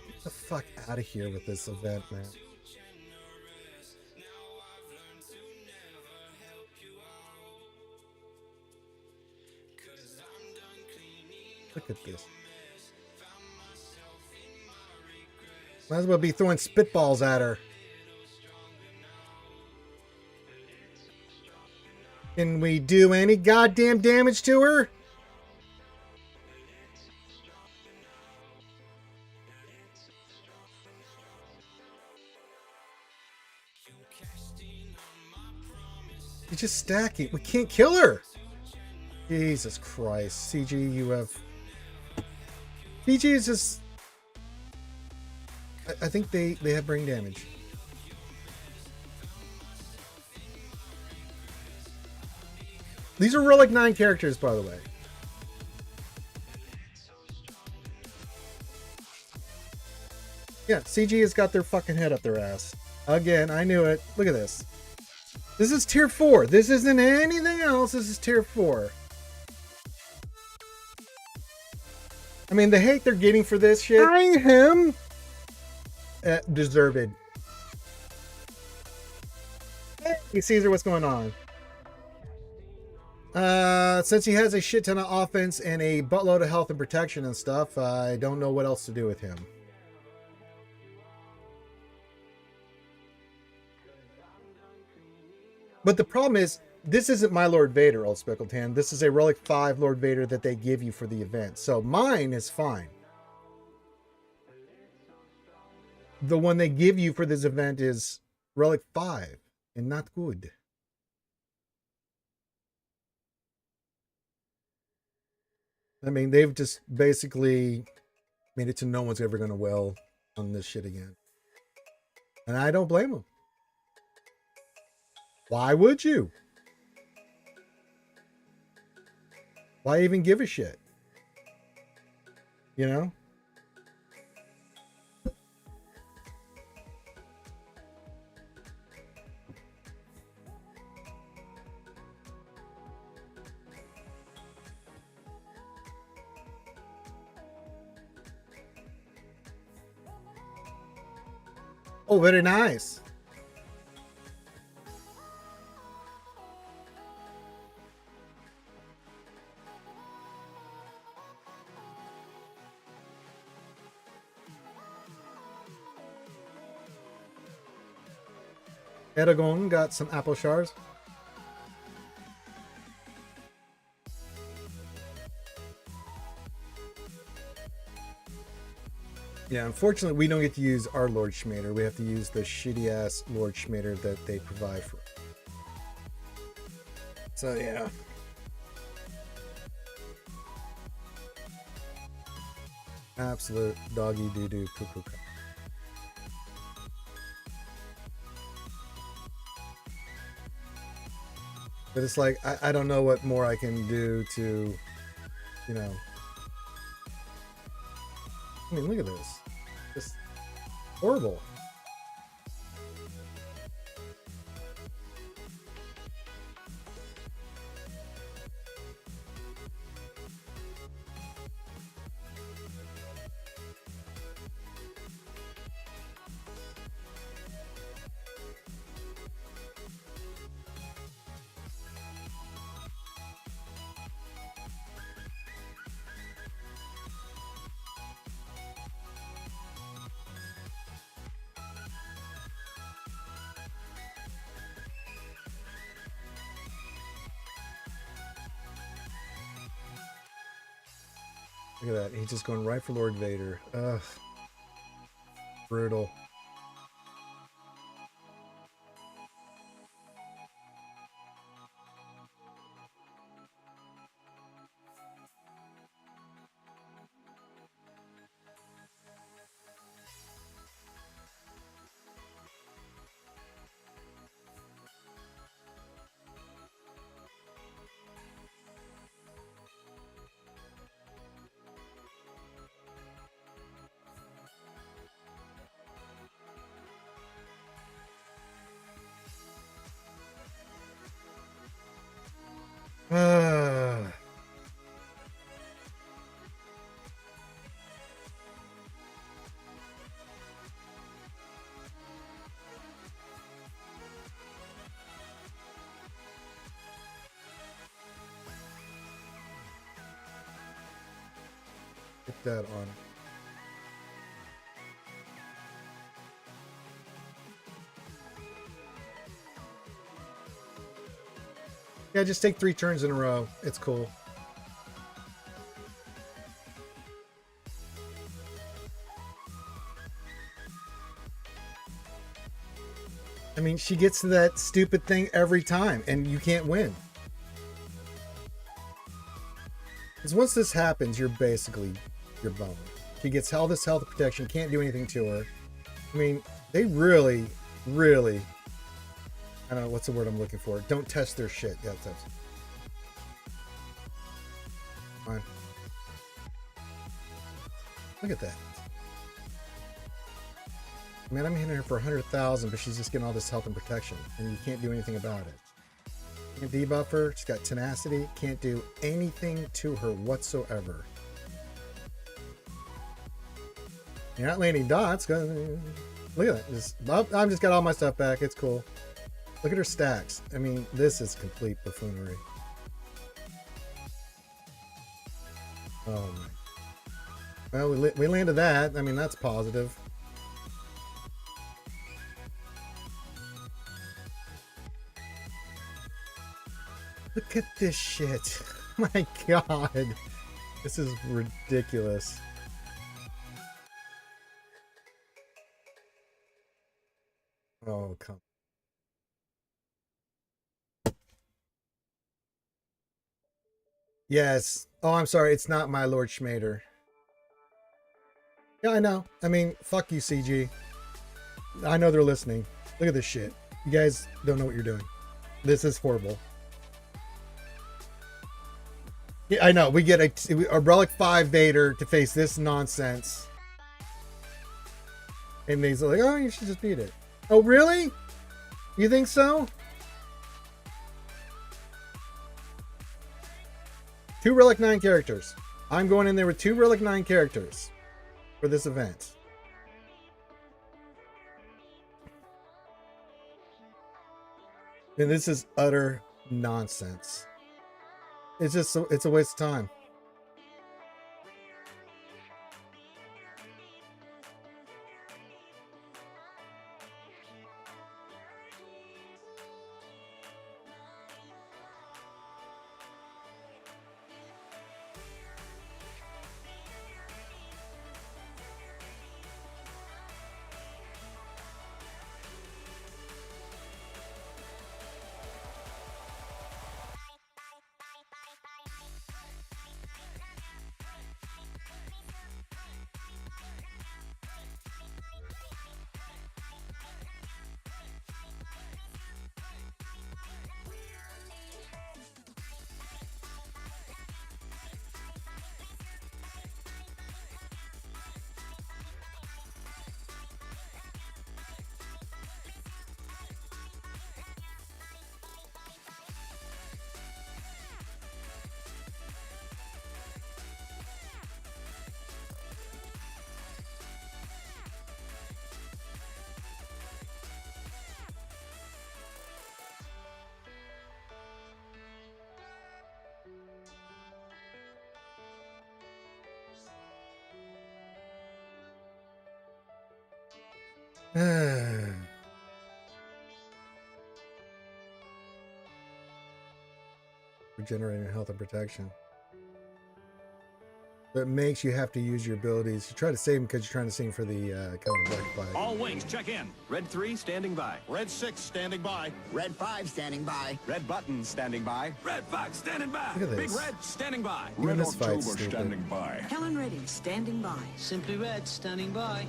Get the fuck out of here with this event, man. Look at this. Might as well be throwing spitballs at her. Can we do any goddamn damage to her? She's just stacking. We can't kill her. Jesus Christ. CG, you have... CG is just... I think they have brain damage. These are Relic 9 characters, by the way. Yeah, CG has got their fucking head up their ass. Again, I knew it. Look at this. This is tier 4. This isn't anything else. This is tier 4. I mean, the hate they're getting for this shit. I him. Deserved. Hey, Caesar, what's going on? Since he has a shit ton of offense and a buttload of health and protection and stuff, I don't know what else to do with him. But the problem is, this isn't my Lord Vader, Old Speckled Hand. This is a Relic 5 Lord Vader that they give you for the event. So mine is fine. The one they give you for this event is Relic 5 and not good. I mean, they've just basically made it to no one's ever going to well on this shit again. And I don't blame them. Why would you? Why even give a shit? You know? Oh, very nice. Eragon got some apple shards. Yeah, unfortunately, we don't get to use our Lord Schmader. We have to use the shitty-ass Lord Schmader that they provide for. So, yeah. Absolute doggy doo-doo poo-poo. But it's like, I don't know what more I can do to, you know. I mean, look at this. Just horrible. Look at that. He's just going right for Lord Vader. Ugh. Brutal. Get that on. Yeah, just take 3 turns in a row. It's cool. I mean, she gets to that stupid thing every time, and you can't win. Because once this happens, you're boned. She gets all this health protection, can't do anything to her. I mean, they really, really, I don't know, what's the word I'm looking for? Don't test their shit. Yeah, that's fine. Look at that. Man, I'm hitting her for 100,000, but she's just getting all this health and protection, and you can't do anything about it. Can't debuff her. She's got tenacity. Can't do anything to her whatsoever. You're not landing dots. Look at that. I'm just got all my stuff back. It's cool. Look at her stacks. I mean, this is complete buffoonery. Oh my. Well, we landed that. I mean, that's positive. Look at this shit. My God. This is ridiculous. Oh, come. Yes. Oh, I'm sorry. It's not my Lord Schmader. Yeah, I know. I mean, fuck you, CG. I know they're listening. Look at this shit. You guys don't know what you're doing. This is horrible. Yeah, I know. We get a Relic 5 Vader to face this nonsense. And he's like, oh, you should just beat it. Oh, really? You think so? 2 Relic 9 characters. I'm going in there with 2 Relic 9 characters for this event. And this is utter nonsense. It's just, it's a waste of time. Regenerating health and protection. That makes you have to use your abilities. You try to save them because you're trying to save them for the kind of red flag. All wings, check in. Red 3, standing by. Red 6, standing by. Red 5, standing by. Red button, standing by. Red 5, standing by. Look at this. Big Red, standing by. Even Red this October, fight's stupid. standing by. Helen Ready, standing by. Simply Red, standing by.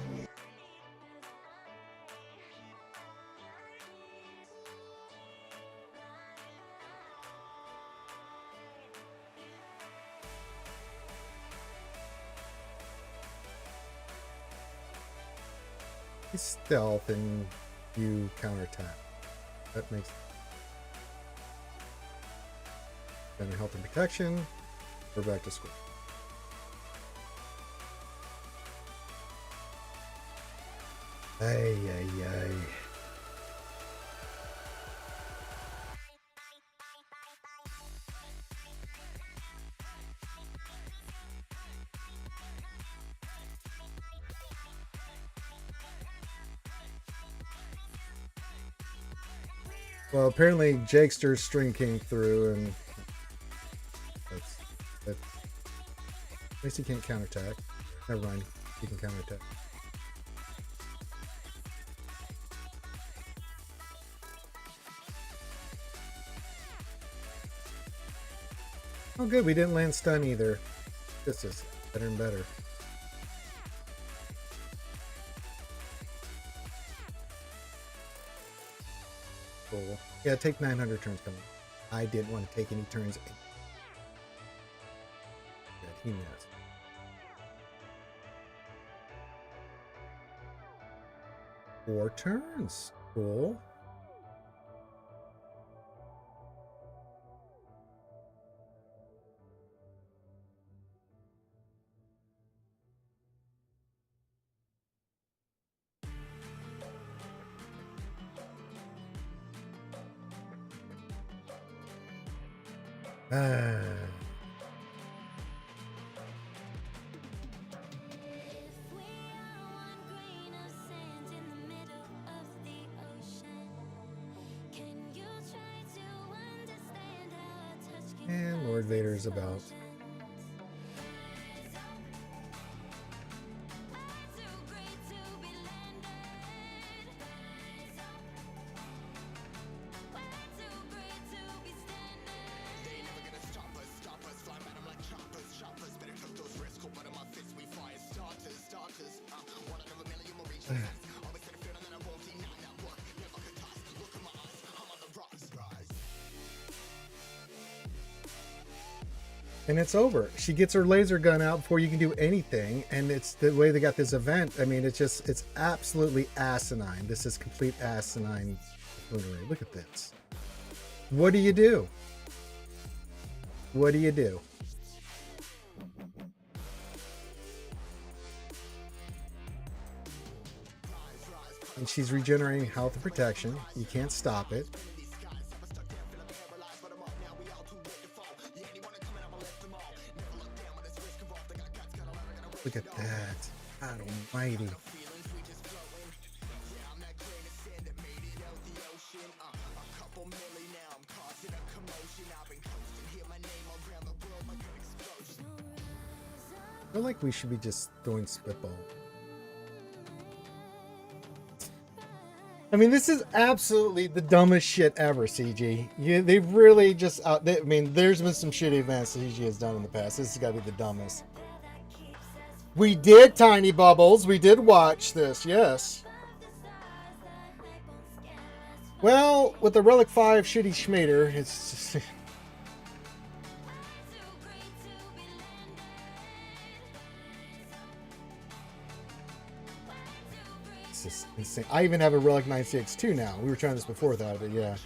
You stealth and you counterattack. That makes then health and protection. We're back to square. Ay, ay, ay. Well, apparently Jakester's string came through, and at least he can't counterattack. Never mind, he can counterattack. Oh, good, we didn't land stun either. This is better and better. Cool. Yeah, take 900 turns coming. I didn't want to take any turns. Yeah, he missed. Four turns. Cool. Ah. And Lord Vader's about. And it's over. She gets her laser gun out before you can do anything, and it's the way they got this event. I mean, it's absolutely asinine. This is complete asinine foolery. Look at this. What do you do? What do you do? And she's regenerating health and protection. You can't stop it. Look at that. God almighty. I feel like we should be just throwing spitball. I mean, this is absolutely the dumbest shit ever, CG. They've really just I mean, there's been some shitty events CG has done in the past. This has got to be the dumbest. We did, Tiny Bubbles. We did watch this, yes. Well, with the Relic 5 shitty schmader, it's just... It's just insane. I even have a Relic 9 CX2 now. We were trying this before without it, yeah.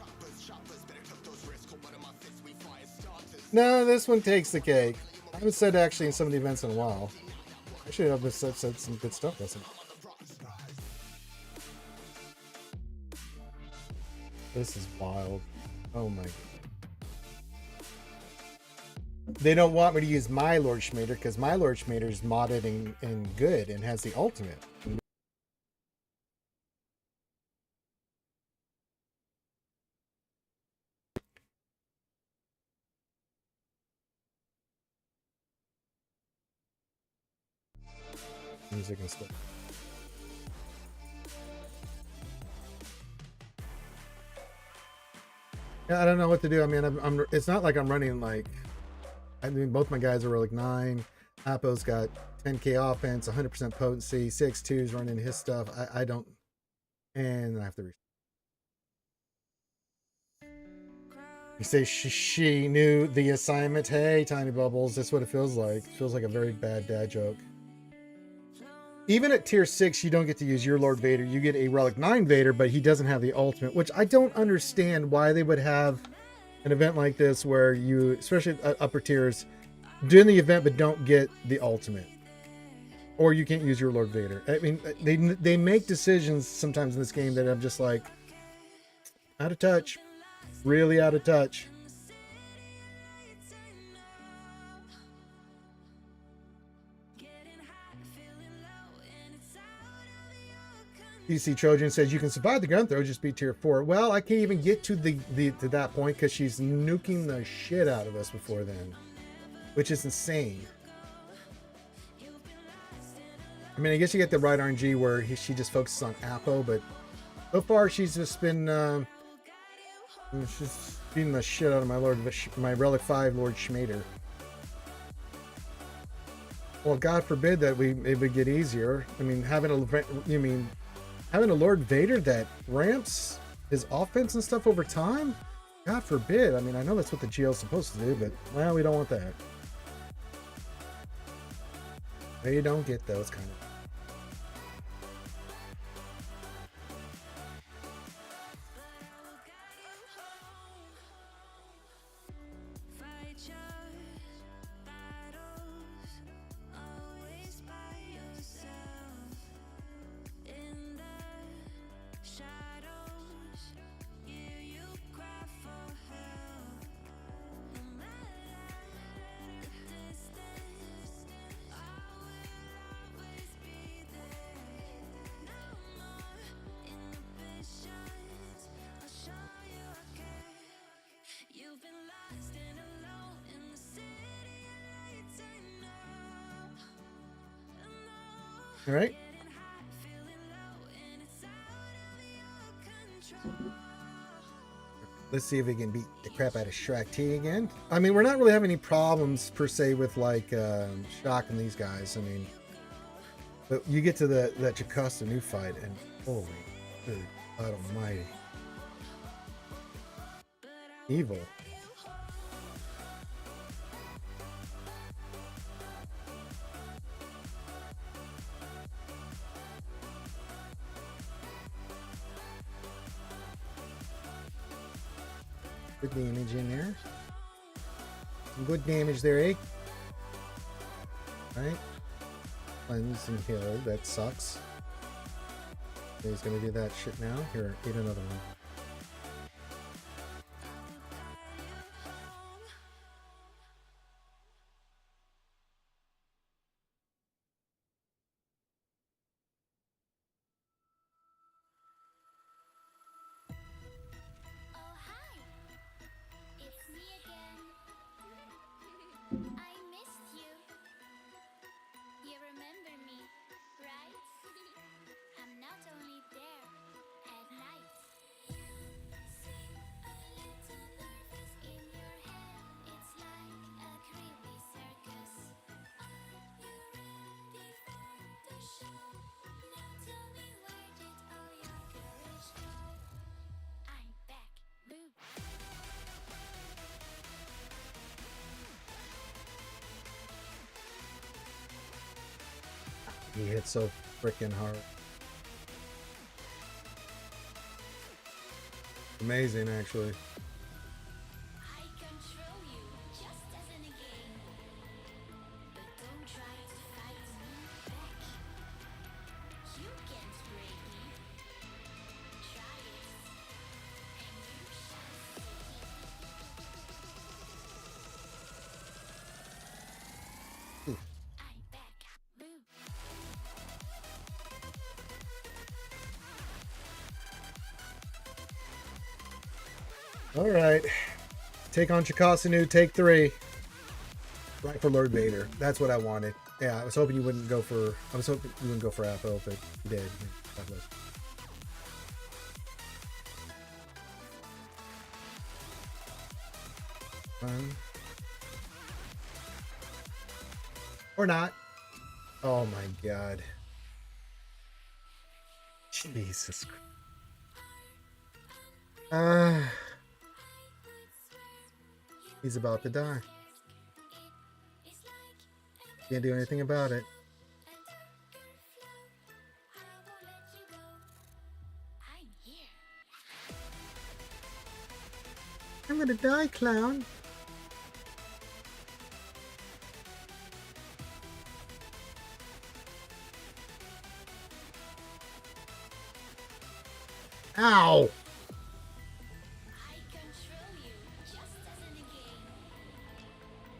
No, this one takes the cake. I haven't said actually in some of the events in a while. I should have said some good stuff, doesn't it? This is wild. Oh my god. They don't want me to use my Lord Schmader because my Lord Schmader is modded and good and has the ultimate. Music and stuff. Yeah, I don't know what to do. I mean, it's not like I'm running like. I mean, both my guys are Relic 9. Apo's got 10k offense, 100% potency. 6-2's running his stuff. I don't. And I have to. You say she knew the assignment. Hey, Tiny Bubbles, that's what it feels like. It feels like a very bad dad joke. Even at tier 6, you don't get to use your Lord Vader. You get a Relic 9 Vader, but he doesn't have the ultimate, which I don't understand why they would have an event like this where you, especially upper tiers, do the event but don't get the ultimate. Or you can't use your Lord Vader. I mean, they make decisions sometimes in this game that I'm just like, out of touch. Really out of touch. PC Trojan says you can survive the gun throw, just be tier 4. Well, I can't even get to to that point because she's nuking the shit out of us before then, which is insane. I mean, I guess you get the right RNG where she just focuses on Apo, but so far she's just been she's beating the shit out of my Relic 5 Lord Schmader. Well, God forbid that it would get easier. I mean, having a Lord Vader that ramps his offense and stuff over time? God forbid. I mean, I know that's what the GL's supposed to do, but, well, we don't want that. They don't get those kind of... All right. Let's see if we can beat the crap out of Shrek T again. I mean, we're not really having any problems per se with like Shock and these guys. I mean, but you get to that Jocasta new fight and holy good God almighty. Evil. Good damage in there. Some good damage there, eh? Right? Cleanse and heal. That sucks. He's gonna do that shit now. Here, eat another one. I missed you. You remember me, right? I'm not only there at night. You seem a little nervous in your head. It's like a creepy circus. Are you ready for the show? Now tell me, where did all your courage go? I'm back. Boo. He hit so freaking hard. Amazing, actually. I control you just as in a game. But don't try to fight me back. You can't break me. Try it, and you shall see. I'm back. Boo. All right. Take on Chikasanu, take 3. Right for Lord Vader. That's what I wanted. Yeah, I was hoping you wouldn't go for... I was hoping you wouldn't go for Apo, but you did. God bless. Fun. Or not. Oh my God. Jesus Christ. He's about to die. Can't do anything about it. I'm here. I'm gonna die, clown. Ow! I control you just as in a game.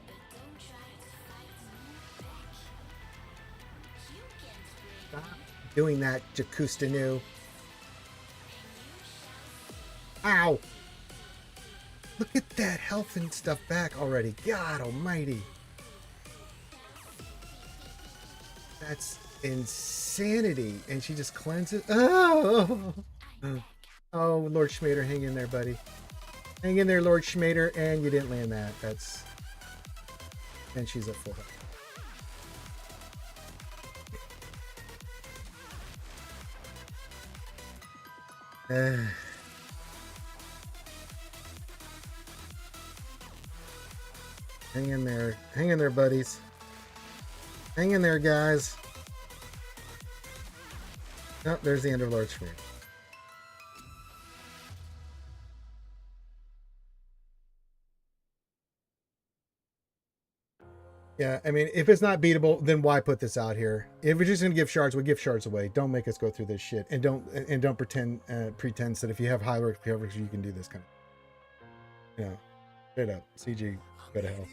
But don't try to fight me back. You can't break Stop doing that, Jakustanu. Ow! Look at that health and stuff back already. God almighty. That's insanity. And she just cleanses. Oh! Oh, Lord Schmader, hang in there, buddy. Hang in there, Lord Schmader. And you didn't land that. That's... And she's at full health. Hang in there. Hang in there, buddies. Hang in there, guys. Oh, there's the end of Lord Schmader. Yeah, I mean, if it's not beatable, then why put this out here? If we're just gonna give shards, we give shards away. Don't make us go through this shit, and don't pretend pretense that if you have high work coverage, you can do this kind of. Yeah, straight up, CG, go to hell.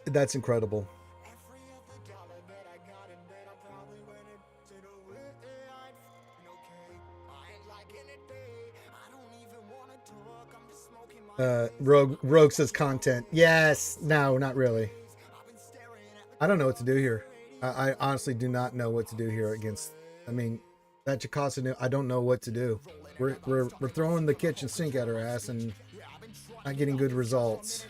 That's incredible. Rogue says content. Yes. No, not really. I don't know what to do here. I honestly do not know what to do here against. I mean, that Jakasa, I don't know what to do. We're throwing the kitchen sink at her ass and not getting good results.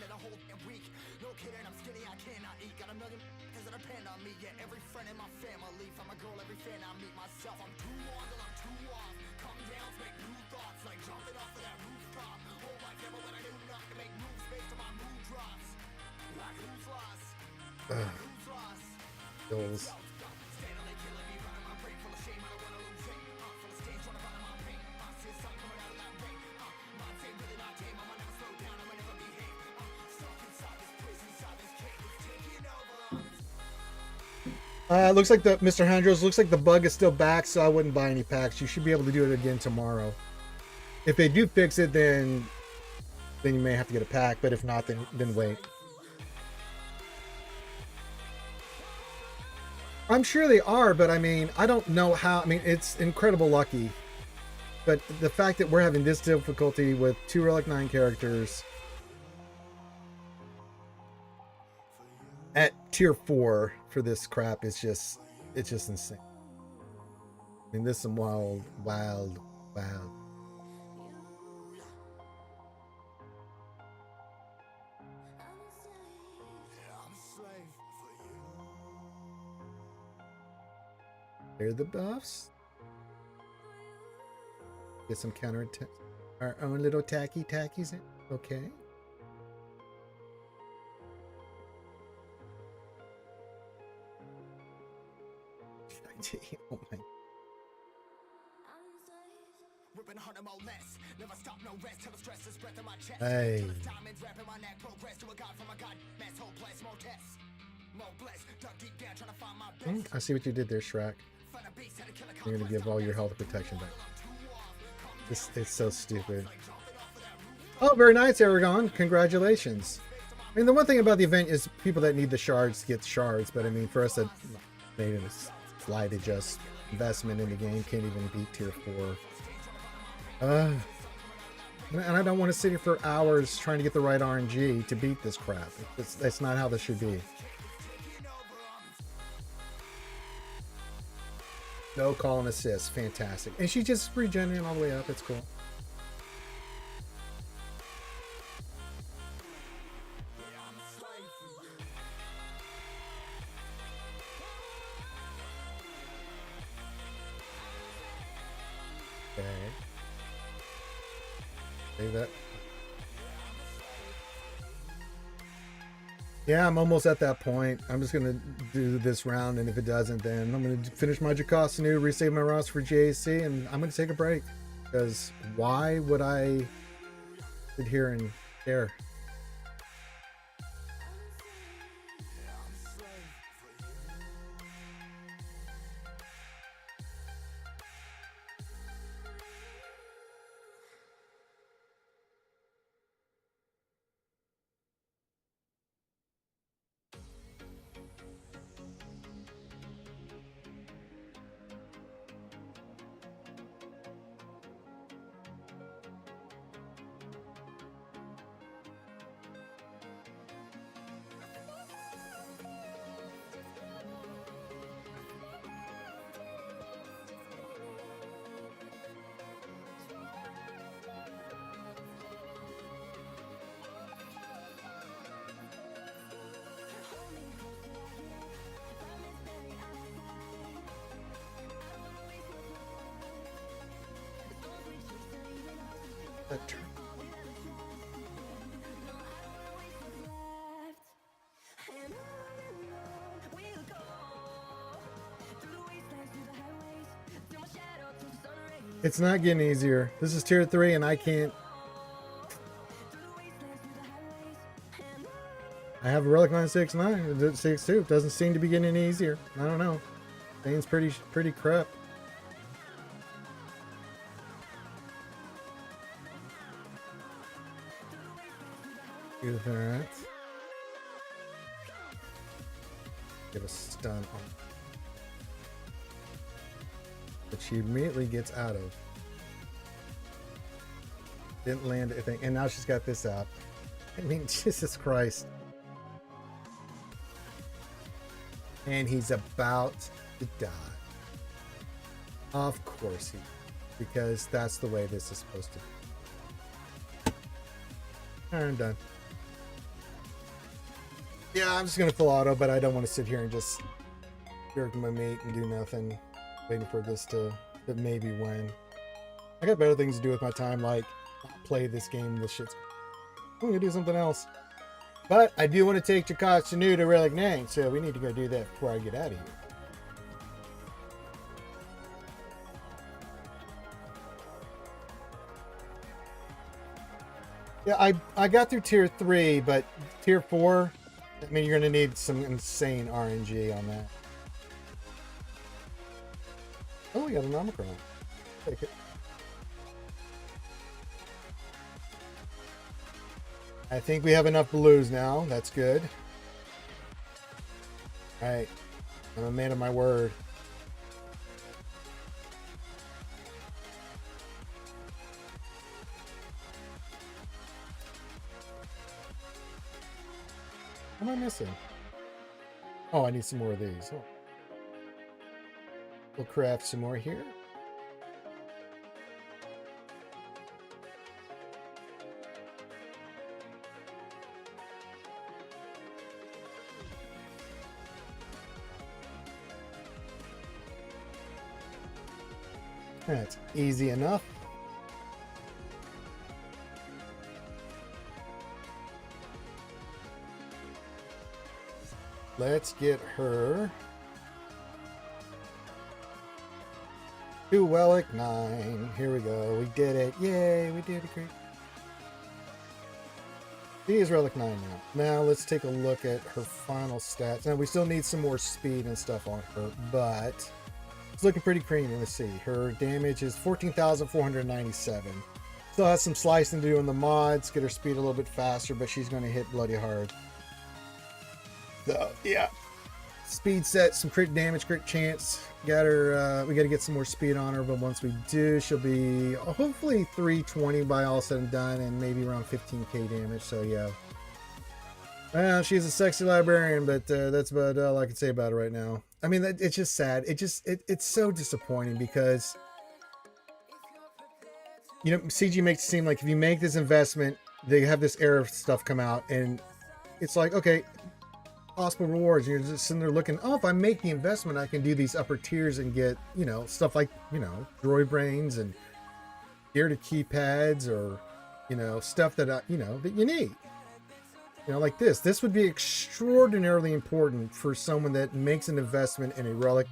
Goals. Looks like the Mr. Handros, looks like the bug is still back, so I wouldn't buy any packs. You should be able to do it again tomorrow. If they do fix it, then you may have to get a pack, but if not, then wait. I'm sure they are, but I mean, I don't know how. I mean, it's incredible lucky. But the fact that we're having this difficulty with 2 Relic 9 characters at tier 4 for this crap is just, it's just insane. I mean, this is some wild. Clear the buffs. Get some counter attack. Our own little tackies in. Okay. Oh my. Hey. I see what you did there, Shrek. You're gonna give all your health protection back. It's so stupid. Oh, very nice, Aragon. Congratulations. I mean, the one thing about the event is people that need the shards get shards, but I mean, for us that made it a slight adjust investment in the game, can't even beat tier 4. And I don't want to sit here for hours trying to get the right RNG to beat this crap. That's not how this should be. No call and assist. Fantastic. And she just regenerating all the way up. It's cool. Okay. Save that. Yeah, I'm almost at that point. I'm just going to do this round, and if it doesn't, then I'm going to finish my Jakasanu, resave my roster for JAC, and I'm going to take a break. Because why would I sit here and care? that turn? It's not getting easier. This is tier 3 and I can't. I have a Relic 969, 6.2. It doesn't seem to be getting any easier. I don't know. Thing's pretty crap. Do that. Get a stun on, which she immediately gets out of. Didn't land anything, and now she's got this out. I mean, Jesus Christ. And he's about to die. Of course he, because that's the way this is supposed to be. I'm done. Yeah, I'm just gonna full auto, but I don't want to sit here and just jerk my meat and do nothing, waiting for this to maybe win. I got better things to do with my time, like play this game. This shit's. I'm gonna do something else. But I do want to take Chikatsu New to Relic 9, so we need to go do that before I get out of here. Yeah, I got through tier 3, but tier 4, I mean, you're going to need some insane RNG on that. Oh, we got an Omicron. Take it. I think we have enough blues now. That's good. All right. I'm a man of my word. What am I missing? Oh, I need some more of these. Oh. We'll craft some more here. That's easy enough. Let's get her to Relic 9. Here we go. We did it. Yay, we did it. Great. She is Relic 9 now. Now let's take a look at her final stats. Now we still need some more speed and stuff on her, but it's looking pretty creamy. Let's see. Her damage is 14,497. Still has some slicing to do on the mods. Get her speed a little bit faster, but she's going to hit bloody hard. So, yeah. Speed set, some crit damage, crit chance. Got her, we got to get some more speed on her, but once we do, she'll be hopefully 320 by all said and done, and maybe around 15k damage. So, yeah. Well, she's a sexy librarian, but that's about all I can say about it right now. I mean, it's just sad. It's so disappointing because, you know, CG makes it seem like if you make this investment, they have this era of stuff come out, and it's like, okay, possible rewards. You're just sitting there looking, oh, if I make the investment, I can do these upper tiers and get, you know, stuff like, you know, droid brains and gear to keypads, or, you know, stuff that, you know, that you need. You know, like this. This would be extraordinarily important for someone that makes an investment in a Relic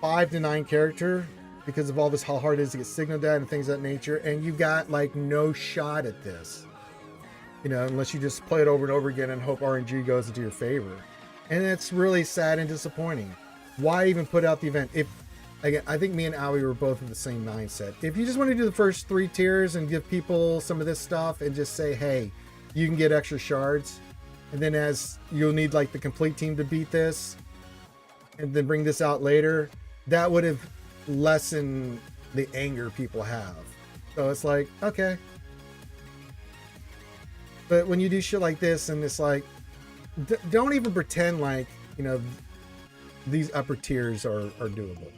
5 to 9 character because of all this, how hard it is to get signal data and things of that nature, and you got like no shot at this. You know, unless you just play it over and over again and hope RNG goes into your favor. And it's really sad and disappointing. Why even put out the event? If, again, I think me and Aoi were both in the same mindset. If you just want to do the first 3 tiers and give people some of this stuff and just say, hey, you can get extra shards, and then as you'll need like the complete team to beat this, and then bring this out later, that would have lessened the anger people have. So it's like, okay. But when you do shit like this, and it's like, don't even pretend like, you know, these upper tiers are doable.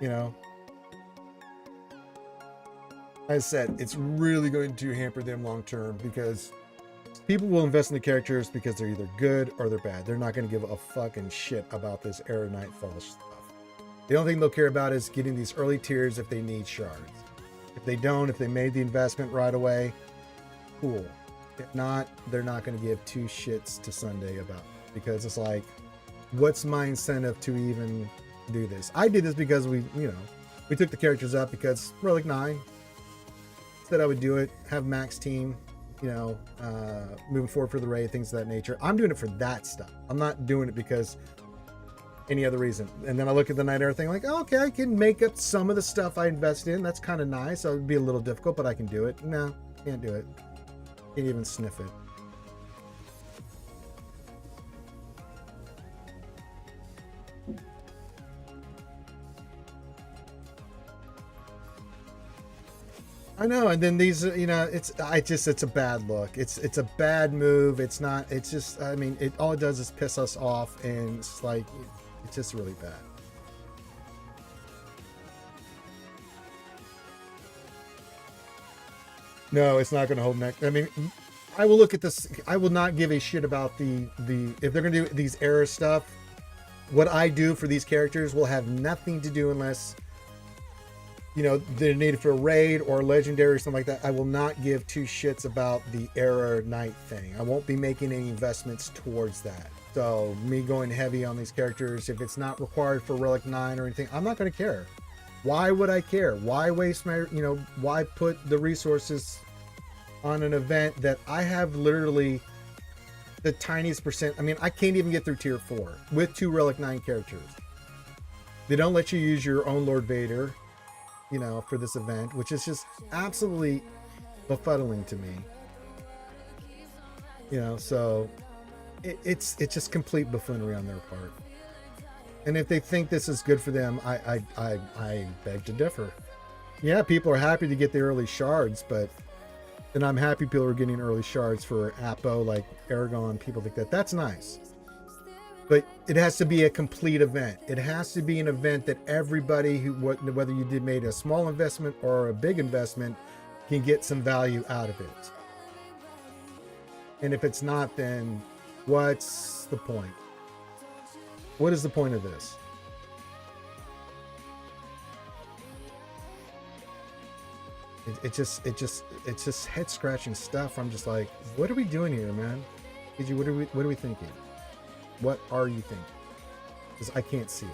You know? As I said, it's really going to hamper them long term because people will invest in the characters because they're either good or they're bad. They're not going to give a fucking shit about this Era Nightfall stuff. The only thing they'll care about is getting these early tiers if they need shards. If they don't, if they made the investment right away, cool. If not, they're not going to give two shits to Sunday about it, because it's like, what's my incentive to even do this? I did this because we took the characters up because Relic 9 said I would do it, have max team, moving forward for the raid, things of that nature. I'm doing it for that stuff. I'm not doing it because any other reason. And then I look at the Night Era thing like, oh, okay, I can make up some of the stuff I invest in. That's kind of nice. So it would be a little difficult, but I can do it. No, can't do it. Can't even sniff it. I know, and then these, it's a bad look. It's a bad move. It's not. It's just. I mean, all it does is piss us off, and it's like, it's just really bad. No, it's not going to hold next. I mean, I will look at this. I will not give a shit about the if they're going to do these era stuff. What I do for these characters will have nothing to do unless, they're needed for a raid or legendary or something like that. I will not give two shits about the era night thing. I won't be making any investments towards that. So me going heavy on these characters, if it's not required for Relic 9 or anything, I'm not going to care. Why would I care? Why waste my, why put the resources on an event that I have literally the tiniest percent? I mean, I can't even get through tier 4 with 2 Relic 9 characters. They don't let you use your own Lord Vader, for this event, which is just absolutely befuddling to me. So it's just complete buffoonery on their part. And if they think this is good for them, I beg to differ. Yeah, people are happy to get the early shards, but then I'm happy people are getting early shards for Apo, like Aragon, people like that. That's nice. But it has to be a complete event. It has to be an event that everybody whether you made a small investment or a big investment, can get some value out of it. And if it's not, then what's the point? What is the point of this? It's just head scratching stuff. I'm just like, what are we doing here, man? What are we thinking? What are you thinking? Because I can't see it.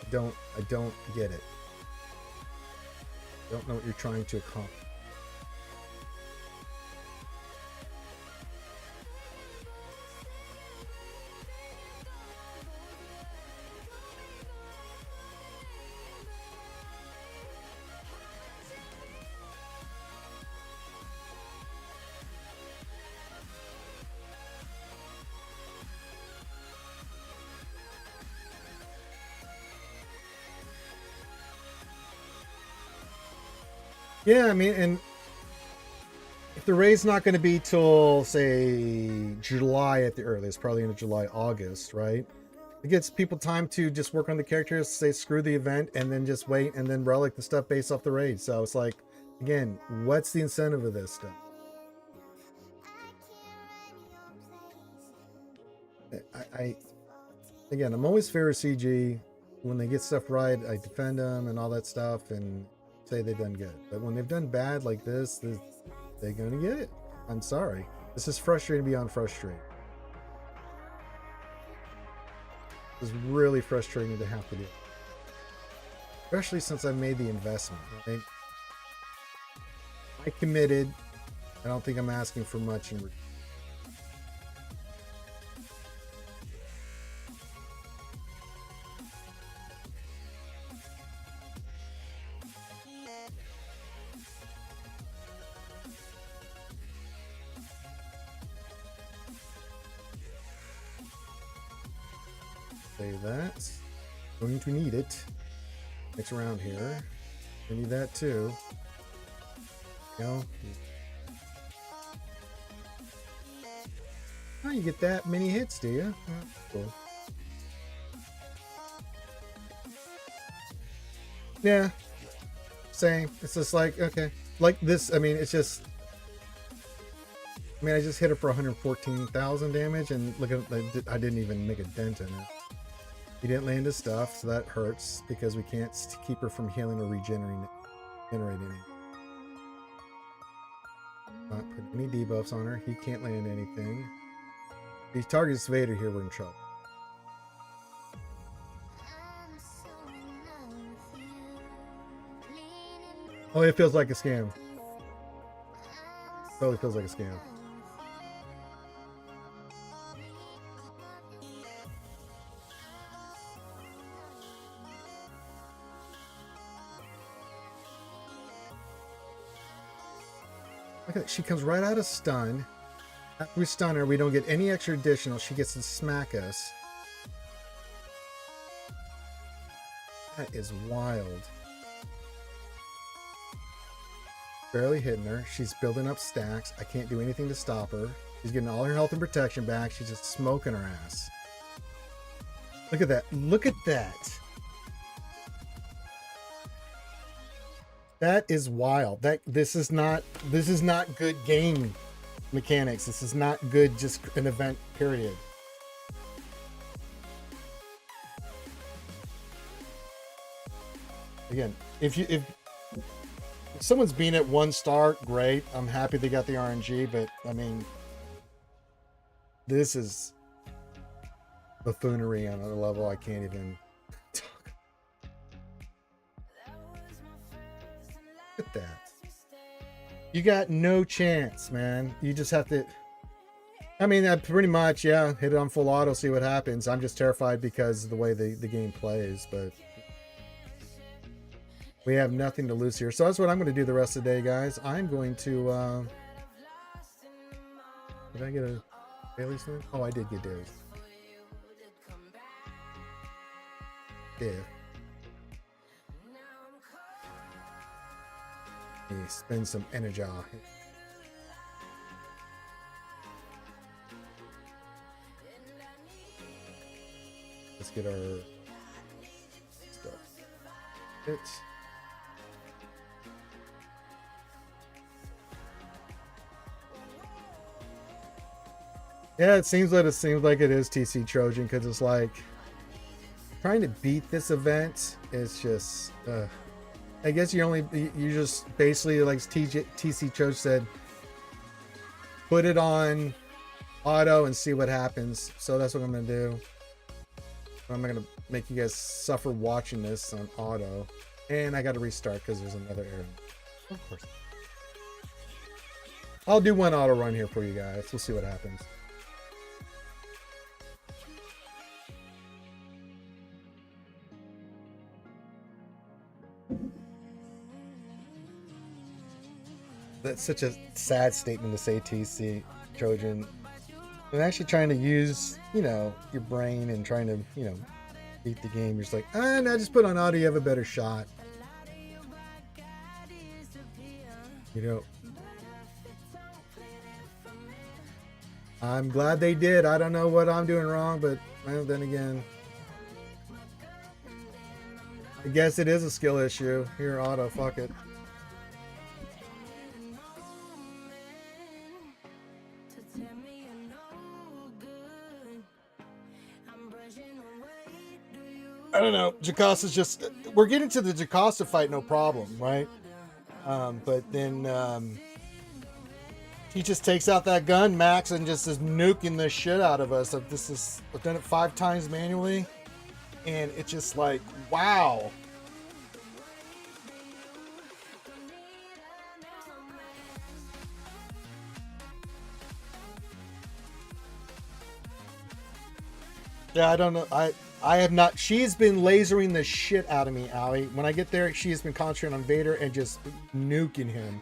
I don't get it. I don't know what you're trying to accomplish. Yeah, I mean, and if the raid's not going to be till, say, July at the earliest, probably in July, August, right? It gives people time to just work on the characters, say screw the event, and then just wait, and then relic the stuff based off the raid. So it's like, again, what's the incentive of this stuff? Again, I'm always fair to CG. When they get stuff right, I defend them and all that stuff, and say they've done good. But when they've done bad like this, they're going to get it. I'm sorry. This is frustrating beyond frustrating. It's really frustrating to have to do. Especially since I made the investment. Right? I committed. I don't think I'm asking for much in return. Save that. Going to need it. Next around here. We need that too. Go. Oh, you get that many hits, do you? Oh, cool. Yeah. Same. It's just like, okay. Like this, I mean, it's just... I mean, I just hit it for 114,000 damage, and look at, I didn't even make a dent in it. He didn't land his stuff, so that hurts because we can't keep her from healing or generating any. Not putting any debuffs on her. He can't land anything. If he targets Vader here, we're in trouble. Oh, it feels like a scam. Totally feels like a scam. Look at that. She comes right out of stun. After we stun her, we don't get any extra additional. She gets to smack us. That is wild. Barely hitting her. She's building up stacks. I can't do anything to stop her. She's getting all her health and protection back. She's just smoking her ass. Look at that. Look at that. That is wild. This is not good game mechanics. This is not good just an event period. Again, if someone's being at 1 star, great. I'm happy they got the RNG, but I mean, this is buffoonery on a level I can't even talk. Look at that. You got no chance, man. You just have to. I mean, pretty much, yeah. Hit it on full auto, see what happens. I'm just terrified because of the way the game plays, but we have nothing to lose here. So that's what I'm going to do the rest of the day, guys. I'm going to. Did I get a dailies thing? Oh, I did get dailies. Yeah. Let me spend some energy. Let's get our stuff. Yeah, it seems like it is TC Trojan because it's like trying to beat this event is just. I guess you just basically, like TC Trojan said, put it on auto and see what happens. So that's what I'm gonna do. I'm not gonna make you guys suffer watching this on auto, and I got to restart because there's another error. Of course, I'll do one auto run here for you guys. We'll see what happens. That's such a sad statement to say, TC Trojan. And actually trying to use, your brain and trying to, beat the game. You're just like, no, just put on auto. You have a better shot. I'm glad they did. I don't know what I'm doing wrong, but well, then again, I guess it is a skill issue. Here, auto, fuck it. I don't know. Jacasta's just... We're getting to the Jacasta fight, no problem, right? But then he just takes out that gun, Max, and just is nuking the shit out of us. I've done it 5 times manually, and it's just like, wow. Yeah, I don't know. I have not. She's been lasering the shit out of me, Allie. When I get there, she has been concentrating on Vader and just nuking him.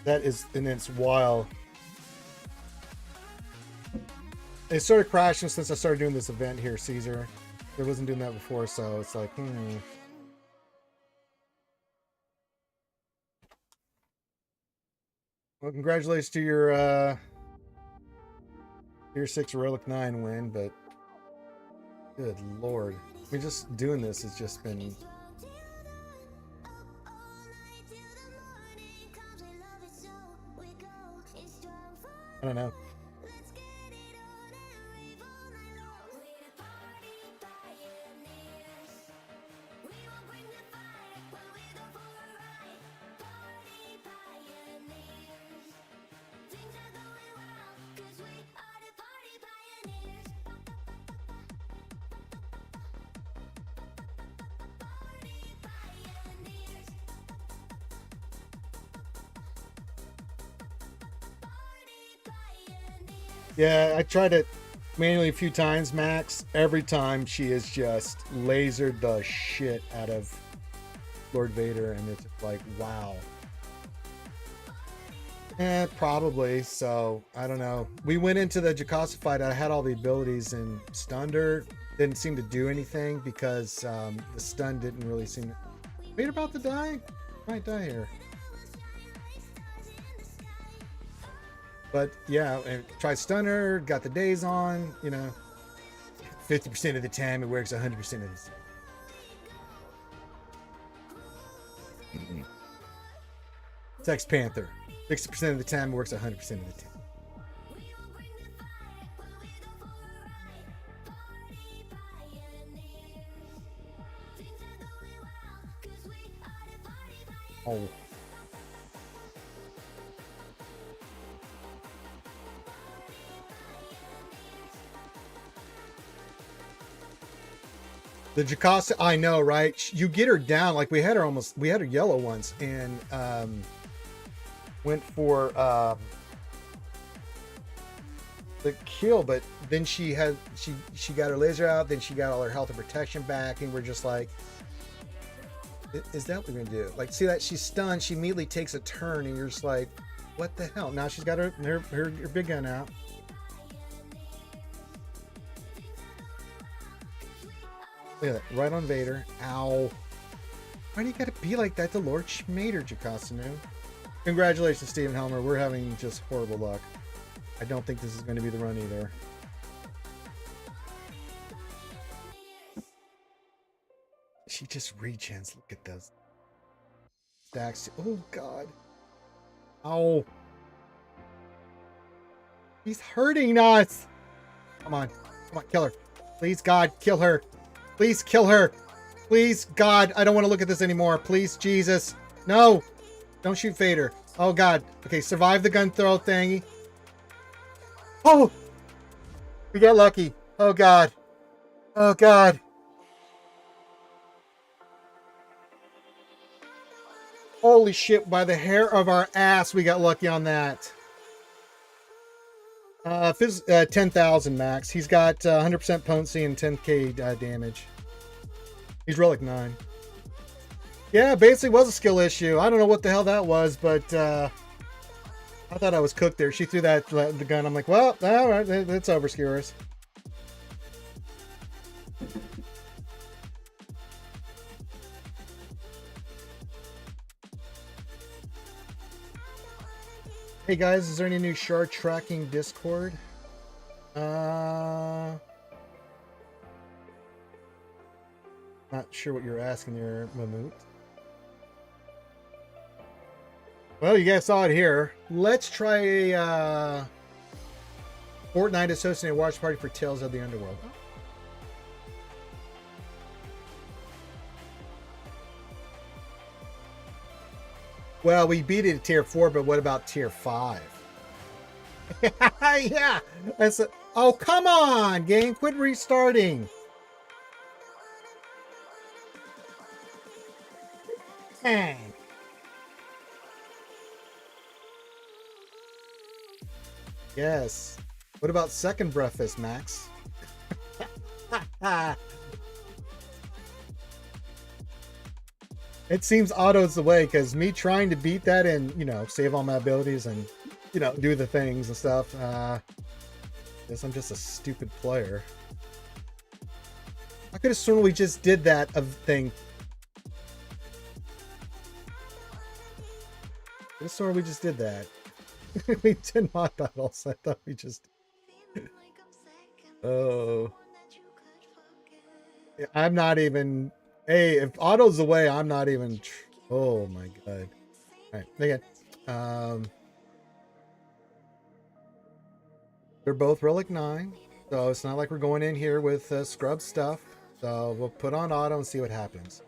That is, and it's wild. It started crashing since I started doing this event here, Caesar. I wasn't doing that before, so it's like, Well, congratulations to your Tier 6 Relic 9 win, but good lord. I mean, just doing this has just been... I don't know. Yeah, I tried it manually a few times, Max. Every time she is just lasered the shit out of Lord Vader, and it's like, wow. Probably. So, I don't know. We went into the Jocasta fight. I had all the abilities and stunned her. Didn't seem to do anything because the stun didn't really seem... Vader about to die? Might die here. But yeah, and tried stun her, got the days on, you know. 50% of the time it works 100% of the time. Sex Panther. 60% of the time it works 100% of the time. Oh. The Jocasta, I know, right? You get her down, like we had her yellow once, and went for the kill, but then she got her laser out, then she got all her health and protection back, and we're just like, is that what we're gonna do? Like, see that she's stunned, she immediately takes a turn, and you're just like, what the hell? Now she's got her big gun out. Look at that, right on Vader. Ow. Why do you gotta be like that to Lord Schmader, Jocasta? Congratulations, Stephen Helmer. We're having just horrible luck. I don't think this is going to be the run either. She just regens. Look at those stacks. Oh, God. Ow. He's hurting us. Come on. Come on, kill her. Please, God, kill her. Please kill her. Please, God, I don't want to look at this anymore. Please, Jesus. No. Don't shoot Vader. Oh, God. Okay, survive the gun throw thingy. Oh! We got lucky. Oh, God. Oh, God. Holy shit, by the hair of our ass, we got lucky on that. 10,000 max. He's got 100% potency and 10k damage. He's relic 9. Yeah, basically was a skill issue. I don't know what the hell that was, but I thought I was cooked there. She threw the gun. I'm like, well, all right, it's over, skewers. Hey guys, is there any new shard tracking Discord? Not sure what you're asking there, Mamoot. Well, you guys saw it here. Let's try a Fortnite associated watch party for Tales of the Underworld. Well, we beat it at tier 4, but what about tier 5? Yeah. Oh, come on, game. Quit restarting. Dang. Yes. What about second breakfast, Max? It seems auto's the way, because me trying to beat that and, you know, save all my abilities and, you know, do the things and stuff. Guess I'm just a stupid player. I could have sworn we just did that thing. I could have sworn we just did that. We did mod battles. I thought we just... Oh. I'm not even... Hey, if auto's the way, I'm not even... Oh my god. Alright, again. They're both Relic 9, so it's not like we're going in here with scrub stuff. So we'll put on auto and see what happens.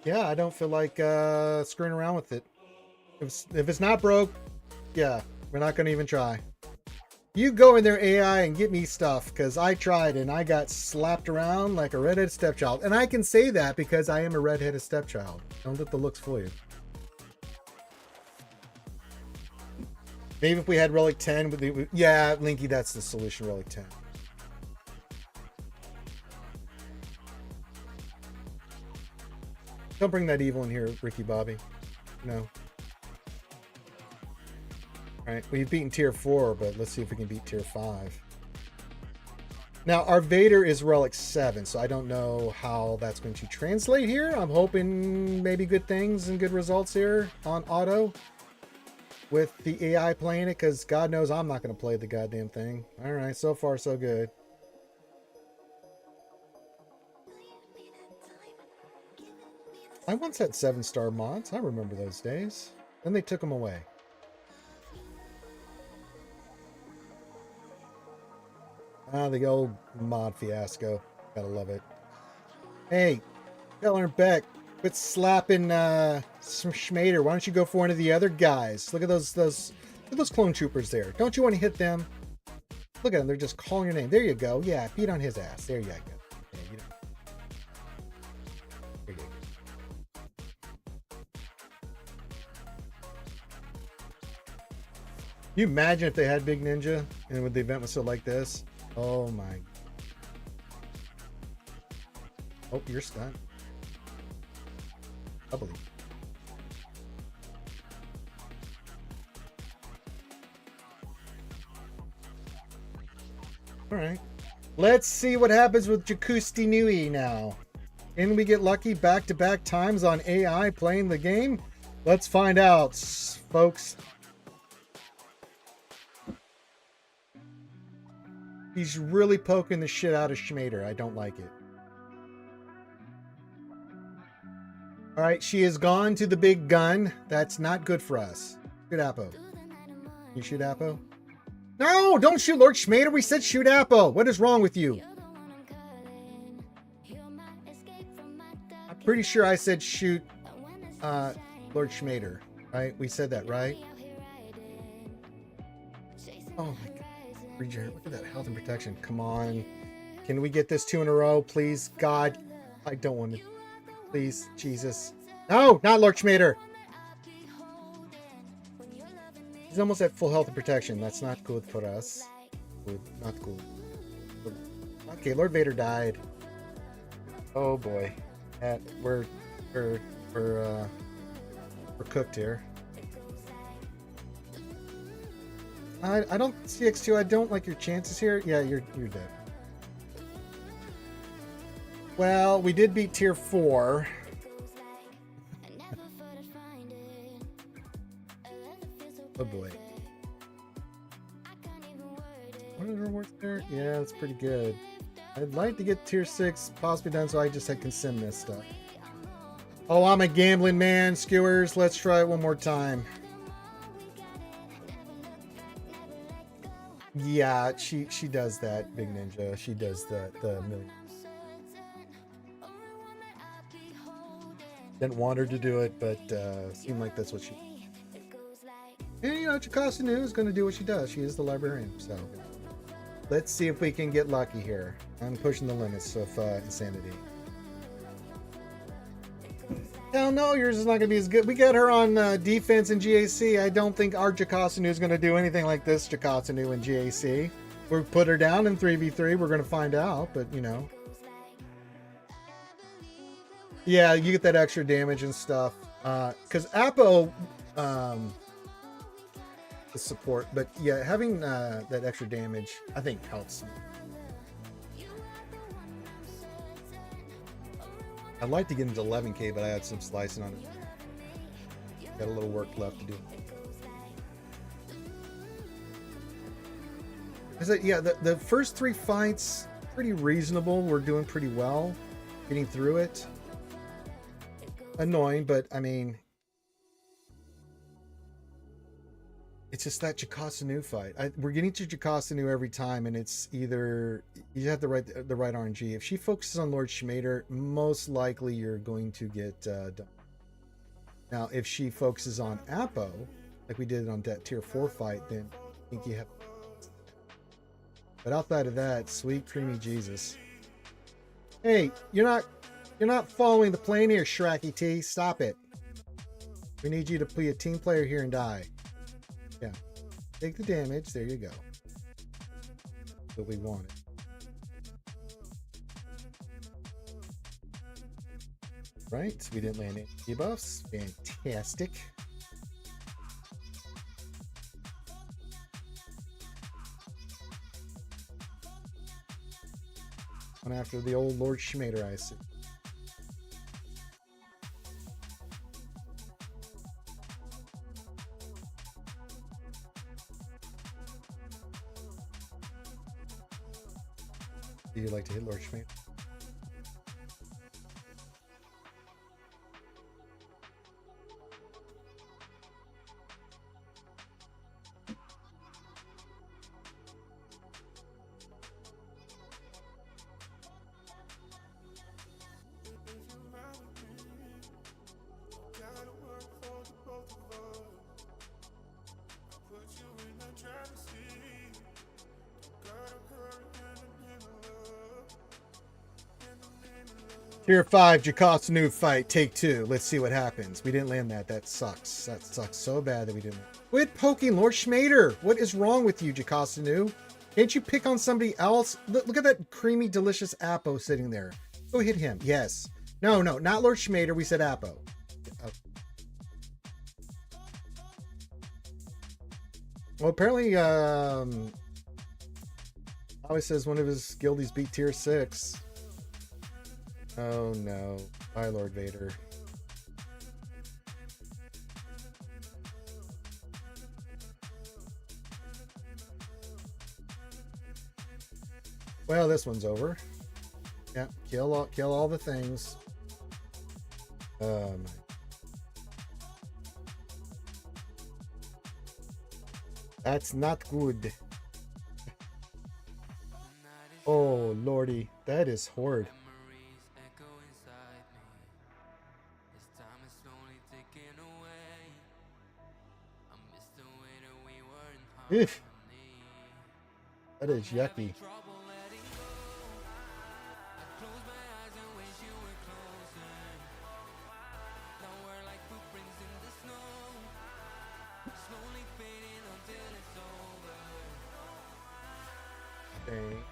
Yeah, I don't feel like screwing around with it. If it's not broke, yeah, we're not going to even try. You go in there, AI, and get me stuff, because I tried and I got slapped around like a redheaded stepchild. And I can say that because I am a redheaded stepchild. Don't let the looks fool you. Maybe if we had Relic 10, yeah, Linky, that's the solution, Relic 10. Don't bring that evil in here, Ricky Bobby. No. Alright, we've beaten tier 4, but let's see if we can beat tier 5. Now, our Vader is Relic 7, so I don't know how that's going to translate here. I'm hoping maybe good things and good results here on auto with the AI playing it, because God knows I'm not going to play the goddamn thing. Alright, so far so good. I once had 7-star mods. I remember those days. Then they took them away. Ah, the old mod fiasco. Gotta love it. Hey, Keller and Beck, quit slapping some Schmader. Why don't you go for one of the other guys? Look at those clone troopers there. Don't you want to hit them? Look at them. They're just calling your name. There you go. Yeah, beat on his ass. There you go. Yeah, you know. There you go. Can you imagine if they had Big Ninja and when the event was so like this? Oh my. Oh, you're stunned. I believe. Alright. Let's see what happens with Jakusti Nui now. Can we get lucky back-to-back times on AI playing the game? Let's find out, folks. He's really poking the shit out of Schmader. I don't like it. All right, she has gone to the big gun. That's not good for us. Shoot Apo. You shoot Apo? No, don't shoot Lord Schmader. We said shoot Apo. What is wrong with you? I'm pretty sure I said shoot Lord Schmader. Right? We said that, right? Oh my God. Regenerate. Look at that health and protection. Come on. Can we get this 2 in a row, please? God, I don't want to. Please, Jesus. No, not Lord Schmader. He's almost at full health and protection. That's not good for us. Good. Not good. Okay, Lord Vader died. Oh boy. We're cooked here. I don't, CX2, I don't like your chances here. Yeah, you're dead. Well, we did beat tier 4. Oh boy. What is our worth there? Yeah, that's pretty good. I'd like to get tier 6 possibly done so I just can sim this stuff. Oh, I'm a gambling man, skewers. Let's try it one more time. Yeah, she does that, Big Ninja. She does the million. Didn't want her to do it, but seemed like that's what she. And you know, Chikasa Nu is going to do what she does. She is the librarian, so let's see if we can get lucky here. I'm pushing the limits of insanity. Hell no, yours is not going to be as good. We got her on defense in GAC. I don't think our Chikasa Nu is going to do anything like this Chikasa Nu in GAC. We'll put her down in 3v3. We're going to find out, but you know. Yeah, you get that extra damage and stuff. Because Apo is support, but yeah, having that extra damage, I think helps. I'd like to get into 11k, but I had some slicing on it. Got a little work left to do. Yeah, the first 3 fights, pretty reasonable. We're doing pretty well. Getting through it. Annoying, but I mean, it's just that Chikasa Nu fight. We're getting to Chikasa Nu every time, and it's either you have the right RNG. If she focuses on Lord Schmader, most likely you're going to get done. Now, if she focuses on Apo, like we did on that tier 4 fight, then I think you have. But outside of that, sweet creamy Jesus. Hey, you're not following the plan here, Shracky T. Stop it. We need you to be a team player here and die. Yeah. Take the damage. There you go. What we wanted. Right, we didn't land any debuffs. Fantastic. And after the old Lord Schmader, I see. Do you like to hit Lord Schmader? Tier 5, Jakot's new fight, take 2. Let's see what happens. We didn't land that. That sucks. That sucks so bad that we didn't. Quit poking Lord Schmader. What is wrong with you, Jakostanu? Can't you pick on somebody else? Look at that creamy, delicious Apo sitting there. Go hit him. Yes. No, not Lord Schmader. We said Apo. Well, apparently, always says one of his guildies beat tier 6. Oh no. Bye, Lord Vader. Well, this one's over. Yeah, kill all the things. That's not good. Oh lordy, that is horrid. Eesh. That is yucky. Dang.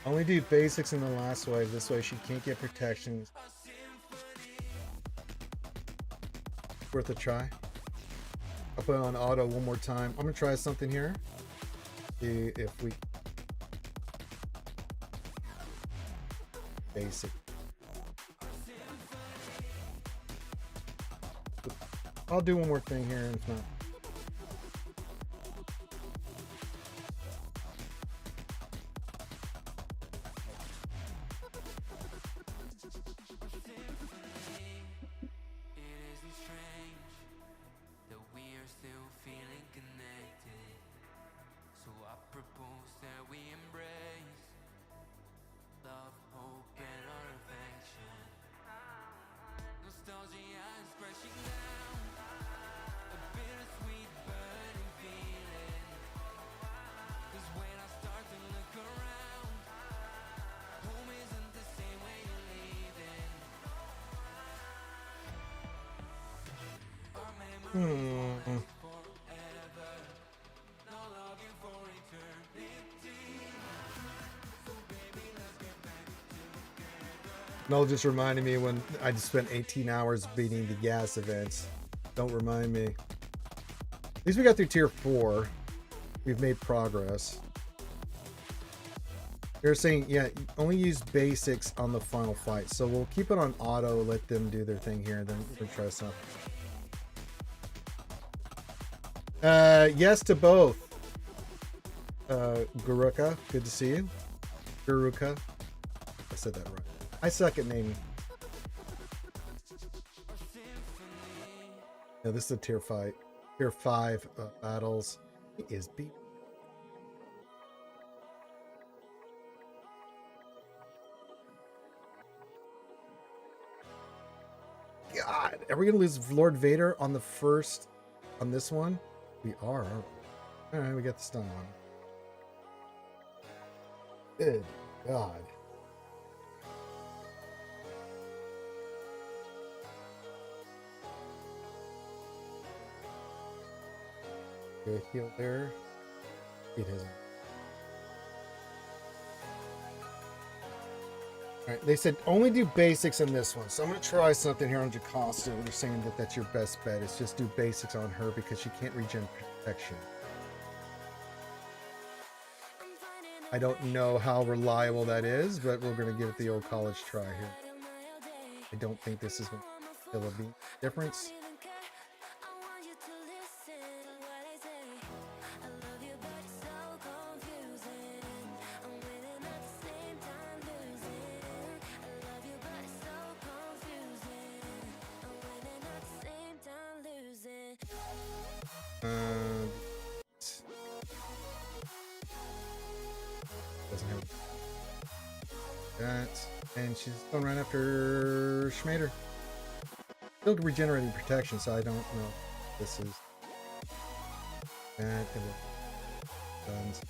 Only do basics in the last wave. This way she can't get protection. Worth a try. I'll put it on auto one more time. I'm gonna try something here. See if we basic. I'll do one more thing here and if not. No, just reminding me when I just spent 18 hours beating the gas events. Don't remind me. At least we got through tier 4. We've made progress. They're saying, yeah, only use basics on the final fight. So we'll keep it on auto, let them do their thing here, and then we'll try something. Yes to both. Garuka, good to see you. Garuka. I said that right. I suck at naming. Yeah, this is a tier fight. Tier 5 battles. It is beat. God, are we gonna lose Lord Vader on the first on this one? We are, aren't we? Alright, we got the stun on. Good. God. Go heal there. It isn't. Alright, they said only do basics on this one. So I'm going to try something here on Jocasta. They're saying that that's your best bet. Is just do basics on her because she can't regen protection. I don't know how reliable that is, but we're going to give it the old college try here. I don't think this is going to still a difference. Doesn't have that. And she's going right after Schmader. Still regenerating protection, so I don't know if this is that. Guns.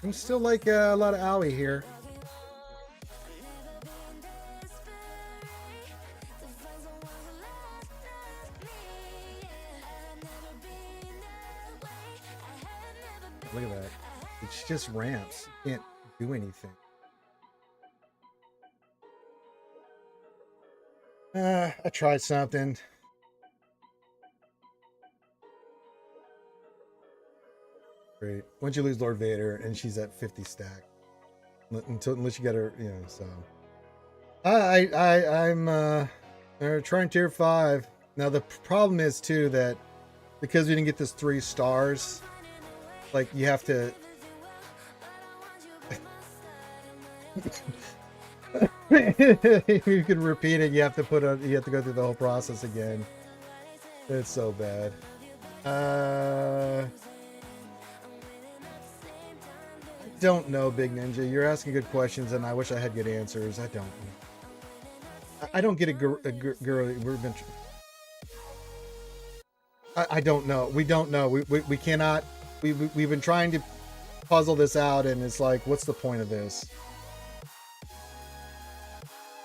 I'm still like a lot of owie here. Look at that. It's just ramps. You can't do anything. I tried something. Great. Once you lose Lord Vader and she's at 50 stack, unless you get her, you know. So I'm trying tier 5 now. The problem is too that because we didn't get this 3 stars, like you have to. You could repeat it. You have to put on. You have to go through the whole process again. It's so bad. Don't know, Big Ninja. You're asking good questions, and I wish I had good answers. I don't. I don't get a girl. We've been. I don't know. We don't know. We cannot. We've been trying to puzzle this out, and it's like, what's the point of this?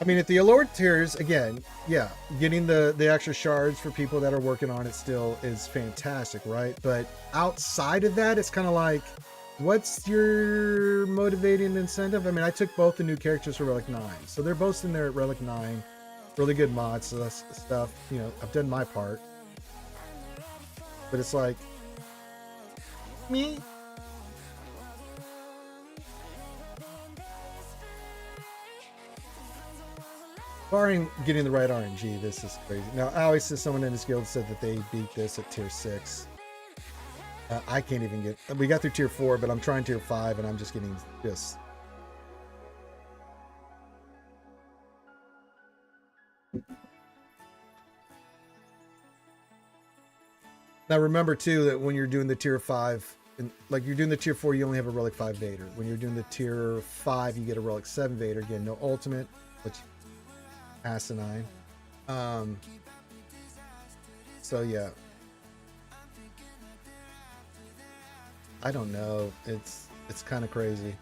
I mean, at the Allure tiers, again, yeah, getting the extra shards for people that are working on it still is fantastic, right? But outside of that, it's kind of like, what's your motivating incentive? I mean, I took both the new characters for Relic 9, so they're both in there at Relic 9. Really good mods, so that's stuff, you know, I've done my part. But it's like, me? Barring getting the right RNG, this is crazy. Now, I always said someone in this guild said that they beat this at tier 6. I can't even get. We got through tier 4, but I'm trying tier 5, and I'm just getting just. Now remember too that when you're doing the tier 5, and like you're doing the tier 4, you only have a Relic 5 Vader. When you're doing the tier 5, you get a Relic 7 Vader. Again, no ultimate, which asinine. So yeah. I don't know. It's kind of crazy.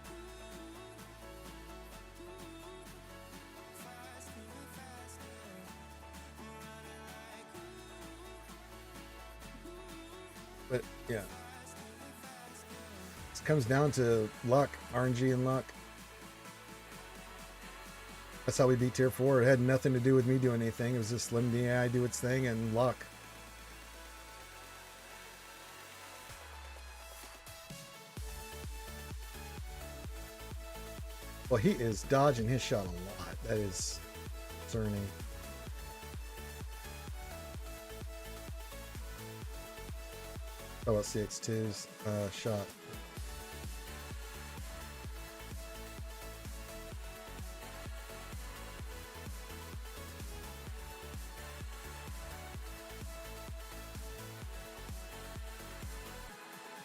But yeah. It comes down to luck, RNG and luck. That's how we beat tier 4. It had nothing to do with me doing anything. It was just letting the AI do its thing and luck. Well, he is dodging his shot a lot. That is concerning. How about CX2's shot?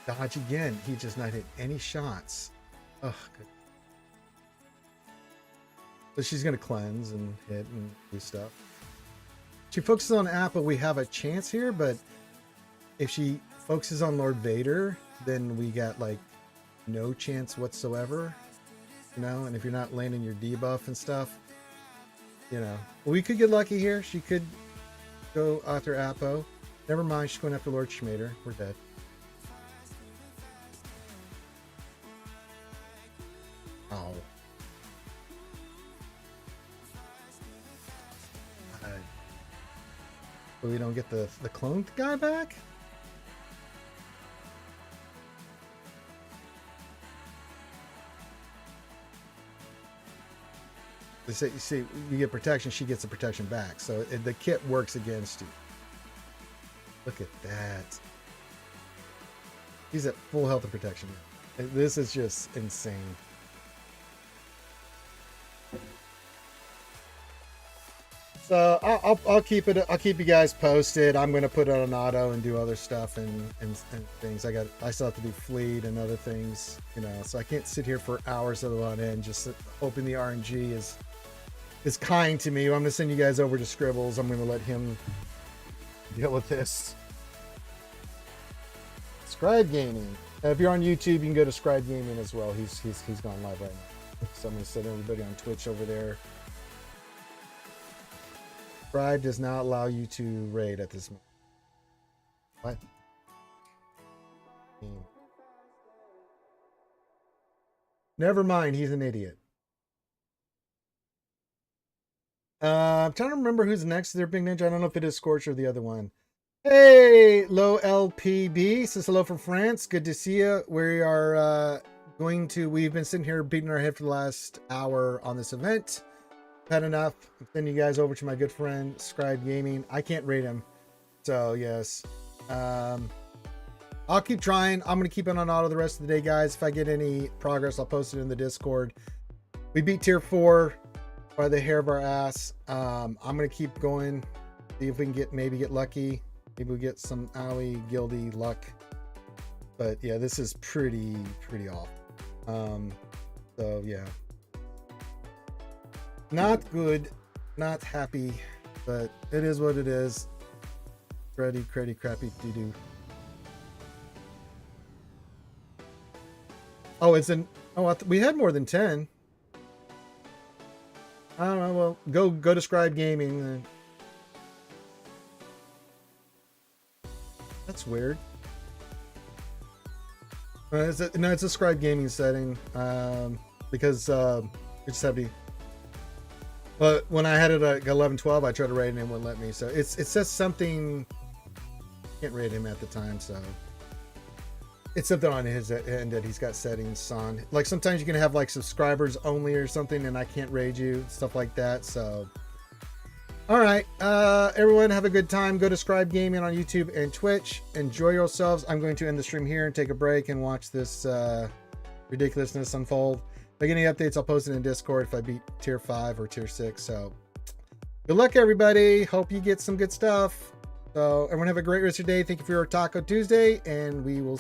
Dodge again. He just not hit any shots. Oh, good. So she's going to cleanse and hit and do stuff. She focuses on Appa, we have a chance here, but if she focuses on Lord Vader, then we got like no chance whatsoever, you know. And if you're not landing your debuff and stuff, you know, we could get lucky here. She could go after Appo. Never mind, she's going after Lord Schmader. We're dead. Oh. But we don't get the cloned guy back? They say, you see, you get protection, she gets the protection back. So the kit works against you. Look at that. He's at full health and protection. This is just insane. So I'll keep it. I'll keep you guys posted. I'm going to put it on auto and do other stuff and things. I still have to do fleet and other things, you know. So I can't sit here for hours on end just hoping the RNG is kind to me. I'm going to send you guys over to Scribbles. I'm going to let him deal with this. Scribe Gaming. If you're on YouTube, you can go to Scribe Gaming as well. He's gone live right now. So I'm going to send everybody on Twitch over there. Scribe does not allow you to raid at this moment. What? Never mind, he's an idiot. I'm trying to remember who's next. Their Big Ninja. I don't know if it is Scorch or the other one. Hey, low LPB says hello from France. Good to see you. We are we've been sitting here beating our head for the last hour on this event. Had enough. I'm sending you guys over to my good friend Scribe Gaming. I can't rate him, so yes. I'll keep trying. I'm gonna keep it on auto the rest of the day, guys. If I get any progress, I'll post it in the Discord. We beat tier 4 by the hair of our ass. I'm gonna keep going, see if we can maybe get lucky. Maybe we get some owie guildy luck. But yeah, this is pretty awful. So yeah. Not good, not happy, but it is what it is. Cruddy, crappy doo-doo. Oh, we had more than 10. I don't know, well, go to Scribe Gaming. That's weird. It's a Scribe Gaming setting, because we just have to. But when I had it at 11-12, I tried to rate him and it wouldn't let me. So it says something. Can't rate him at the time, so it's something on his end that he's got settings on. Like sometimes you can have like subscribers only or something, and I can't raid you, stuff like that. So, all right, everyone, have a good time. Go to Scribe Gaming on YouTube and Twitch. Enjoy yourselves. I'm going to end the stream here and take a break and watch this ridiculousness unfold. If I get any updates, I'll post it in Discord if I beat tier 5 or tier 6. So good luck, everybody. Hope you get some good stuff. So everyone have a great rest of your day. Thank you for your Taco Tuesday, and we will